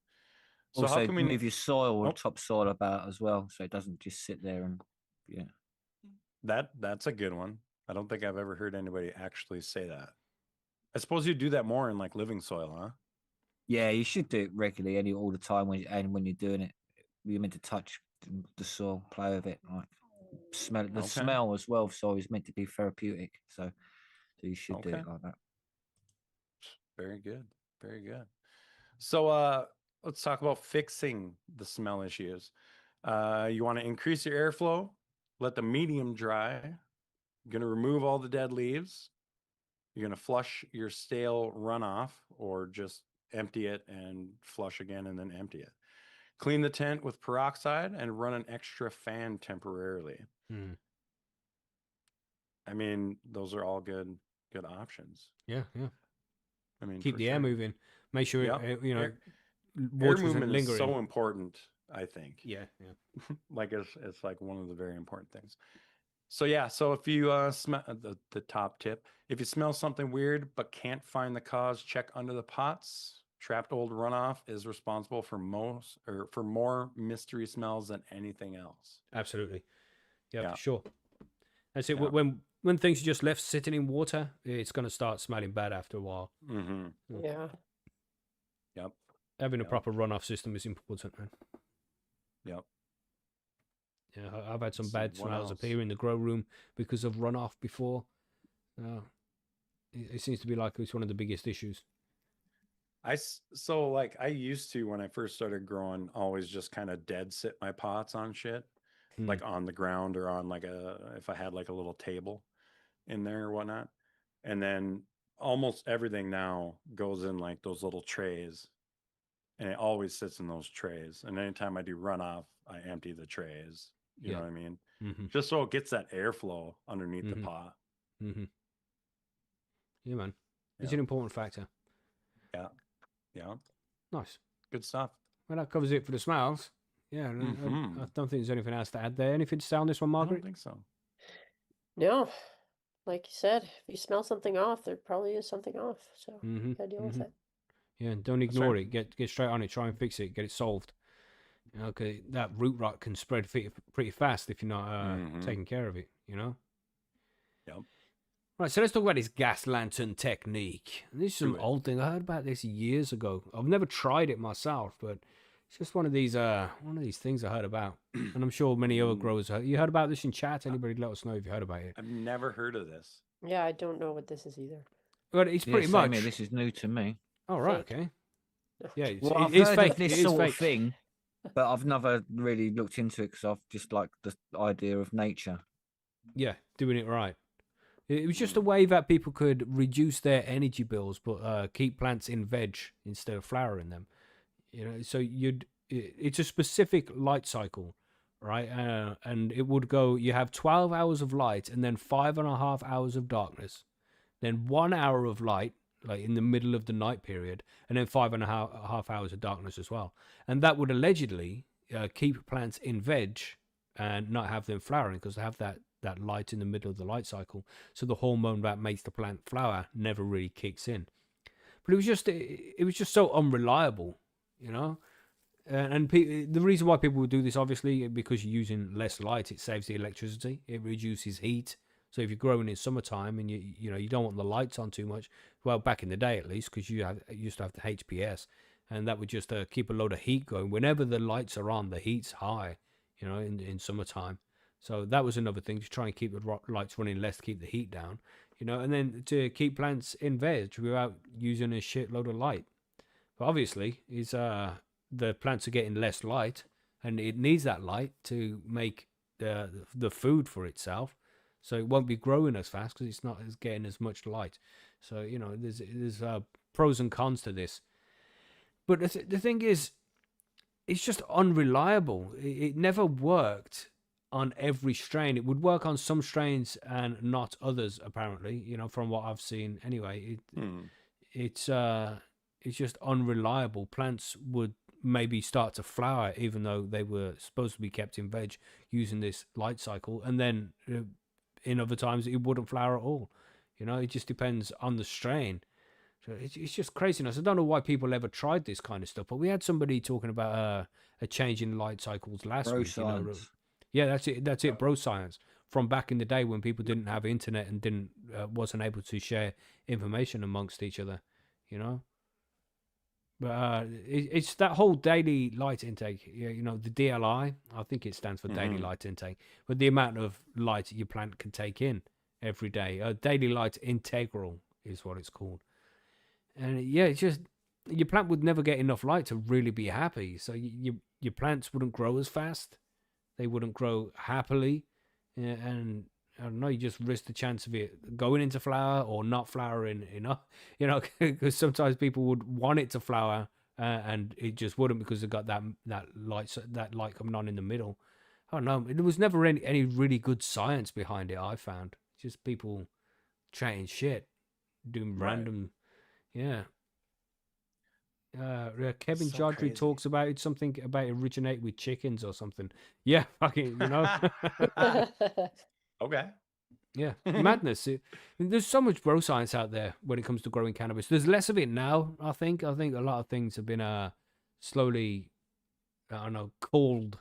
So Also, how can we move your soil or Oh. topsoil about as well, so it doesn't just sit there and That's a good one. I don't think I've ever heard anybody actually say that. I suppose you do that more in like living soil, huh? Yeah, you should do it regularly, all the time when you're doing it. You're meant to touch the soil, play with it, like smell the Okay. smell as well. Soil is meant to be therapeutic, so you should do Okay. it like that. Very good. Very good. So let's talk about fixing the smell issues. You want to increase your airflow, let the medium dry. You're going to remove all the dead leaves. You're going to flush your stale runoff, or just empty it and flush again and then empty it. Clean the tent with peroxide and run an extra fan temporarily. I mean, those are all good options. Yeah. I mean, Keep for the sure. air moving. Make sure Yep. air movement water isn't is lingering. so important, I think. Yeah. Like it's like one of the very important things. So yeah, so if you smell the top tip, if you smell something weird but can't find the cause, check under the pots. Trapped old runoff is responsible for more mystery smells than anything else. Absolutely. Yeah, Yeah. for sure. That's it. Yeah. When things are just left sitting in water, it's going to start smelling bad after a while. Mm-hmm. Yeah. Yep. Having a proper runoff system is important, man. Yep. Yeah, I've had some Let's see, bad what smells up else? here in the grow room because of runoff before. It seems to be like it's one of the biggest issues. I used to, when I first started growing, always just kind of dead sit my pots on shit, like on the ground, or on if I had like a little table in there or whatnot. And then almost everything now goes in like those little trays, and it always sits in those trays. And anytime I do runoff, I empty the trays. You know what I mean? Mm-hmm. Just so it gets that airflow underneath the pot. Mm-hmm. Yeah, man. It's Yeah. an important factor. Yeah. Yeah. Nice. Good stuff. Well, that covers it for the smells. Yeah, I don't think there's anything else to add there. Anything to say on this one, I Margaret? don't think so. No, like you said, if you smell something off, there probably is something off. So Mm-hmm. gotta deal with it. Yeah, and don't That's ignore right. it. Get straight on it. Try and fix it. Get it solved. You know, 'cause that root rot can spread pretty fast if you're not taking care of it. You know. Yep. Right, so let's talk about this gas lantern technique. And this is some Do it. old thing. I heard about this years ago. I've never tried it myself, but it's just one of these things I heard about. And I'm sure many other growers heard. You heard about this in chat? Anybody let us know if you heard about it. I've never heard of this. Yeah, I don't know what this is either. But it's Yeah, pretty same much. here, this is new to me. Oh, right, Fake. okay. Yeah, it's, Well, I've it is heard fake. of this It is sort fake. of thing, but I've never really looked into it because I've just like the idea of nature. Yeah, doing it right. It was just a way that people could reduce their energy bills, but keep plants in veg instead of flowering them. You know, so it's a specific light cycle, right? And it would go. You have 12 hours of light, and then 5.5 hours of darkness, then 1 hour of light, like in the middle of the night period, and then 5.5 hours of darkness as well. And that would allegedly keep plants in veg and not have them flowering because they have that light in the middle of the light cycle. So the hormone that makes the plant flower never really kicks in. But it was just so unreliable, you know. The reason why people would do this, obviously, because you're using less light, it saves the electricity, it reduces heat. So if you're growing in summertime and you don't want the lights on too much, well, back in the day at least, because you used to have the HPS, and that would just keep a load of heat going. Whenever the lights are on, the heat's high, you know, in summertime. So that was another thing, to try and keep the lights running less to keep the heat down, you know, and then to keep plants in veg without using a shitload of light. But obviously, the plants are getting less light, and it needs that light to make the food for itself. So it won't be growing as fast because it's not getting as much light. So, you know, there's pros and cons to this. But the thing is, it's just unreliable. It never worked on every strain. It would work on some strains and not others, apparently, you know, from what I've seen. Anyway, it's just unreliable. Plants would maybe start to flower even though they were supposed to be kept in veg using this light cycle, and then in other times it wouldn't flower at all. You know, it just depends on the strain. So it's just craziness. I don't know why people ever tried this kind of stuff, but we had somebody talking about a change in light cycles last Bro week. You know, science. yeah, that's it, bro science. From back in the day when people didn't have internet and wasn't able to share information amongst each other, you know. But it's that whole daily light intake. You know, the DLI. I think it stands for daily light intake. But the amount of light your plant can take in every day, daily light integral is what it's called. And yeah, it's just your plant would never get enough light to really be happy. So your plants wouldn't grow as fast. They wouldn't grow happily, and I don't know. You just risk the chance of it going into flower or not flowering enough. You know, because sometimes people would want it to flower and it just wouldn't because they've got that light coming on in the middle. I don't know. There was never any really good science behind it. I found just people chatting shit, doing random. Yeah. Kevin So Jodry crazy. talks about it, something about originate with chickens or something. Yeah, fucking, you know. Okay. Yeah, madness. There's so much bro science out there when it comes to growing cannabis. There's less of it now, I think. I think a lot of things have been slowly, I don't know, called,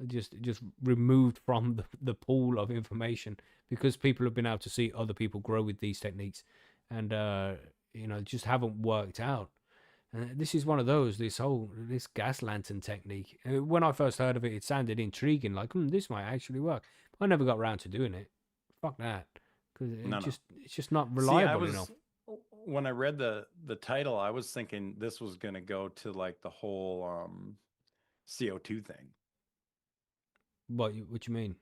just removed from the pool of information because people have been able to see other people grow with these techniques, and you know, just haven't worked out. And this is one of those. This gas lantern technique. When I first heard of it, it sounded intriguing. Like, this might actually work. But I never got around to doing it. Fuck that, because it's just not reliable enough. When I read the title, I was thinking this was going to go to like the whole CO2 thing. What you mean?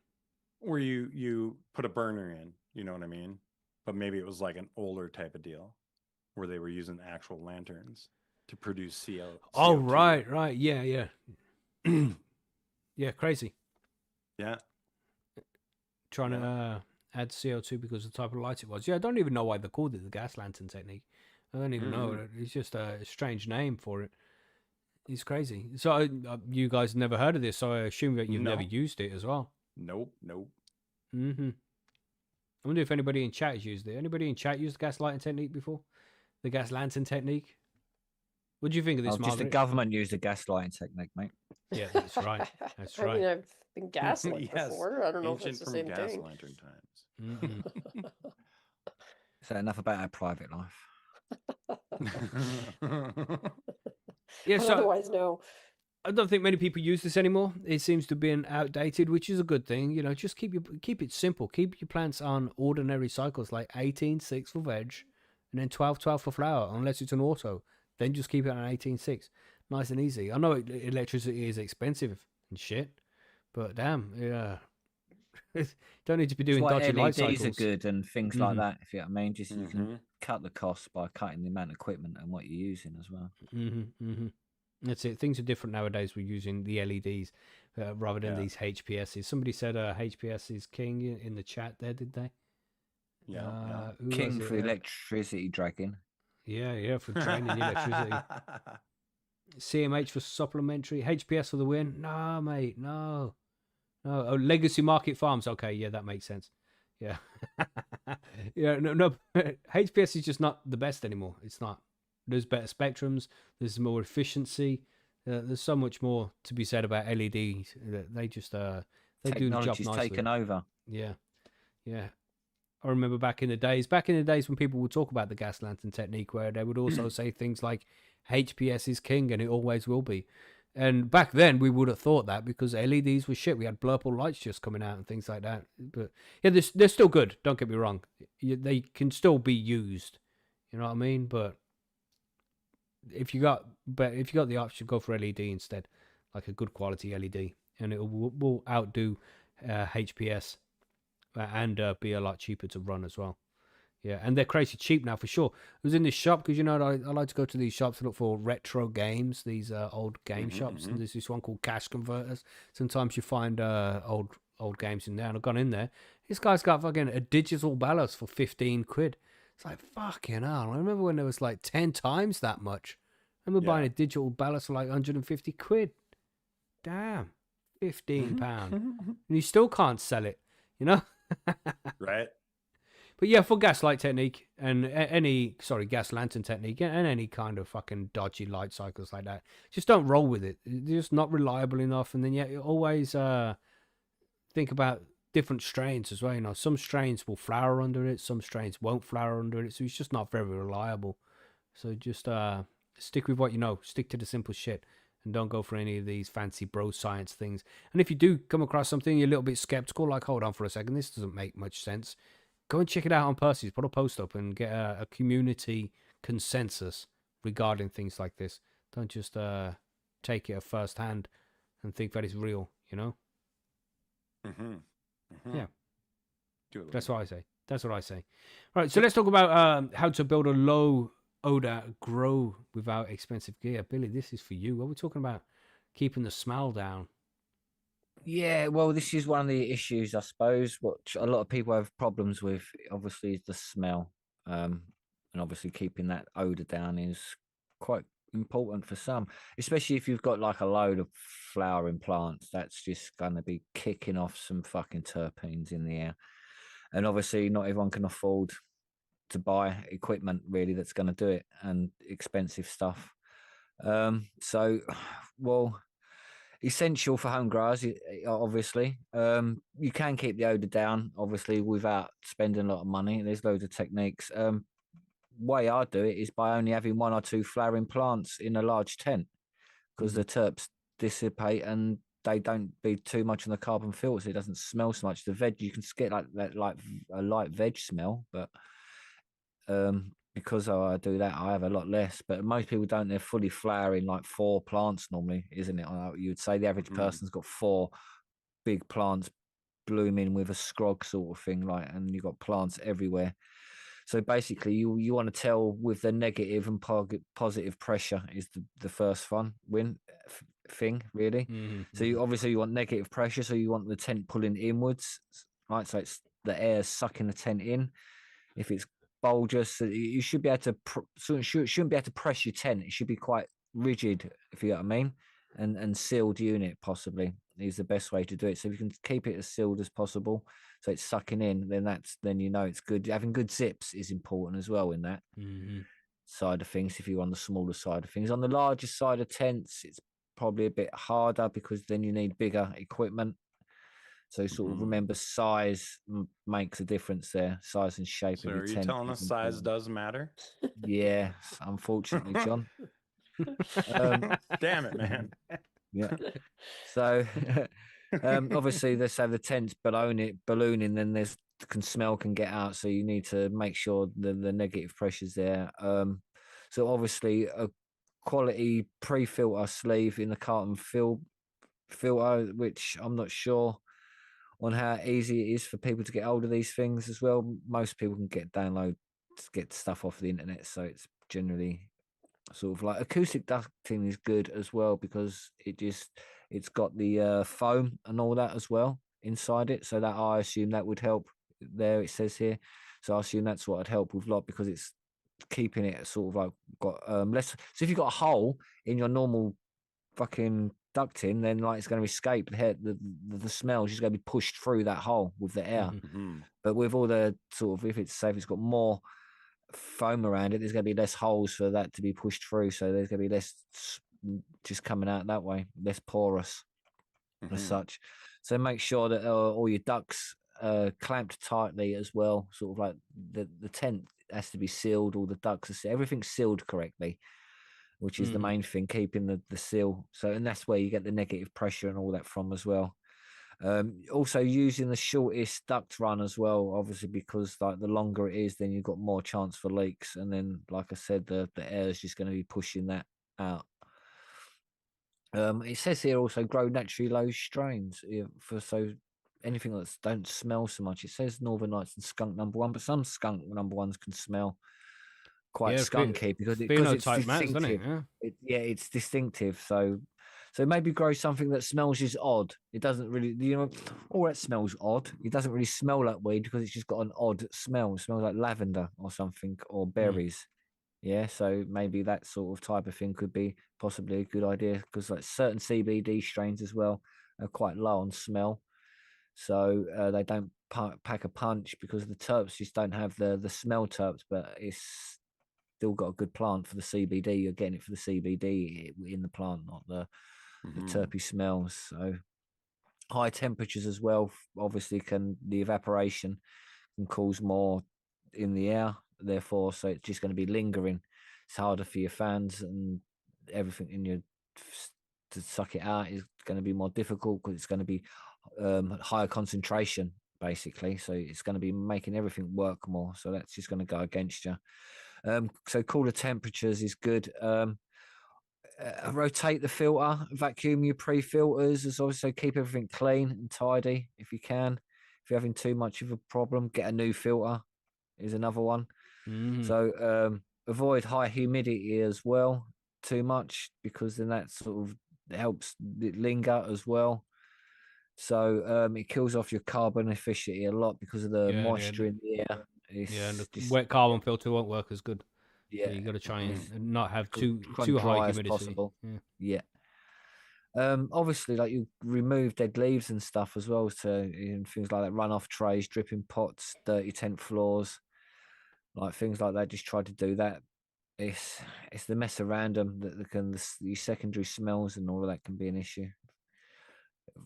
Where you put a burner in, you know what I mean? But maybe it was like an older type of deal where they were using actual lanterns to produce CO. Oh, CO2. right. Yeah. Yeah, crazy. Yeah. Trying to add CO2 because of the type of light it was. Yeah, I don't even know why they called it the gas lantern technique. I don't even know. It's just a strange name for it. It's crazy. So you guys never heard of this, so I assume that you've never used it as well. Nope. I wonder if anybody in chat has used it. Anybody in chat used the gas lighting technique before? The gas lantern technique? What do you think of this, Margaret? Just the government used the gaslighting technique, mate. Yeah, that's right. That's right. I mean, I've been gaslit before. I don't know if it's the same gas thing. lantern times. So enough about our private life. Yeah, so otherwise, no. I don't think many people use this anymore. It seems to be outdated, which is a good thing. You know, just keep it simple. Keep your plants on ordinary cycles, like 18/6 for veg, and then 12/12 for flower, unless it's an auto. Then just keep it on 18/6. Nice and easy. I know electricity is expensive and shit, but damn, yeah. Don't need to be doing dodgy light cycles. LEDs are good and things like that, if you know what I mean. Just you can cut the costs by cutting the amount of equipment and what you're using as well. That's it. Things are different nowadays. We're using the LEDs rather than these HPSs. Somebody said HPS is king in the chat there, did they? Yeah. King for electricity dragging. Yeah, for draining electricity. CMH for supplementary. HPS for the win. No, mate, no. Oh, legacy market farms. Okay, yeah, that makes sense. Yeah. Yeah, no. HPS is just not the best anymore. It's not. There's better spectrums. There's more efficiency. There's so much more to be said about LEDs. They just they do the job nicely. Technology's taken over. Yeah. I remember back in the days when people would talk about the gas lantern technique, where they would also say things like HPS is king and it always will be. And back then we would have thought that because LEDs were shit. We had blurple lights just coming out and things like that. But yeah, they're still good. Don't get me wrong. They can still be used. You know what I mean? But if you got the option, go for LED instead, like a good quality LED, and it will outdo HPS and be a lot cheaper to run as well. Yeah, and they're crazy cheap now for sure. I was in this shop because I like to go to these shops to look for retro games, these old game shops. And there's this one called Cash Converters. Sometimes you find old games in there, and I've gone in there. This guy's got fucking a digital ballast for 15 quid. It's like, fucking hell. I remember when there was like 10 times that much. I remember buying a digital ballast for like 150 quid. Damn. £15. And you still can't sell it, you know? Right. But yeah, for gaslight technique and gas lantern technique and any kind of fucking dodgy light cycles like that, just don't roll with it. It's just not reliable enough. And then you always think about different strains as well. You know, some strains will flower under it, some strains won't flower under it. So it's just not very reliable. So just stick with what you know. Stick to the simple shit. And don't go for any of these fancy bro science things. And if you do come across something you're a little bit skeptical, like, hold on for a second, this doesn't make much sense, go and check it out on Percy's. Put a post up and get a community consensus regarding things like this. Don't just take it at first hand and think that it's real, you know? Yeah. That's what I say. That's what I say. All right, so let's talk about how to build a low odor grow without expensive gear. Billy, this is for you. What are we talking about? Keeping the smell down. Yeah, well, this is one of the issues, I suppose, which a lot of people have problems with, obviously, is the smell. And obviously keeping that odor down is quite important for some, especially if you've got like a load of flowering plants. That's just going to be kicking off some fucking terpenes in the air. And obviously not everyone can afford to buy equipment really that's going to do it, and expensive stuff. So, well, essential for home growers, obviously. You can keep the odor down, obviously, without spending a lot of money. There's loads of techniques. Way I do it is by only having 1 or 2 flowering plants in a large tent, because the terps dissipate and they don't be too much on the carbon filter, so it doesn't smell so much. The veg, you can get like a light veg smell, but because I do that, I have a lot less. But most people don't. They're fully flowering like 4 plants normally, isn't it? You would say the average person's got 4 big plants blooming with a scrog sort of thing, like, and you've got plants everywhere. So basically, you want to tell with the negative and positive pressure is the first thing, really. So you want negative pressure, so you want the tent pulling inwards, right? So it's the air sucking the tent in. If it's bulbous, you should be able to shouldn't be able to press your tent. It should be quite rigid, if you know what I mean, and sealed unit possibly is the best way to do it. So if you can keep it as sealed as possible, so it's sucking in, then you know it's good. Having good zips is important as well in that side of things. If you're on the smaller side of things, on the larger side of tents, it's probably a bit harder because then you need bigger equipment. So sort of remember size makes a difference there. Size and shape So of your are you tent. telling us size does matter? Yeah, unfortunately, John. Damn it, man. Yeah. So obviously let's have the tents ballooning, then smell can get out. So you need to make sure the negative pressure's there. So obviously a quality pre-filter sleeve in the carton filter, which I'm not sure on how easy it is for people to get hold of these things as well. Most people can get stuff off the internet, so it's generally sort of like acoustic ducting is good as well because it's got the foam and all that as well inside it. So that I assume that would help. There it says here, so I assume that's what would help with a lot because it's keeping it sort of like got less. So if you've got a hole in your normal fucking ducting, then like it's going to escape the smell is just going to be pushed through that hole with the air. But with all the sort of, if it's safe, it's got more foam around it, there's going to be less holes for that to be pushed through, so there's going to be less just coming out that way, less porous as such. So make sure that all your ducts clamped tightly as well, sort of like the tent has to be sealed, all the ducts are everything's sealed correctly, which is the main thing, keeping the seal. So, and that's where you get the negative pressure and all that from as well. Also using the shortest duct run as well, obviously, because like the longer it is, then you've got more chance for leaks. And then, like I said, the air is just going to be pushing that out. It says here also grow naturally low strains so anything that don't smell so much. It says Northern Lights and skunk number 1, but some skunk number 1s can smell quite skunky because it's distinctive. It's distinctive. So maybe grow something that smells just odd. It doesn't really, that smells odd. It doesn't really smell like weed because it's just got an odd smell. It smells like lavender or something, or berries. Yeah, so maybe that sort of type of thing could be possibly a good idea because like certain CBD strains as well are quite low on smell. So they don't pack a punch because the terps just don't have the smell terps, but it's still got a good plant for the CBD. You're getting it for the CBD in the plant, not the terpy smells. So high temperatures as well, obviously, the evaporation can cause more in the air. Therefore, so it's just going to be lingering. It's harder for your fans and everything to suck it out is going to be more difficult because it's going to be higher concentration basically. So it's going to be making everything work more. So that's just going to go against you. So cooler temperatures is good. Rotate the filter, vacuum your pre-filters, as also keep everything clean and tidy if you can. If you're having too much of a problem, get a new filter is another one. So avoid high humidity as well too much because then that sort of helps it linger as well. So it kills off your carbon efficiency a lot because of the moisture in the air. The wet carbon filter won't work as good. Yeah, so you got to try and not have too high humidity as possible. Yeah. Obviously, like you remove dead leaves and stuff as well, so things like that, runoff trays, dripping pots, dirty tent floors, like things like that. Just try to do that. It's the mess around them that the secondary smells and all of that can be an issue.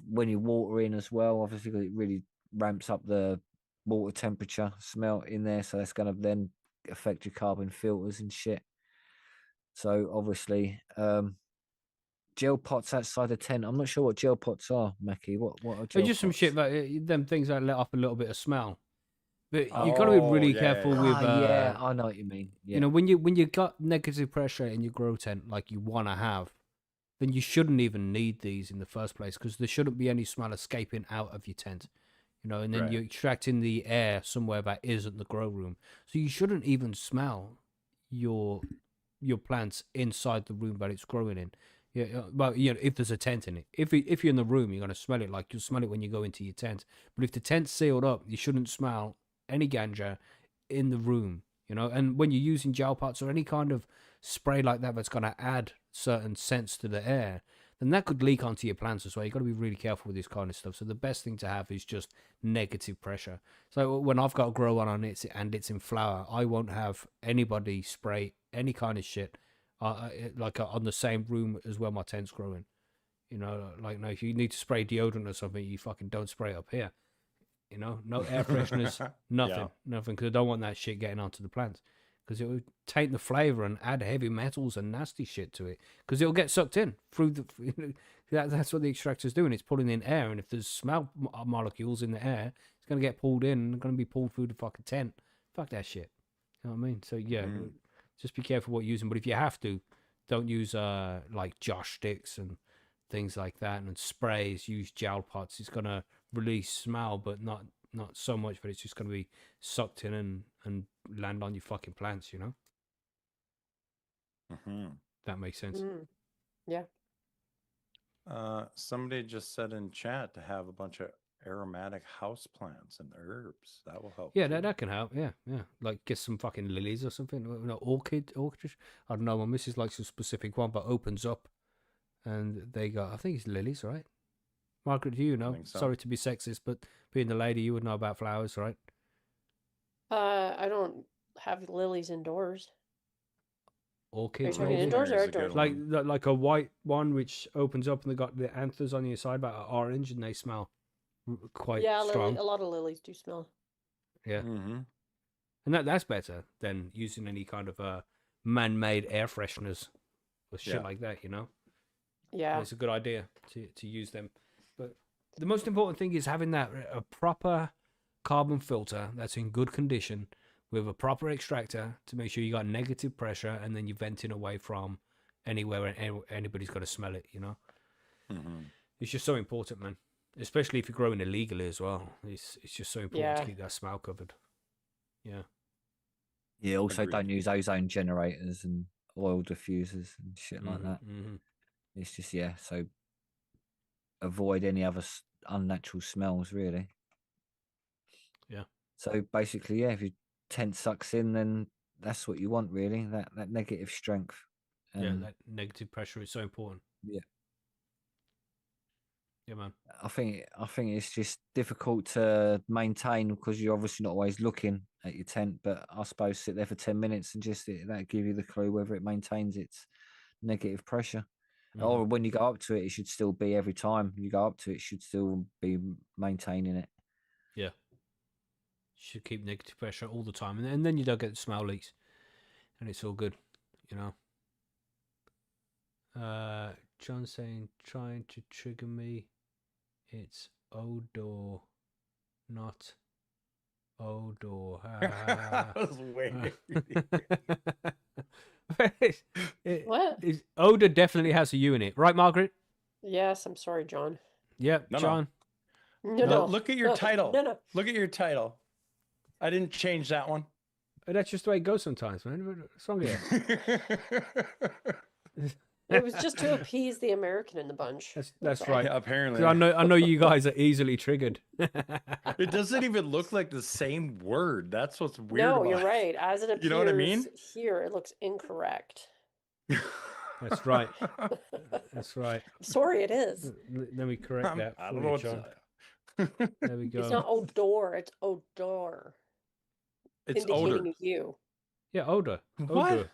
When you water in as well, obviously, because it really ramps up the water temperature smell in there, so that's going to then affect your carbon filters and shit. So obviously, gel pots outside the tent. I'm not sure what gel pots are, Macky. What are gel pots? Just some shit like them things that let off a little bit of smell. But you got to be really careful with. Yeah, I know what you mean. Yeah. You know, when you got negative pressure in your grow tent, like you want to have, then you shouldn't even need these in the first place because there shouldn't be any smell escaping out of your tent. You know, and then you're extracting the air somewhere that isn't the grow room, so you shouldn't even smell your plants inside the room that it's growing in. Yeah, well, if there's a tent in it, if you're in the room, you're gonna smell it like you'll smell it when you go into your tent. But if the tent's sealed up, you shouldn't smell any ganja in the room. And when you're using gel pots or any kind of spray like that that's gonna add certain scents to the air, then that could leak onto your plants as well. You've got to be really careful with this kind of stuff. So the best thing to have is just negative pressure. So when I've got a grow on it and it's in flower, I won't have anybody spray any kind of shit on the same room as where my tent's growing. No, if you need to spray deodorant or something, you fucking don't spray up here. No air fresheners, nothing, nothing, because I don't want that shit getting onto the plants, because it would taint the flavor and add heavy metals and nasty shit to it, because it'll get sucked in through the. That's what the extractor's doing. It's pulling in air, and if there's smell molecules in the air, it's gonna get pulled in and gonna be pulled through the fucking tent. Fuck that shit. You know what I mean? So yeah. Just be careful what you're using, but if you have to, don't use like Josh sticks and things like that, and sprays. Use gel pots. It's gonna release smell, but not so much. But it's just gonna be sucked in and land on your fucking plants. That makes sense. Yeah. Somebody just said in chat to have a bunch of aromatic house plants and herbs. That will help. Yeah, that can help. Yeah. Like get some fucking lilies or something. Orchid. I don't know. My missus likes a specific one, but opens up, and they got. I think it's lilies, right? Margaret, do you know? So. Sorry to be sexist, but being the lady, you would know about flowers, right? I don't have lilies indoors. Orchids. Are you talking indoors or outdoors? Like a white one which opens up and they got the anthers on your side, but are orange, and they smell quite strong. A lot of lilies do smell. Yeah. And that's better than using any kind of man-made air fresheners or shit like that. Yeah, it's a good idea to use them. But the most important thing is having a proper carbon filter that's in good condition with a proper extractor to make sure you got negative pressure, and then you're venting away from anywhere anybody's got to smell it. It's just so important, man. Especially if you're growing illegally as well. It's just so important to keep that smell covered. Yeah. Yeah, also don't use ozone generators and oil diffusers and shit like that. It's just, so avoid any other unnatural smells, really. Yeah. So basically, if your tent sucks in, then that's what you want, really, that negative strength. That negative pressure is so important. Yeah. Yeah, man. I think it's just difficult to maintain because you're obviously not always looking at your tent. But I suppose sit there for 10 minutes and just that give you the clue whether it maintains its negative pressure. Or when you go up to it, it should still be every time you go up to it, should still be maintaining it. Yeah. Should keep negative pressure all the time, and then you don't get the smell leaks, and it's all good, John saying trying to trigger me. It's odor, not odor. I was waiting. What? Odor definitely has a U in it, right, Margaret? Yes, I'm sorry, John. Yep, No, John. No. Look at your title. No. Look at your title. I didn't change that one. That's just the way it goes sometimes, man. What's wrong with you? It was just to appease the American in the bunch. That's right. Yeah, apparently. I know you guys are easily triggered. It doesn't even look like the same word. That's what's weird. No, about you're it. right. As it appears You know what I mean? here, it looks incorrect. That's right. That's right. Sorry, it is. Let me correct that. I don't know what John. There we go. It's not odor, it's odor. It's indicating odor. you. Yeah, odor. What?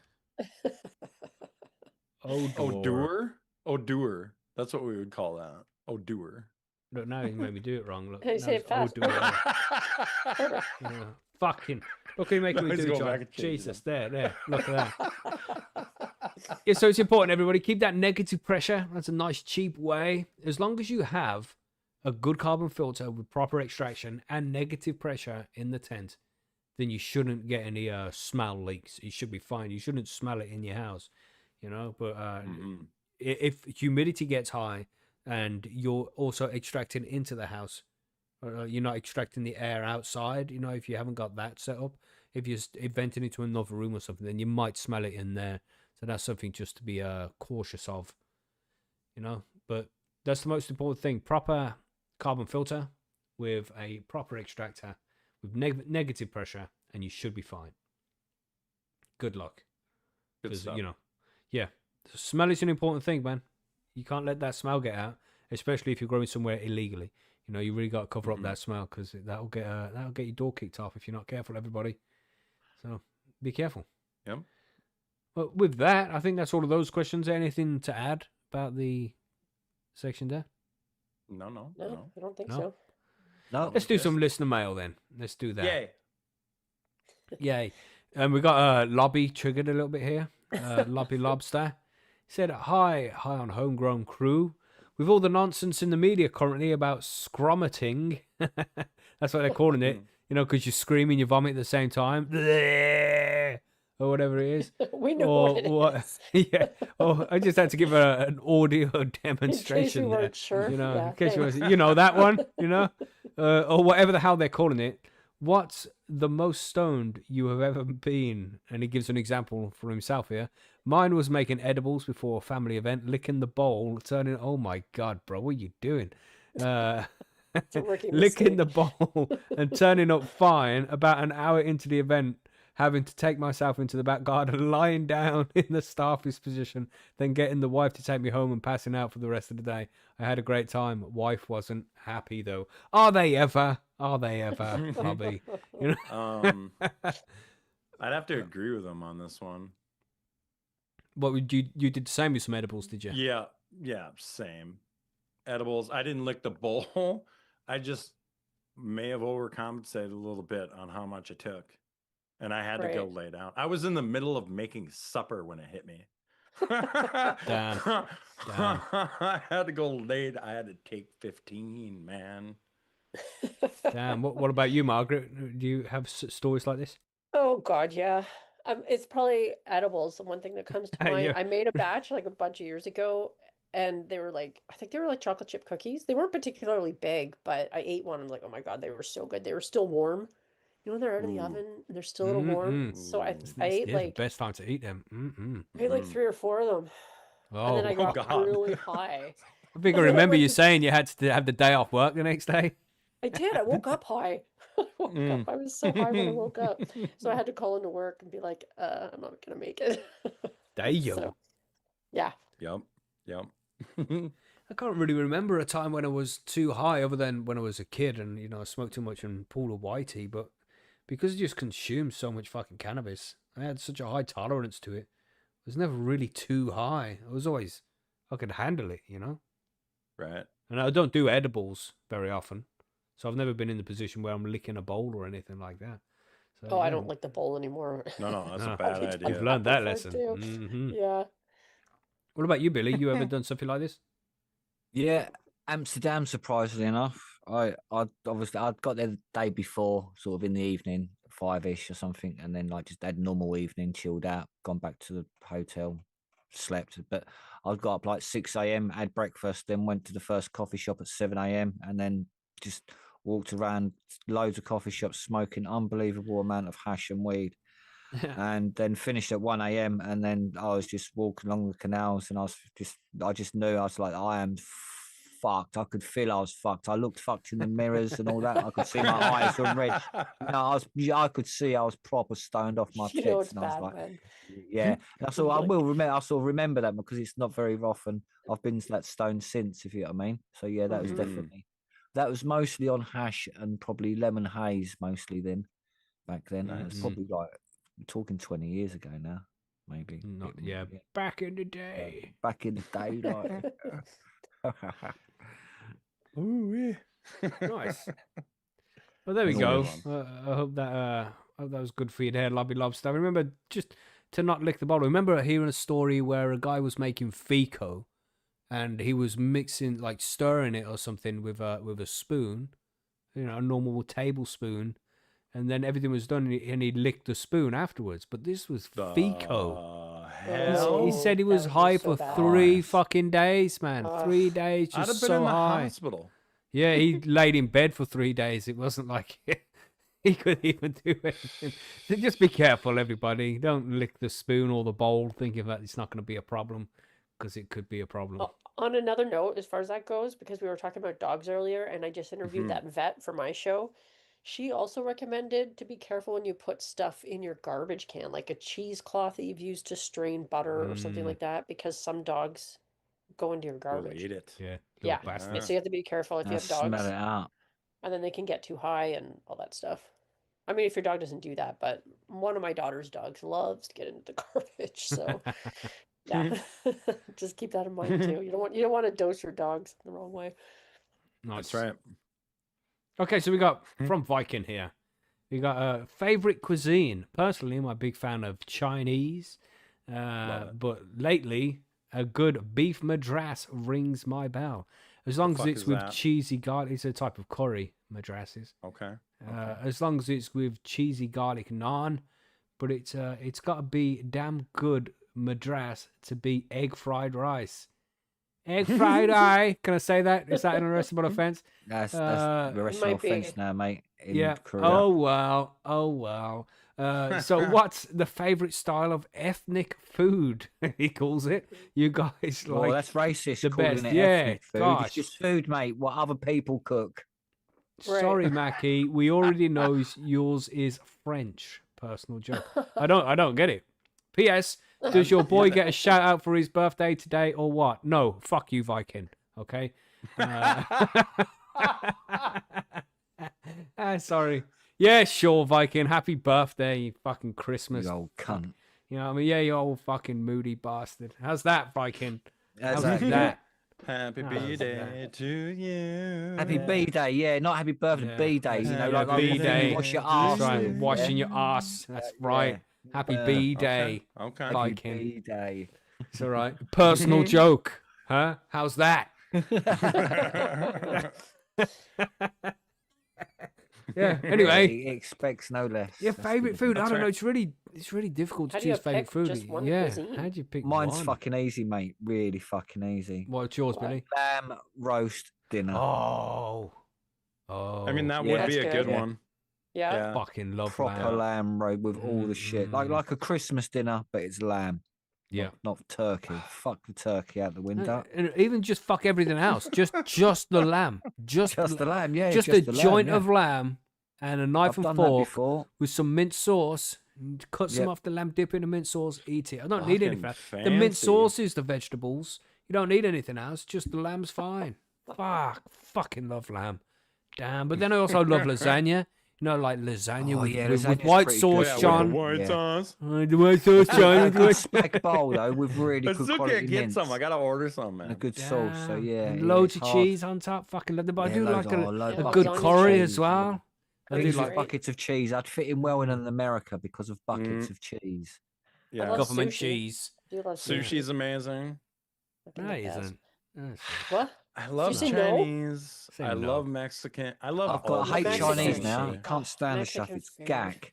Odor. Odor. That's what we would call that. Odor. Look, now you made me do it wrong. Look, Hey, now say it's it fast. odor. Yeah. Fucking. Look, you making me Let's do go it, John. back and change Jesus, there. Look at that. Yeah, so it's important, everybody. Keep that negative pressure. That's a nice, cheap way. As long as you have a good carbon filter with proper extraction and negative pressure in the tent, then you shouldn't get any smell leaks. It should be fine. You shouldn't smell it in your house, But if humidity gets high and you're also extracting into the house, you're not extracting the air outside, if you haven't got that set up, if you're venting into another room or something, then you might smell it in there. So that's something just to be cautious of. But that's the most important thing. Proper carbon filter with a proper extractor with negative pressure, and you should be fine. Good luck. Good Because, stuff. yeah, the smell is an important thing, man. You can't let that smell get out, especially if you're growing somewhere illegally. You really got to cover up that smell, because that'll get your door kicked off if you're not careful, everybody. So be careful. Yep. Well, with that, I think that's all of those questions. Anything to add about the section there? No. No, I don't think No? so. No, Let's do some listener mail then. Let's do that. Yay. Yay. And we got Lobby triggered a little bit here. Lobby Lobster. He said, hi on Homegrown Crew. With all the nonsense in the media currently about scromating, that's what they're calling it, because you're screaming, you vomit at the same time, or whatever it is. We know what it is. Yeah. Oh, I just had to give an audio In demonstration case you there. weren't sure. Yeah, In case thanks. you know that one, or whatever the hell they're calling it. What's the most stoned you have ever been? And he gives an example for himself here. Mine was making edibles before a family event, licking the bowl, turning. Oh my God, bro, what are you doing? It's a rookie Licking mistake. the bowl and turning up fine about an hour into the event, having to take myself into the back garden, lying down in the starfish position, then getting the wife to take me home and passing out for the rest of the day. I had a great time. Wife wasn't happy though. Are they ever? Bobby? I'd have to agree with him on this one. What would you did the same with some edibles, did you? Yeah, same. Edibles. I didn't lick the bowl. I just may have overcompensated a little bit on how much I took. And I had to go lay down. I was in the middle of making supper when it hit me. Damn. I had to go lay. I had to take 15, man. Damn. What about you, Margaret? Do you have stories like this? Oh God, yeah. It's probably edibles. The one thing that comes to mind. Yeah. I made a batch like a bunch of years ago, and they were like, I think they were like chocolate chip cookies. They weren't particularly big, but I ate one. I'm like, oh my God, they were so good. They were still warm. When they're out of the oven and they're still a little warm. So I ate like the best time to eat them. I ate like 3 or 4 of them. And then I got really high. I think I remember you saying you had to have the day off work the next day. I did. I woke up high. I was so high when I woke up. So I had to call into work and be like, I'm not gonna make it. Damn. So, yeah. Yep. I can't really remember a time when I was too high, other than when I was a kid and I smoked too much and pulled a whitey. But because I just consumed so much fucking cannabis, I had such a high tolerance to it. I was never really too high. I could handle it, Right. And I don't do edibles very often, so I've never been in the position where I'm licking a bowl or anything like that. So, I don't like the bowl anymore. No, that's a bad idea. You've learned that Before lesson. too. Yeah. What about you, Billy? You ever done something like this? Yeah, Amsterdam. Surprisingly enough, I obviously I'd got there the day before, sort of in the evening, 5ish or something, and then like just had a normal evening, chilled out, gone back to the hotel, slept. But I got up like 6 a.m, had breakfast, then went to the first coffee shop at 7 a.m, and then just walked around loads of coffee shops, smoking unbelievable amount of hash and weed. And then finished at 1 a.m, and then I was just walking along the canals, and I just knew I was like, I am fucked. I could feel I was fucked. I looked fucked in the mirrors and all that. I could see my eyes were red. I could see I was proper stoned off my tits, and I was like, man. yeah. And I sort of remember that because it's not very often I've been that stoned since, if you know what I mean. So yeah, that was definitely, that was mostly on hash and probably lemon haze mostly back then. It was probably like, we're talking 20 years ago now, maybe. Back in the day. Back in the day, like. Ooh, yeah. Nice. Well, there we go. I hope that was good for you there, Lobby Lobster. Remember, just to not lick the bottle. Remember hearing a story where a guy was making Fico, and he was mixing, like stirring it or something with a spoon, a normal tablespoon. And then everything was done, and he licked the spoon afterwards. But this was Fico. Hell? He said he was high for 3 fucking days, man. 3 days, I'd just have been in so the high. hospital. Yeah, he laid in bed for 3 days. It wasn't like he could even do anything. So just be careful, everybody. Don't lick the spoon or the bowl thinking that it's not going to be a problem, because it could be a problem. On another note, as far as that goes, because we were talking about dogs earlier, and I just interviewed that vet for my show, she also recommended to be careful when you put stuff in your garbage can, like a cheesecloth that you've used to strain butter or something like that, because some dogs go into your Will garbage. eat it. Yeah, Yeah. little So bastards. you have to be careful if you I have smell dogs, it out. and then they can get too high and all that stuff. I mean, if your dog doesn't do that, but one of my daughter's dogs loves to get into the garbage, so yeah, just keep that in mind too. You don't want to dose your dogs the wrong way. Nice. That's right. Okay, so we got from Viking here. We got a favorite cuisine. Personally, I'm a big fan of Chinese, but lately a good beef madras rings my bell. As long as fuck it's is with that? cheesy garlic, it's a type of curry madrasses. Okay. As long as it's with cheesy garlic naan, but it's got to be damn good madras to be egg fried rice. Egg fried rice. Can I say that? Is that an arrestable offense? That's the rest might of offense be. now, mate. In Yeah. Korea. Oh well. Oh well. So what's the favorite style of ethnic food? He calls it. You guys Well, like that's racist the calling best. it Yeah. ethnic food. Gosh. It's just food, mate. What other people cook. Right. Sorry, Macky. We already know yours is French. Personal joke. I don't get it. P.S. Does your boy get a shout out for his birthday today or what? No. Fuck you, Viking. Okay. Sorry. Yeah, sure, Viking. Happy birthday, you fucking Christmas. You old cunt. You know what I mean? Yeah, you old fucking moody bastard. How's that, Viking? How's How's that? that? Happy Oh, B-Day to you. Happy B-Day, yeah, not happy birthday, Yeah. B-Days, you know, Yeah, like B-Day. you wash your That's arse. right, with, washing yeah. your ass. That's right. Happy Yeah. B-Day, Okay. Happy Viking. B-Day. It's all right. Personal joke. Huh? How's that? Yeah. Anyway, He expects no less. your That's favorite good. food. I That's don't know. right. It's really difficult to How do you choose favorite pick food. just one Yeah. cuisine? How do you pick Mine's one? fucking easy, mate. Really fucking easy. What's yours, Billy? Lamb roast dinner. Oh. I mean, that Yeah. would be a That's good good. one. Yeah. Yeah. Fucking love Proper lamb. lamb roast with all the shit. Like a Christmas dinner, but it's lamb. Yeah. Not turkey. Fuck the turkey out the window. And even just fuck everything else. Just the lamb. Just Just the lamb, yeah. just a the lamb, joint yeah. of lamb and a knife I've and done that fork before. with some mint sauce. And cut some Yep. off the lamb, dip in the mint sauce, eat it. I don't need anything Fucking else. The mint fancy. sauce is the vegetables. You don't need anything else. Just the lamb's fine. Fucking love lamb. Damn. But then I also love lasagna. You know, like lasagna Oh, with, yeah, with lasagna's white pretty sauce, good. Yeah, John. with the white Yeah. sauce. The white sauce, John. A good spag bowl though with really I good still quality can't get mince some. I gotta order some, and man. a good sauce. So Damn. yeah, And yeah, loads it's of hard. cheese on top. Fucking love it. But I Yeah, do loads- like oh, loads Yeah, a of good lasagna curry cheese, as well. I do Big Cheese, like right? buckets of cheese. I'd fit in well in America because of buckets of cheese. Yeah. love government sushi. cheese. I do love sushi. Sushi's amazing. Fucking No, the it best. isn't. That's- What? I love say no? Chinese. Say I no. love Mexican. I love I've got all I the hate food. Chinese Mexican now. food. Can't stand the stuff. Mexican It's food. gack.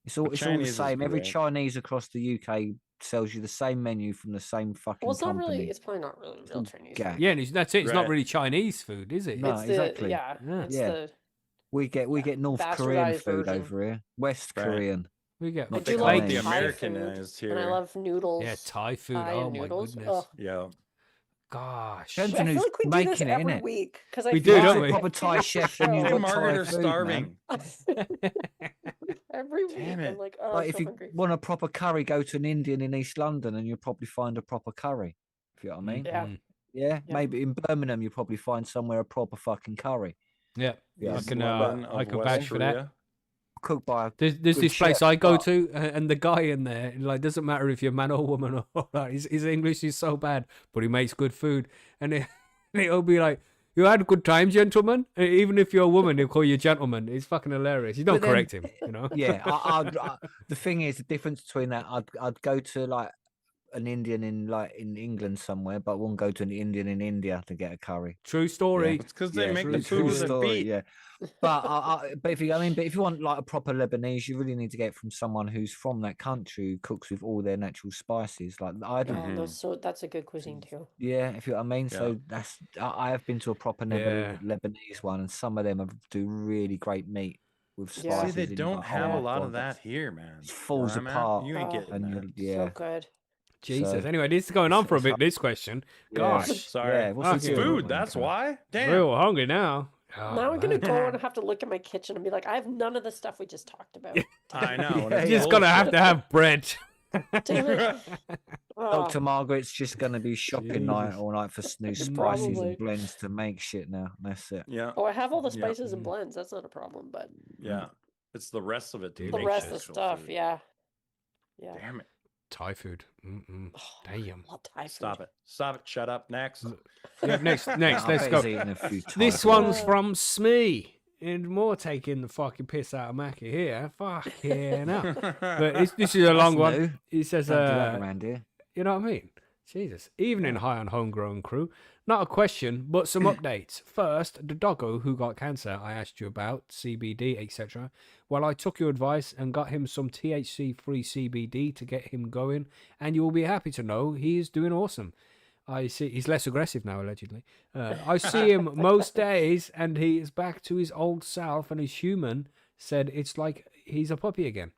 It's all But it's all the Chinese is same. Every great. Chinese across the UK sells you the same menu from the same fucking Well, it's not company. really. It's probably not really real all Chinese. gack. food. Yeah, and that's it. It's not Right. really Chinese food, is it? No. It's exactly. the yeah. Yeah. It's Yeah. the We get North Korean bastardized food version. over here. West Right. Korean. We get I Not do call love it the Chinese. Thai Americanized food, here. and I love noodles. Yeah, Thai food. Thai Oh and my noodles. goodness. Ugh. Yeah. Gosh. Depends I on feel who's like we do this making it, every innit? week because We do, feel don't like we? a Proper Thai big chef, then you've Me show. and got Margaret Thai are food, starving. Every week, Damn I'm it. like, oh, Like I'm if so you hungry. want a proper curry, go to an Indian in East London, and you'll probably find a proper curry. If you know what I mean? Yeah. Mm. Yeah. Yeah. Maybe in Birmingham, you'll probably find somewhere a proper fucking curry. Yeah. Yeah, I East can London I of can West vouch for that. Korea. Cooked by a There's good this place chef, I go but- to, and the guy in there, like, doesn't matter if you're man or woman or like, his English is so bad, but he makes good food, and he'll be like, "You had a good time, gentlemen." And even if you're a woman, he'll call you gentleman. It's fucking hilarious. You don't But then- correct him, you know. Yeah, the thing is, the difference between that, I'd go to like an Indian in England somewhere, but I won't go to an Indian in India to get a curry. True story. It's because they Yeah, make true the food with their story, feet. yeah. But if you want like a proper Lebanese, you really need to get it from someone who's from that country who cooks with all their natural spices. Like I don't. Yeah, that's a good cuisine too. Yeah, if you know what I mean. Yeah. So I have been to a proper Yeah. Lebanese one, and some of them do really great meat with Yeah. spices. See, they in, don't like, have a oh, lot God, of that here, man. it falls Where I'm at, apart. You ain't Oh. getting And that. yeah, So good. Jesus. So, Anyway, this is going on for a it's bit, this question. yeah. Gosh. Sorry. Yeah, what's he It's Okay. doing food. when That's he comes? why. Damn. Real hungry now. Oh, Now I'm gonna man. go and have to look at my kitchen and be like, I have none of the stuff we just talked about. I know. and Yeah, it's You're just going to have to bullshit. have bread. Damn it. Oh, Dr. Margaret's just going to be shopping night Jesus. all night for new spices Probably. and blends to make shit now. That's it. Yeah. oh, I have all the Yeah. spices and blends. That's not a problem, but Yeah. It's the rest of it. to The the make rest of the actual stuff, food. yeah. Yeah. Damn it. Thai food. Mm-mm. Oh, Damn. love Thai food. Stop it. Stop it. Shut up. Next. Yeah, next, I let's bet go. he's eating a few This Thai one's Yeah. from Smee. And more taking the fucking piss out of Macky here. Fucking hell. But this is a long one. new. He says, Don't do that around here. you know what I mean? Jesus. Evening, high on homegrown crew. Not a question, but some updates. First, the doggo who got cancer I asked you about, CBD, etc. Well, I took your advice and got him some THC-free CBD to get him going, and you will be happy to know he is doing awesome. I see he's less aggressive now, allegedly. I see him most days, and he is back to his old self, and his human said it's like he's a puppy again.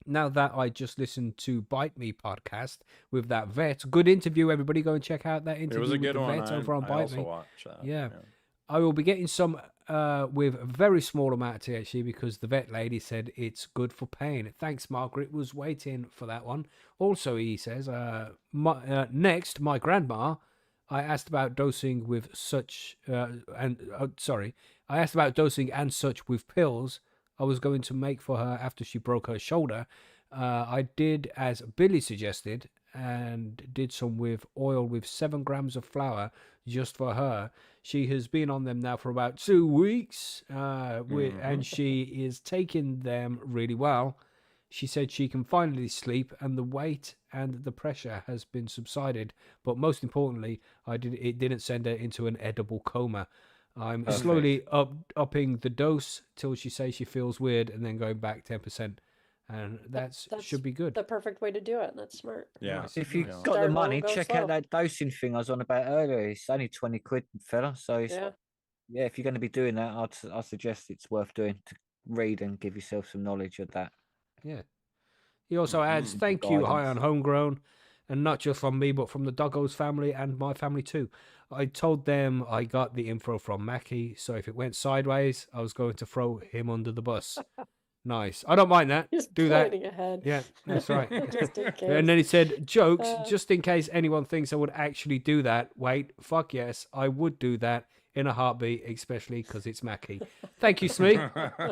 Now that I just listened to Bite Me podcast with that vet, good interview. Everybody go and check out that interview It was a with good the one. vet over on I Bite also Me. watched that. Yeah. I will be getting some with a very small amount of THC because the vet lady said it's good for pain. Thanks, Margaret. Was waiting for that one. Also, he says, next, my grandma. I asked about dosing with such I asked about dosing and such with pills I was going to make for her after she broke her shoulder. I did as Billy suggested and did some with oil with 7 grams of flour just for her. She has been on them now for about 2 weeks, and she is taking them really well. She said she can finally sleep, and the weight and the pressure has been subsided. But most importantly, it didn't send her into an edible coma. I'm Perfect. slowly upping the dose till she says she feels weird, and then going back 10%, and That's should be good. the perfect way to do it. That's smart. Yeah. Nice. If you Yeah. got Start the low, money, go check slow. out that dosing thing I was on about earlier. It's only 20 quid, fella. So it's, Yeah. yeah, if you're going to be doing that, I'd suggest it's worth doing to read and give yourself some knowledge of that. Yeah. He also adds, Some thank you, High on guidance. Homegrown, and not just from me, but from the Doggos family and my family too. I told them I got the info from Macky, so if it went sideways, I was going to throw him under the bus. Nice. I don't mind that. He's Do that. planning ahead. Yeah, that's right. Just in And case. then he said, jokes, Uh. just in case anyone thinks I would actually do that. Wait, fuck yes, I would do that in a heartbeat, especially because it's Macky. Thank you, Smee.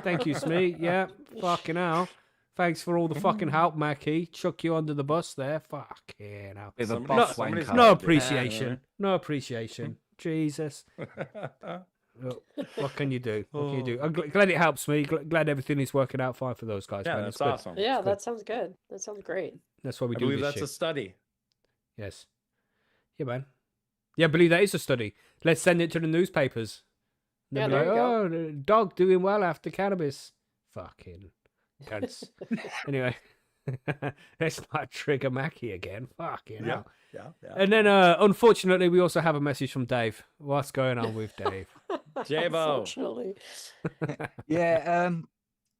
Thank you, Smee. Yeah, fucking hell. Thanks for all the fucking help, Macky. Chuck you under the bus there. Fucking hell. Bit of a Somebody- boss somebody's wanker. No gotta do that, appreciation. No appreciation. Jesus. right? Oh, what can you do? What can you do? I'm glad it helps me. Glad everything is working out fine for those guys. Yeah, man. that's It's good. awesome. Yeah, good. that sounds good. That sounds great. That's why we I do believe this that's shit. a study. Yes. Yeah, man. Yeah, I believe that is a study. Let's send it to the newspapers. And Yeah, they'll be there you go. oh, the dog doing well after cannabis. Fucking cunts. Anyway, let's not trigger Macky again. Fucking hell. Yeah. And then, unfortunately, we also have a message from Dave. What's going on with Dave? J-Bo. Unfortunately. Yeah,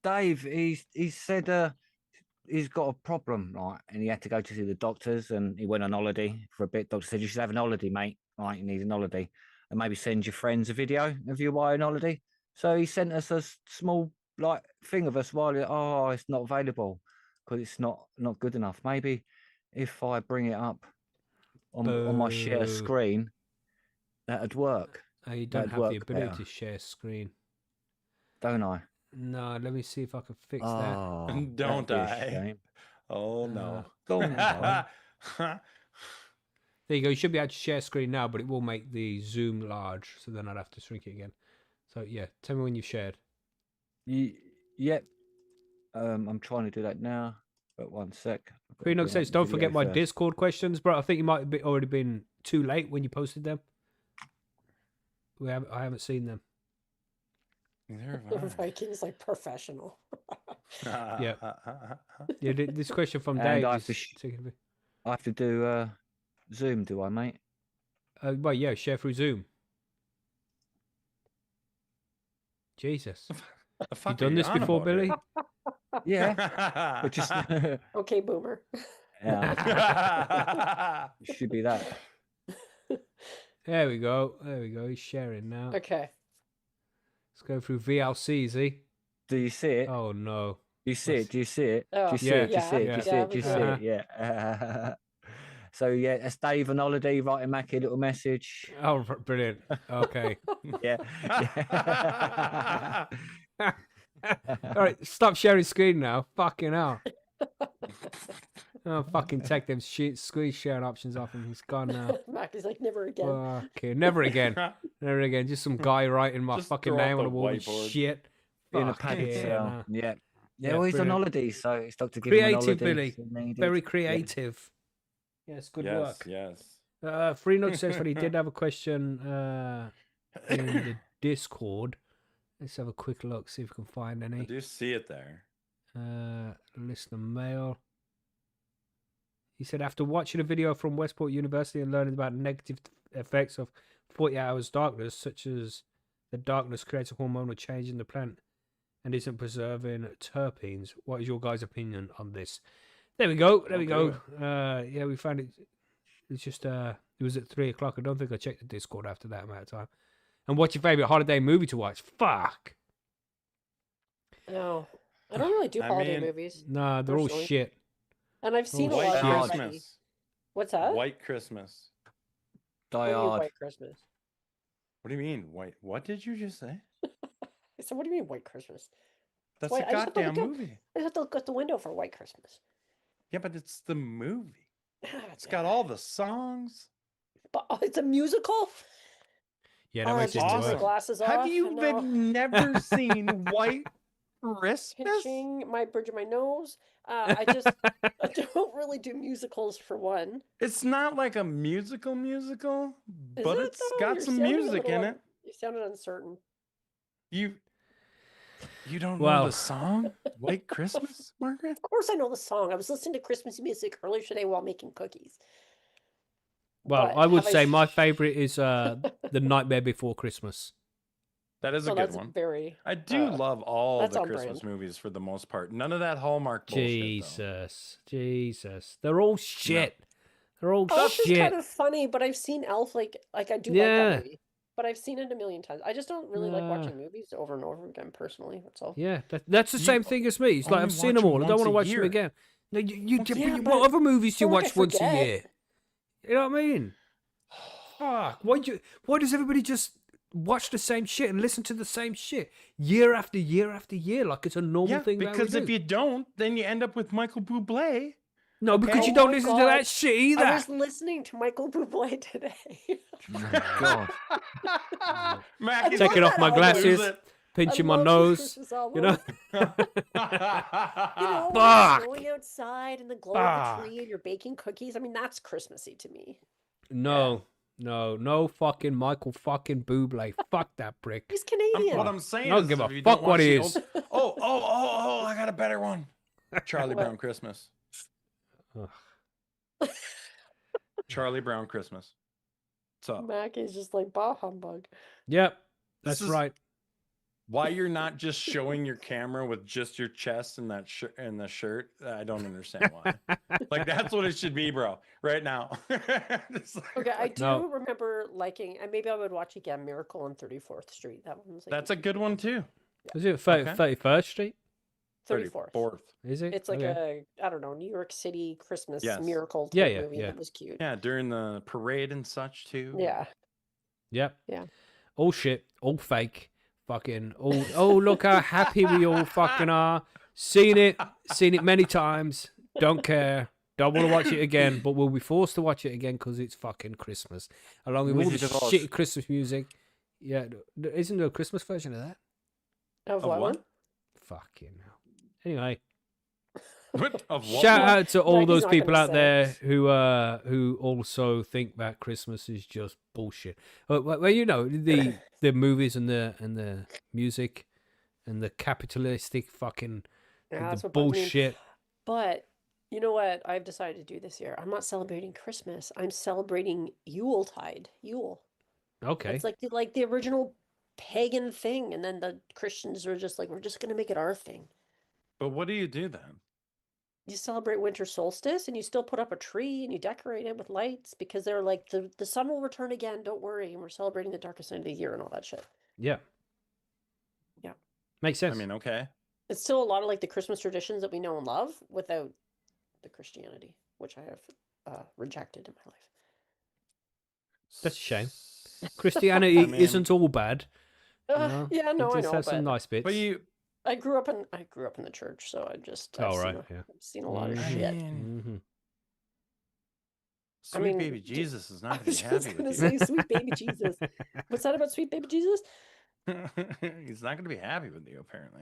Dave, he said he's got a problem, right? And he had to go to see the doctors, and he went on holiday for a bit. Doctor said you should have an holiday, mate. Right, you need an holiday, and maybe send your friends a video of you while on holiday. So he sent us a small thing of us while it's not available because it's not good enough. Maybe if I bring it up on my share Boo. screen, that'd work, You don't That'd have the work ability better. to share screen. don't I? No, let me see if I can fix that. Oh, Don't that'd be a I? shame. Oh no. Don't I? There you go. You should be able to share screen now, but it will make the zoom large, so then I'd have to shrink it again. So yeah, tell me when you've shared. Yep. I'm trying to do that now. But 1 sec. I've got to Green Nug bring says, up don't the forget video my first." Discord questions, bro. I think you might have already been too late when you posted them. I haven't seen them. Neither The have Vikings like professional. I. Yeah. Yeah, this question from And Dave. I have is to sh- taking a bit- I have to do Zoom, do I, mate? well, yeah, share through Zoom. Jesus. The You fuck are done this on before, about here? Billy? Yeah. But just Okay, boomer. Yeah, it should be that. There we go. He's sharing now. Okay. Let's go through VLC, is he? Do you see it? Oh no. Do you see it? Do you see it? Do Oh, you see Yeah, it? Do you see it? Do yeah, you see it? Do we you do. see it? Yeah. So yeah, that's Dave on holiday writing Macky a little message. Oh, brilliant. Okay. Yeah. All right, stop sharing screen now. Fucking hell. Oh, fucking take them screen sharing options off him. He's gone now. Macky's like, never again. Okay, never again. Never again. Just some guy writing my Just fucking throw out name on the the wall. whiteboard. Shit. In a Fuck padded yeah, cell. no. Yeah. Yeah, Yeah, well, he's on brilliant. holiday, so it's Dr. Give him an Creative, holiday. Billy. if needed. Very Yeah. creative. Yes, good yes, work. yes. Free Note says that he did have a question in the Discord. Let's have a quick look, see if we can find I any. do see it there. Listener mail. He said, after watching a video from Westport University and learning about negative effects of 40 hours darkness, such as the darkness creates a hormonal change in the plant and isn't preserving terpenes, what is your guys' opinion on this? There we go. There we go. Yeah, we found it. It's just, it was at 3 o'clock. I don't think I checked the Discord after that amount of time. And what's your favorite holiday movie to watch? Fuck. No. I don't really do I holiday mean- movies. Nah, they're all Personally. shit. And I've seen a White lot of Christmas. already. What's that? White Christmas. What do Die you mean Hard. White Christmas? What do you mean? White? What did you just say? I said, what do you mean White Christmas? That's Wait, a I just have to goddamn look up- movie. I have to look at the window for White Christmas. Yeah, but it's the movie. Ah, It's got all the songs. But it's a musical? Yeah, that Oh, I makes it just took my awesome. worse. glasses off. Have you and been now never seen White Christmas? pinching my bridge of my nose? I don't really do musicals for one. It's not like a musical, Is but it, it's though? got You're some sounding a music little in un- it. You sounded uncertain. You don't know Well. the song White Christmas, Margaret? Of course, I know the song. I was listening to Christmas music earlier today while making cookies. Well, But I would have say my favorite is The Nightmare Before Christmas. That is a So good that's one. very. I do uh, love all that's the on Christmas brand. movies for the most part. None of that Hallmark bullshit. Though. Jesus. They're all shit. They're all Elf is shit. kind of funny, but I've seen Elf like I do like Yeah. that movie. But I've seen it a million times. I just don't really like Nah. watching movies over and over again personally. That's all. Yeah, that's the You same thing as me. It's like only I've seen watch them them all. I don't once want to a watch them year. again. No, Yeah, what but other movies do you feel like I watch once a forget. year? You know what I mean? Fuck. Why does everybody just watch the same shit and listen to the same shit year after year after year like it's a normal Yeah, thing? that we because if do? you don't, then you end up with Michael Bublé. No, because Okay. you Oh don't my listen to God. that shit either. I was listening to Michael Bublé today. God. Mackie's Taking like, off my "I'll glasses, lose it." pinching I my love nose. Christmas album. You know? You know, when Fuck. you're going outside and the glow of Fuck. the tree and you're baking cookies. I mean, that's Christmassy to me. No fucking Michael fucking Bublé. Fuck that prick. He's Canadian. What I'm saying I don't is, give a if you fuck don't what watch he the is. old- Oh! I got a better one. Charlie What? Brown Christmas. Ugh. Charlie Brown Christmas. What's up? Mackie's just like, bah humbug. Yep, This that's is- right. Why you're not just showing your camera with just your chest and that shirt and the shirt? I don't understand why. Like that's what it should be, bro. Right now. It's like- Okay, I do No. remember liking, and maybe I would watch again Miracle on 34th Street. That one's like That's a good one too. Is it Okay. 31st Street? 34th. 34th. Is it? It's like Okay. I don't know, New York City Christmas Yes. miracle type Yeah, movie yeah. that was cute. Yeah, during the parade and such too. Yeah. Yep. Yeah. All shit. All fake. Fucking. All. Oh, look how happy we all fucking are. Seen it many times. Don't care. Don't want to watch it again, but we'll be forced to watch it again because it's fucking Christmas. Along with all Wizard the of Oz. shitty Christmas music. Yeah. Isn't there a Christmas version of that? Of Of what what? one? Fucking hell. Anyway. What? Of what? Shout one? out to all Like, he's those not people gonna out say there it. who also think that Christmas is just bullshit. Well, you know the movies and the music and the capitalistic fucking Yeah, that's the what bugs me. bullshit. But you know what I've decided to do this year? I'm not celebrating Christmas. I'm celebrating Yuletide. Yule. Okay, It's like the original pagan thing, and then the Christians are just like, we're just gonna make it our thing. But what do you do then? you celebrate winter solstice and you still put up a tree and you decorate it with lights because they're like the sun will return again, don't worry, and we're celebrating the darkest night of the year and all that shit. Yeah. Yeah. Makes sense. I mean, okay. It's still a lot of like the Christmas traditions that we know and love without the Christianity, which I have rejected in my life. That's a shame. Christianity I mean- isn't all bad. Yeah, no, it I just know, has some but nice bits. But you, I grew up in the church, so I've Oh, right, I've seen a lot of Mhm. I shit. mean, Mhm. sweet mean, baby d- Jesus is I not going was to be just happy gonna with say, sweet baby Jesus. What's that about sweet baby Jesus? you. He's not going to be happy with you, apparently.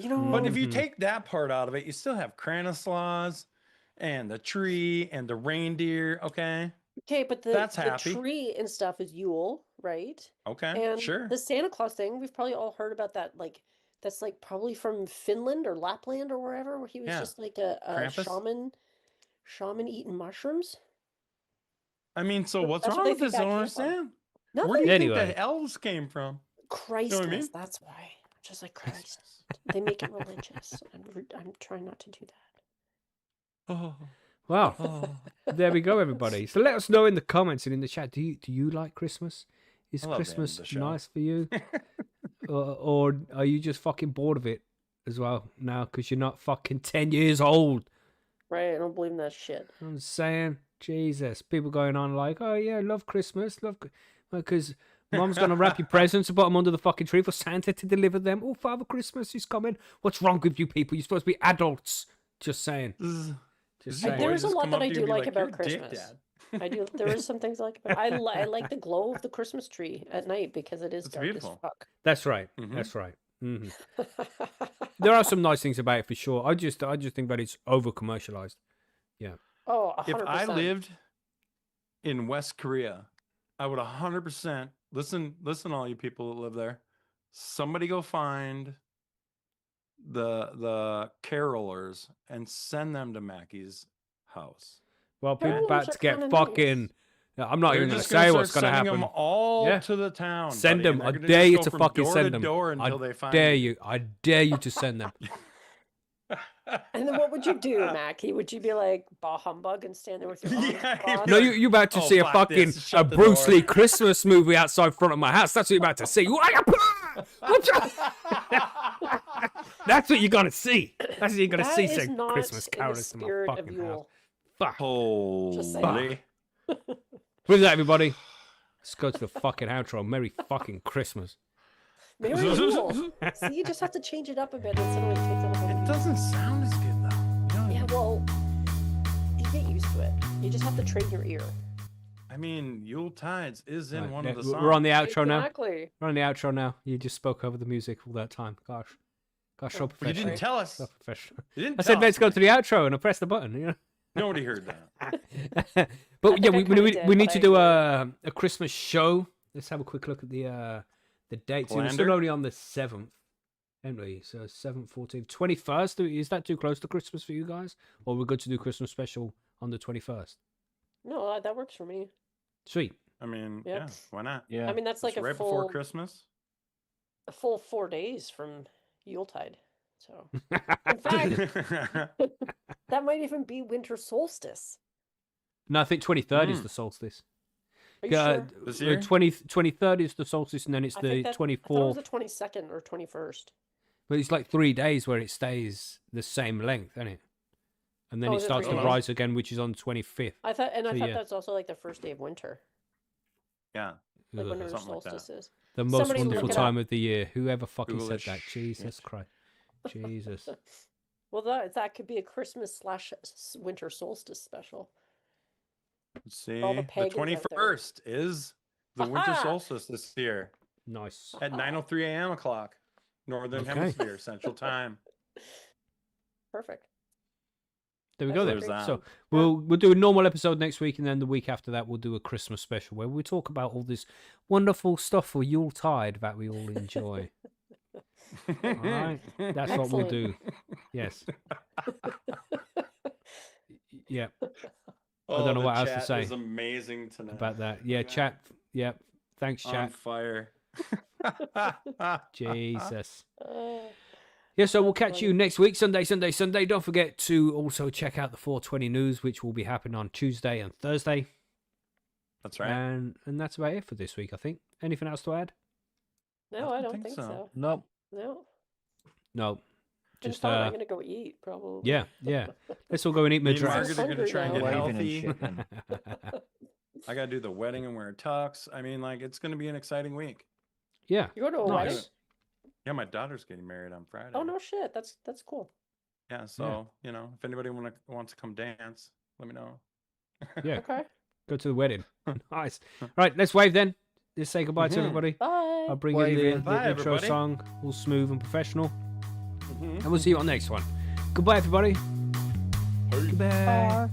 You know, But if you Mhm. take that part out of it, you still have Kranislaus and the tree and the reindeer. Okay. okay, but That's the happy. tree and stuff is Yule, right? Okay. And Sure. the Santa Claus thing, we've probably all heard about that. Like, that's like probably from Finland or Lapland or wherever, where he was Yeah. just like a Krampus? shaman eating mushrooms. I mean, so what's That's where wrong they with think this? I that don't came from. understand. Nothing. Where do you think Anyway. the elves came from? Christless. what I mean? That's why. Just like Christ. They make it religious. I'm trying not to do that. Oh. Well, Oh. there we go, everybody. So let us know in the comments and in the chat. Do you like Christmas? Is I love the end of Christmas the show. nice for you, or are you just fucking bored of it as well now because you're not fucking 10 years old? Right? I don't believe in that shit. I'm saying, Jesus, people going on like, oh yeah, love Christmas, because Mom's gonna wrap your presents and put them under the fucking tree for Santa to deliver them. Oh, Father Christmas is coming. What's wrong with you people? You're supposed to be adults. Just saying. Just saying. There is a Just lot come that up I to you do and be like "You're about a dick, Christmas. Dad." There is some things I like about I like the glow of the Christmas tree at night because it is It's dark beautiful. as fuck. That's right. Mhm. That's right. Hmm. There are some nice things about it for sure. I just think that it's over commercialized. Oh, If 100%. I lived in West Korea, I would 100% listen, all you people that live there. Somebody go find the carolers and send them to Mackie's house. Well, people Carolers about are to get kinda fucking. nice. I'm not They're even gonna just gonna say start what's gonna sending happen. them all Yeah. to the town. Send buddy, them. and I they're gonna dare just you go to from fucking door send to them. door I until they find dare you. I dare you to send them. And then what would you do, Mackie? Would you be like bah humbug and stand there with your arms Yeah, crossed? No, you about to "Oh, see a fuck fucking this, shut the Bruce door." Lee Christmas movie outside front of my house. That's what you're about to see. That's what you're gonna see. That's what you're gonna That see. is Say not Christmas in the carolers to my spirit of fucking house. Yule. Fuck. Just saying. Holy. With that, everybody, let's go to the fucking outro. Merry fucking Christmas. Merry Yule. See, you just have to change it up a bit, and suddenly it takes on a whole It new doesn't sound as good though. Yeah, well, you get used to it. You just have to train your ear. I mean, Yule Tides is in Right, one yeah, of the songs. we're on the outro now. Exactly. We're on the outro now. You just spoke over the music all that time. Gosh, so Oh, But you professional. didn't tell us. So professional. You didn't I said tell let's us, go Mike. to the outro, and I pressed the button. You know. Nobody heard that. But yeah, think I we kinda need did, we need but to I do agree. a Christmas show. Let's have a quick look at the dates. We're still Calendar? only on the 7th, aren't we? So 7th, 14th, 21st. Is that too close to Christmas for you guys, or we're good to do Christmas special on the 21st? No, that works for me. Sweet. I mean, Yep. yeah, why not? Yeah. I mean, that's like It's a right before full Christmas. 4 days from Yuletide. So, in fact, that might even be winter solstice. No, I think 23rd is Mm. the solstice. Are you sure? This year? 23rd is the solstice, and then it's I the think that, I thought it 24th. was the 22nd or 21st. But it's like 3 days where it stays the same length, isn't it? And then Oh, it is it starts 3 to days? rise again, which is on the 25th. I thought So, yeah. that's also like the first day of winter, Yeah. like when Ugh. winter Something like that. solstice is. The most Somebody look wonderful it time up. of the year. Whoever fucking Google said it. that? Jesus Shit. Christ. Jesus. Well, that could be a Christmas / winter solstice special. Let's see. All the The pagans out there. 21st is the winter Aha! solstice this year Nice. at 9:03 a.m. o'clock, Northern Okay. Hemisphere, Central Time. Perfect. There we go then. There's that. So we'll do a normal episode next week, and then the week after that we'll do a Christmas special where we talk about all this wonderful stuff for Yuletide that we all enjoy. All right, that's what we'll Excellent. do. Yes. Yeah. Oh, don't know the what else to chat say is amazing tonight. about that. Yeah, chat. Yeah. Thanks, On chat. fire. Jesus. Yeah, so we'll catch funny. you next week, Sunday. Don't forget to also check out the 420 news, which will be happening on Tuesday and Thursday. That's right. And that's about it for this week, I think. Anything else to add? No, I don't think so. No. No. No. Been Just fun. I'm gonna go eat probably. yeah. Let's all go and eat Me and Madras. Margaret are gonna try and get Hungry now. Waving and healthy. shit, then. I gotta do the wedding and wear a tux. I mean, like, it's gonna be an exciting week. Yeah. You go to a wedding? Nice. Yeah, my daughter's getting married on Friday. Oh no shit. That's cool. Yeah, so you know, if anybody wants to come dance, let me know. Yeah. Okay. Go to the wedding. Nice. Right, let's wave then. Just say goodbye to everybody. Bye. I'll bring Waving. in the Bye, intro everybody. song, all smooth and professional. Mhm. And we'll see you on the next one. Goodbye, everybody. Goodbye. Bye.